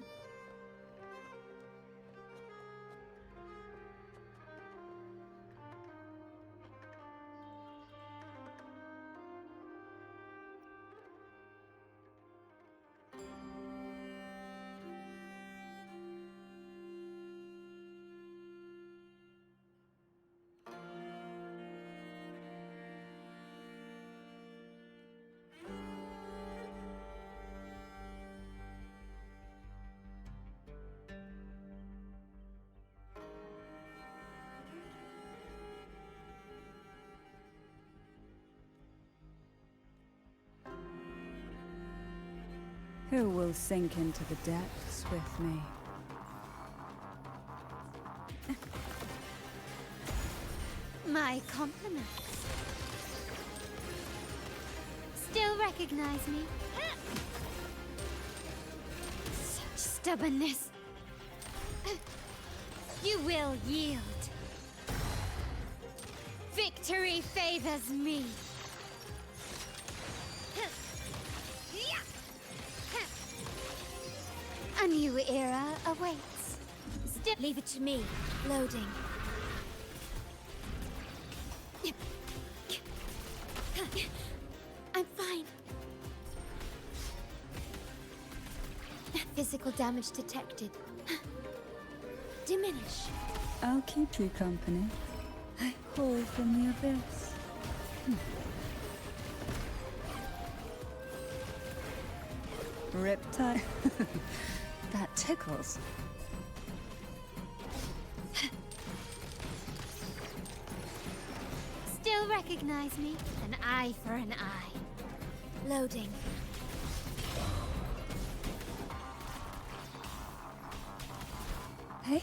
Who will sink into the depths with me? My compliments. Still recognize me? Such stubbornness. You will yield. Victory favors me. A new era awaits. Still, leave it to me. Loading. I'm fine. Physical damage detected. Diminish. I'll keep you company. I call from the abyss. Riptide. That tickles. Still recognize me? An eye for an eye. Loading. Hey?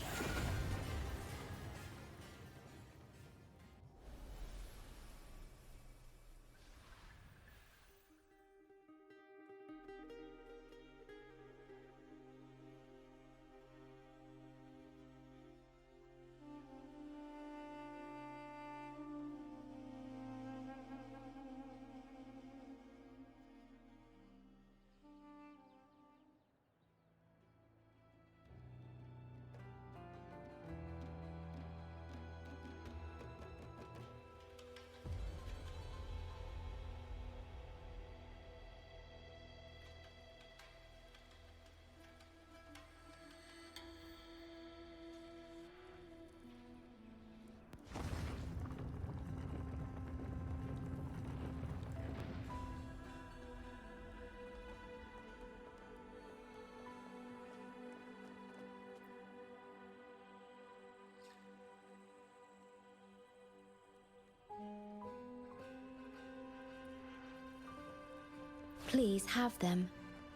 Please have them.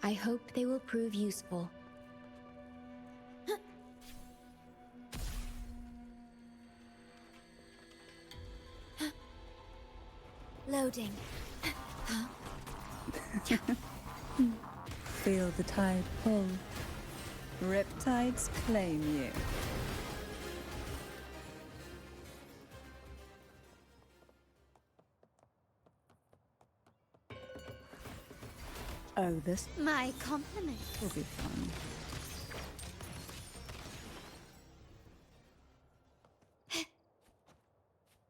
I hope they will prove useful. Loading. Feel the tide pull. Riptides claim you. Oh, this My compliments. will be fun.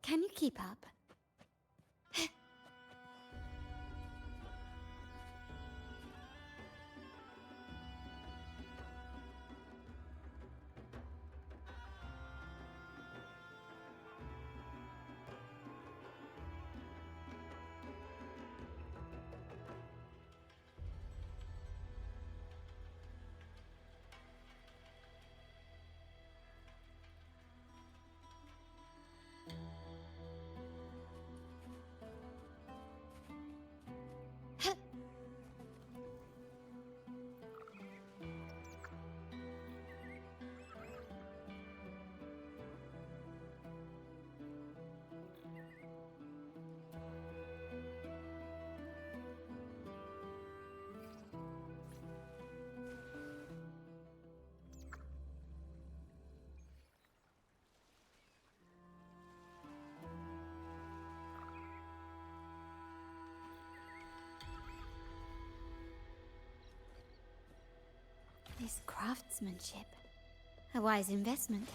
Can you keep up? This craftsmanship. A wise investment.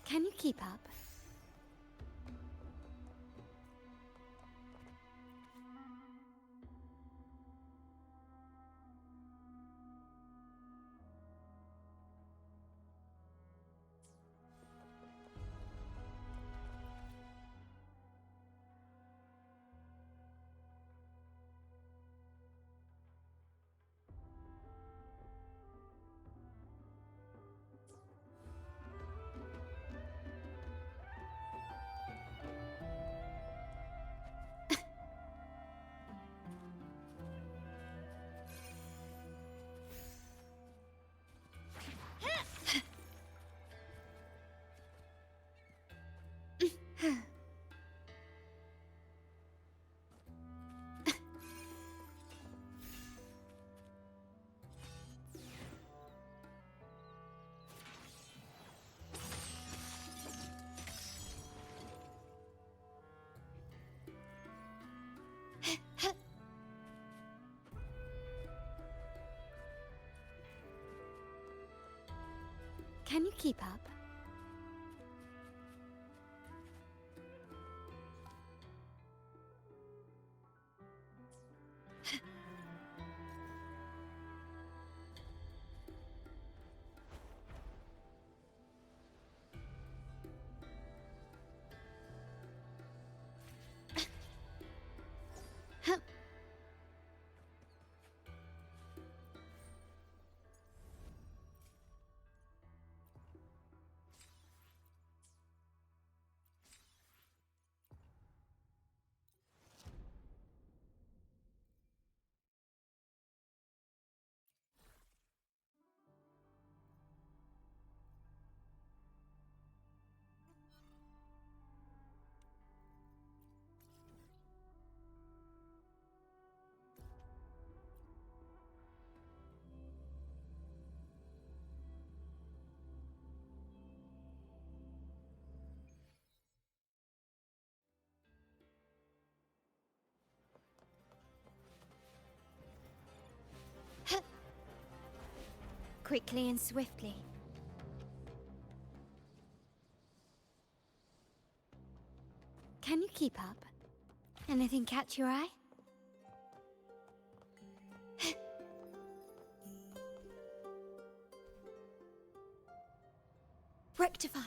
Can you keep up? Can you keep up? Quickly and swiftly. Can you keep up? Anything catch your eye? Rectify.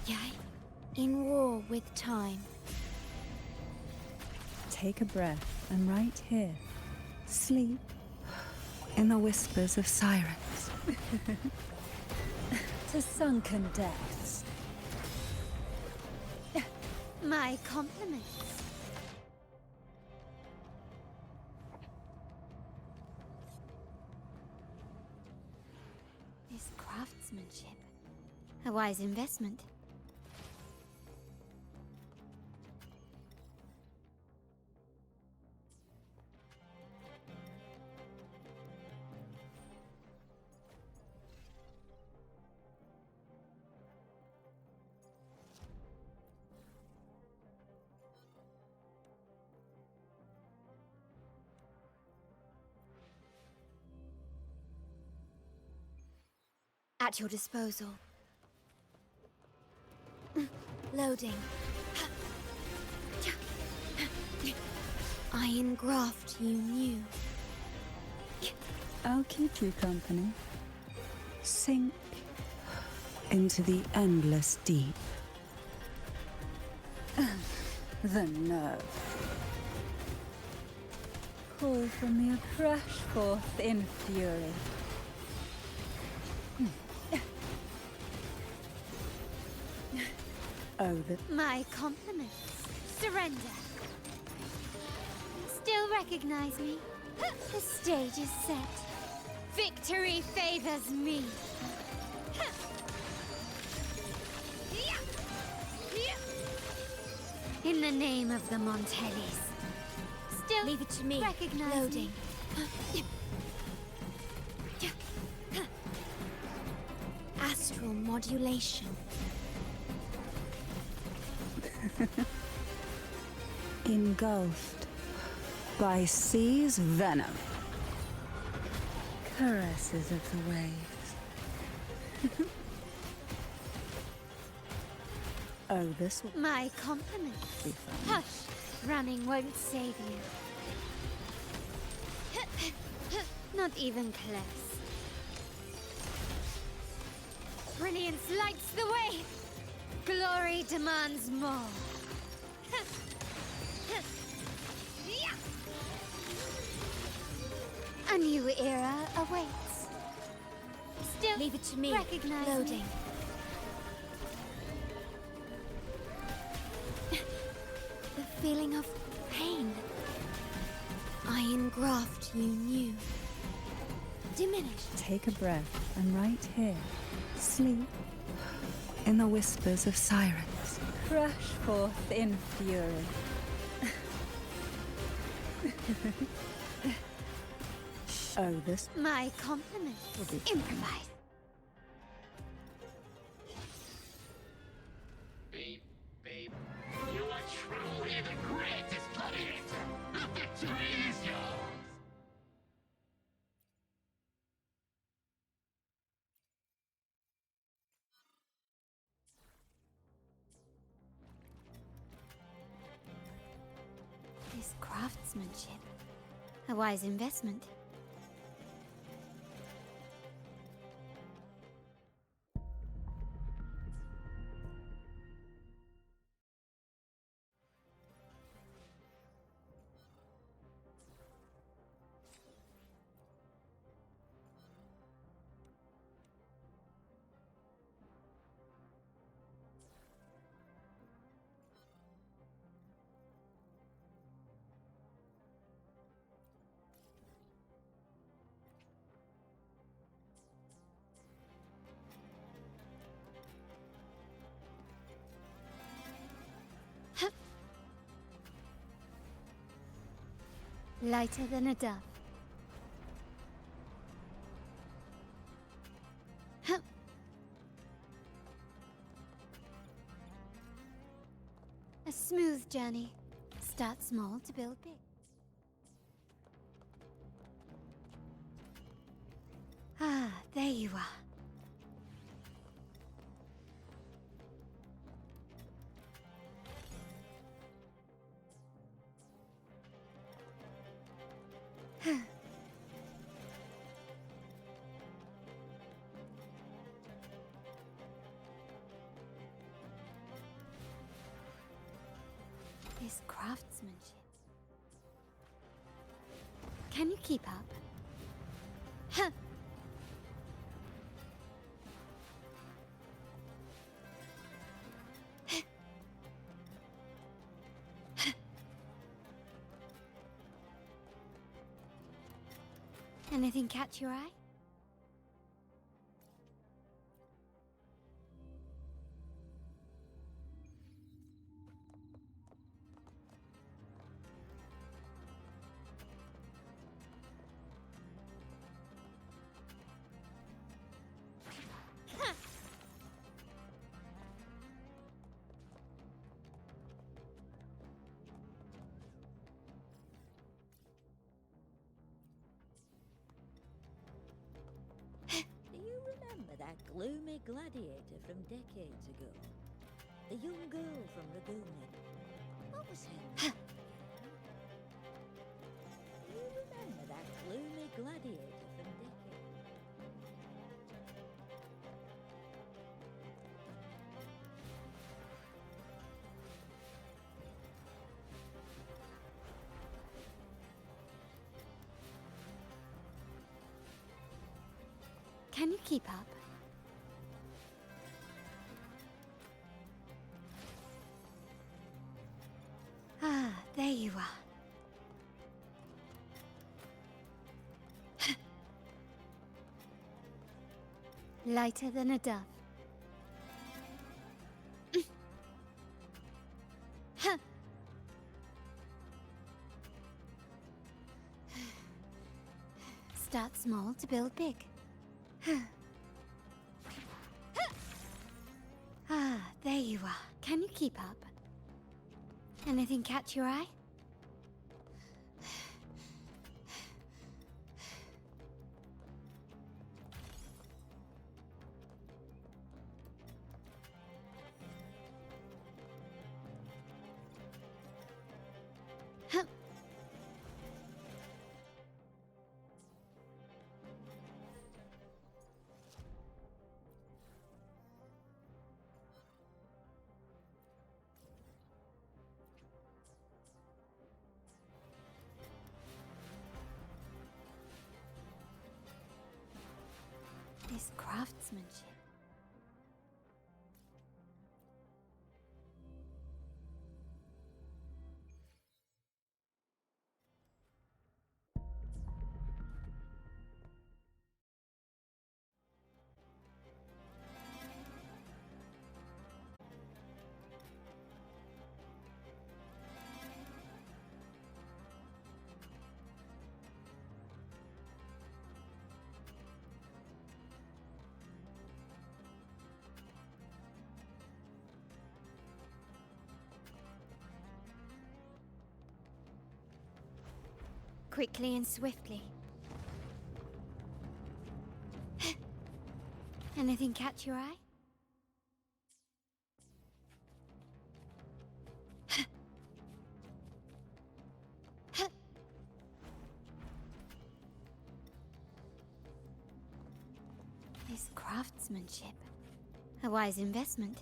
Yay. In war with time. Take a breath, and right here, sleep in the whispers of sirens. To sunken depths. My compliments. This craftsmanship. craftsmanship. A wise investment. At your disposal. Loading. Iron graft you knew. I'll keep you company. Sink into the endless deep. The nerve. Pull from me a crash forth in fury. Oh, my compliments. Surrender. Still recognize me? The stage is set. Victory favors me. In the name of the Montellis. Still leave it to me. Recognize loading. Astral modulation. Engulfed by sea's venom. Caresses of the waves. Oh, this will my compliments. be fun. Hush! Running won't save you. Not even close. Brilliance lights the way! Glory demands more. A new era awaits. Still leave it to me. Recognize loading. Me. The feeling of pain. Iron graft you knew. Diminished. Take a breath. I'm right here. Sleep in the whispers of sirens. Crash forth in fury. Oh, this my compliment. Improvise. Babe, you are truly the greatest gladiator. The victory is yours. This craftsmanship. A wise investment. Lighter than a dove. A smooth journey. Start small to build big. Ah, there you are. This craftsmanship. Can you keep up? Huh. Anything catch your eye? that gloomy gladiator from decades ago. The young girl from Laguna. What was her name? You remember that gloomy gladiator from decades? Can you keep up? Ah, there you are. Lighter than a dove. Start small to build big. Ah, there you are. Can you keep up? Anything catch your eye? This craftsmanship. Quickly and swiftly. Anything catch your eye? This craftsmanship. A wise investment.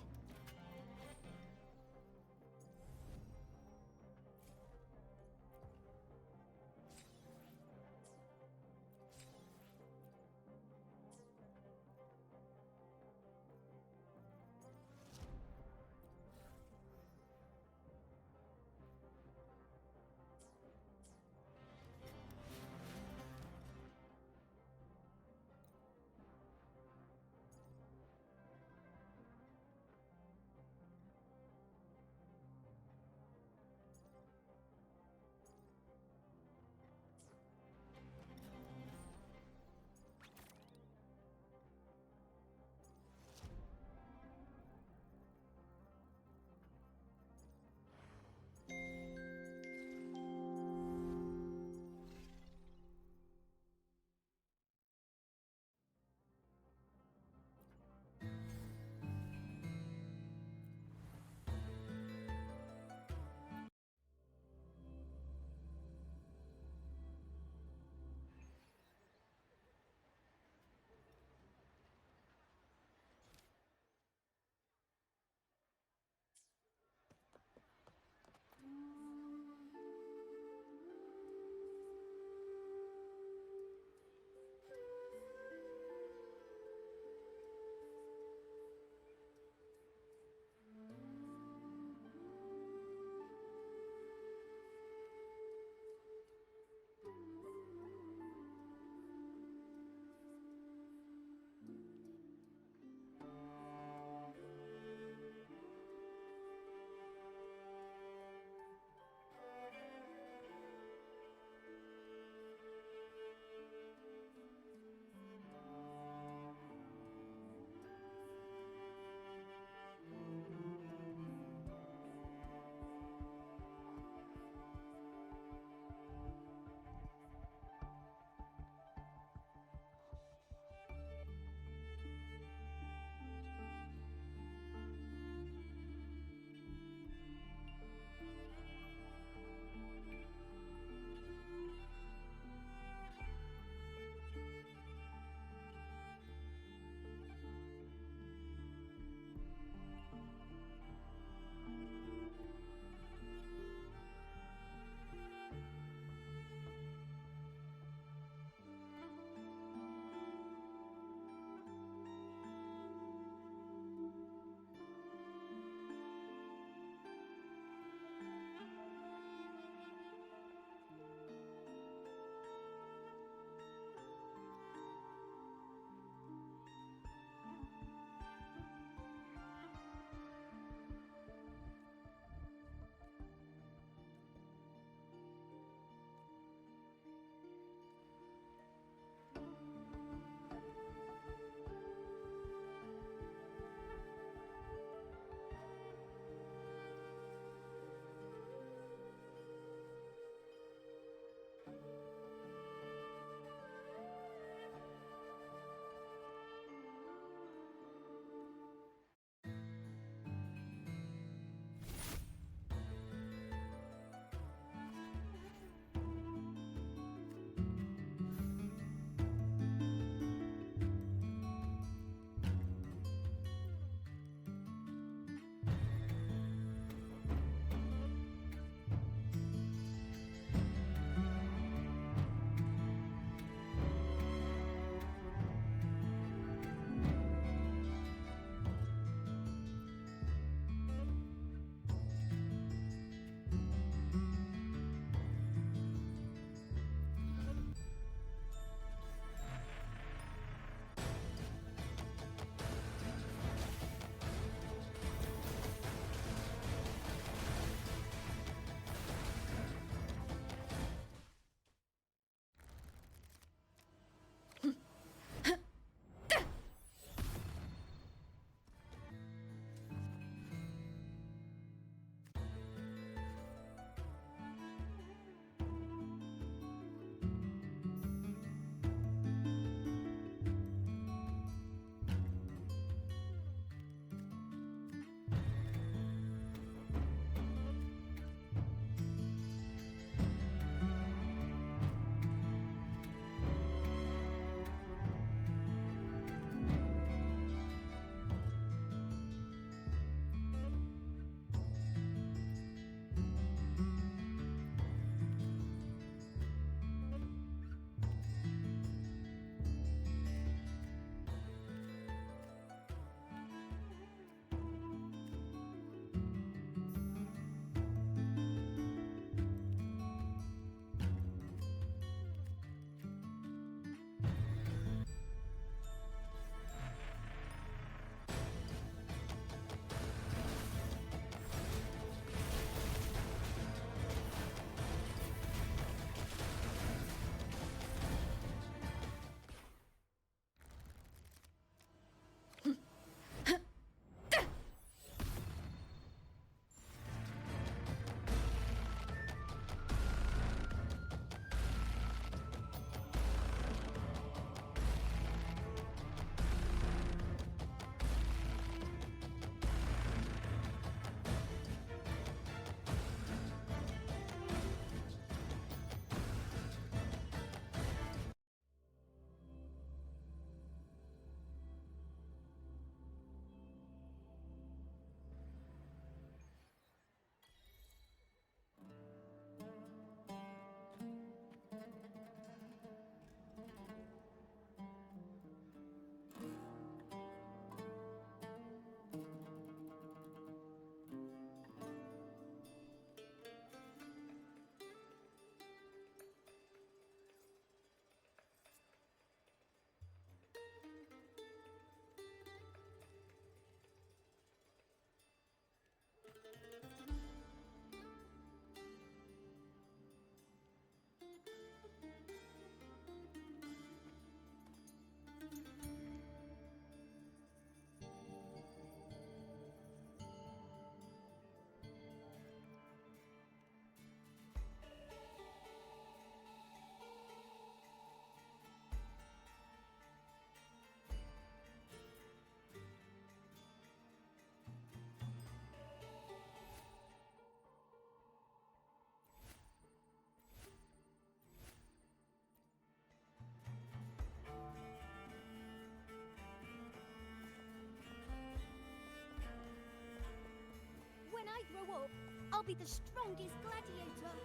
grow up, I'll be the strongest gladiator.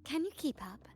Can you keep up?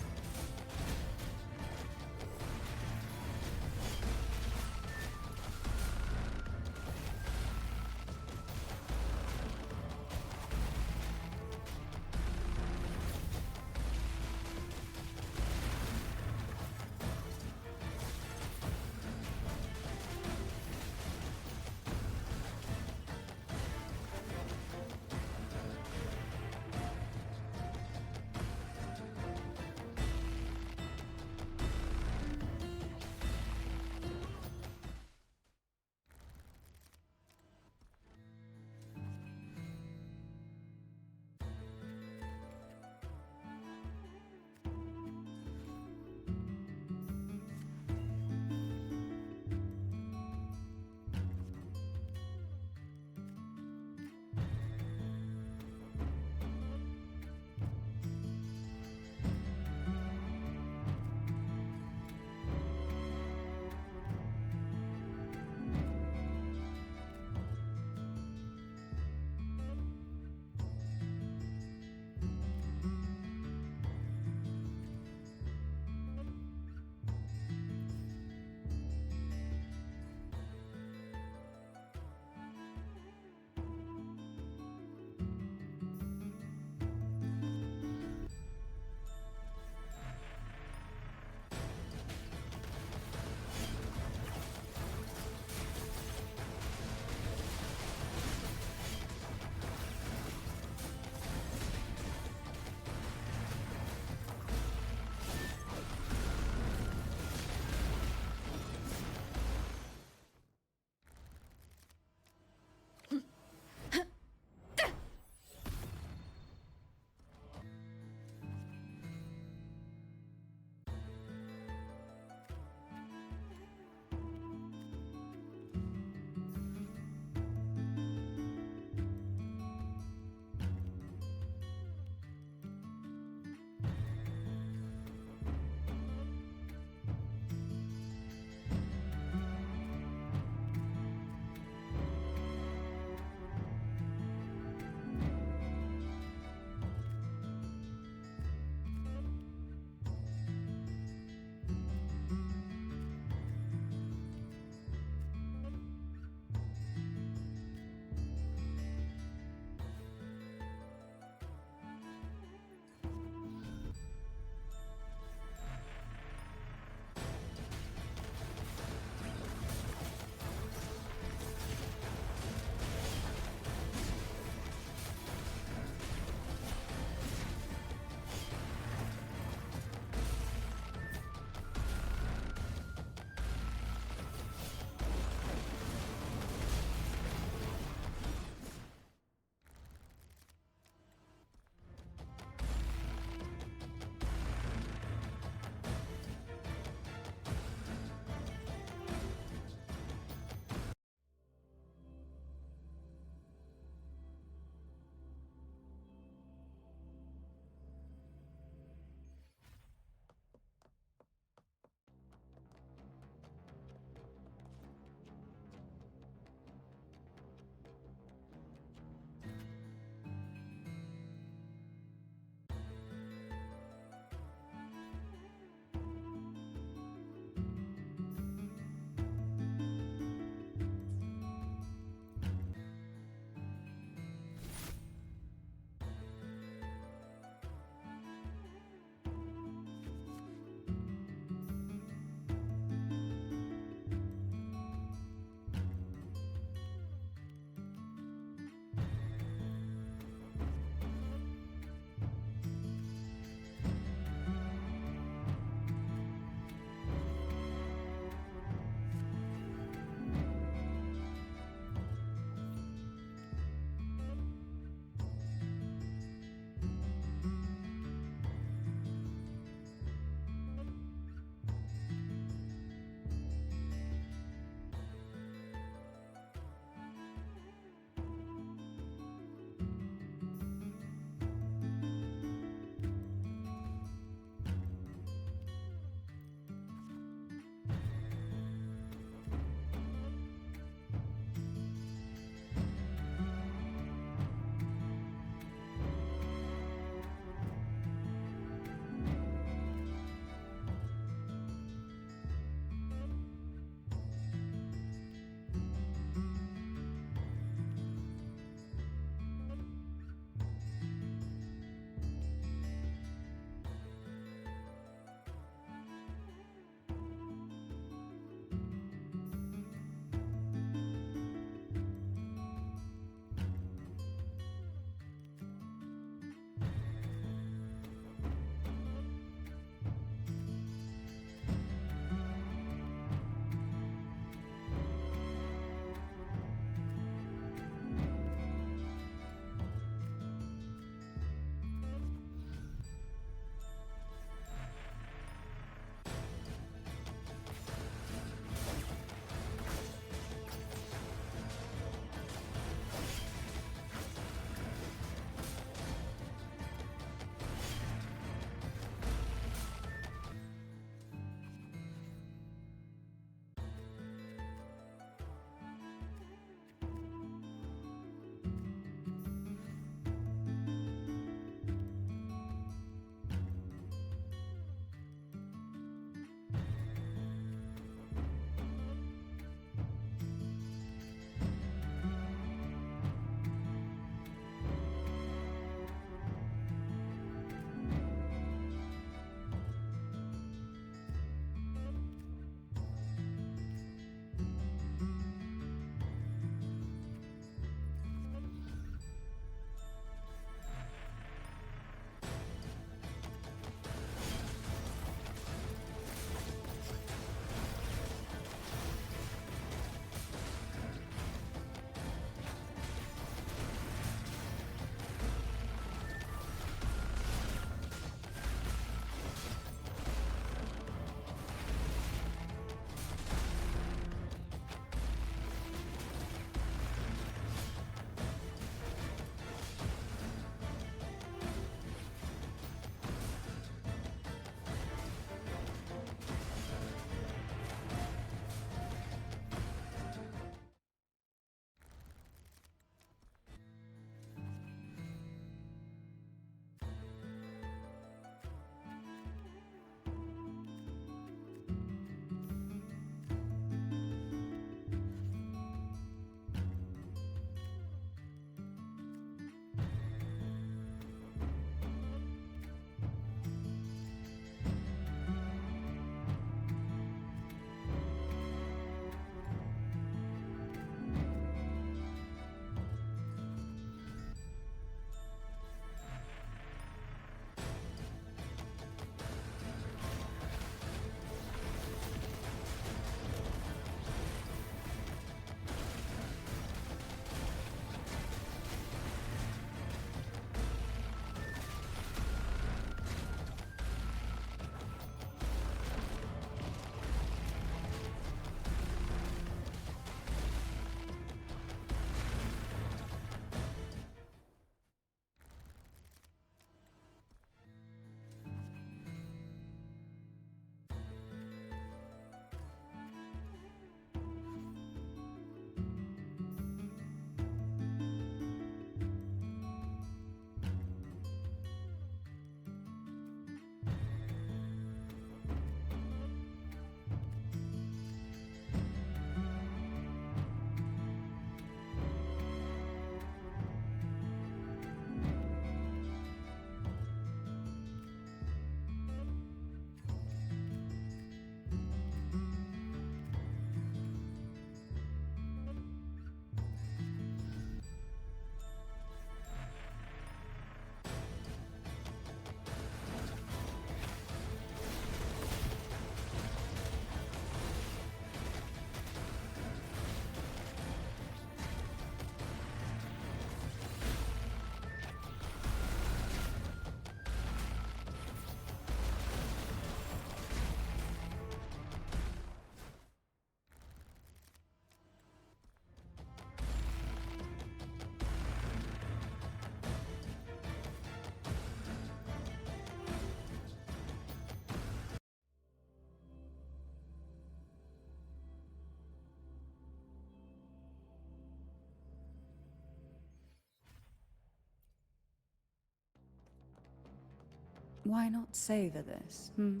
Why not savor this, hmm?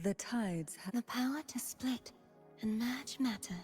The tides have the power to split and merge matter.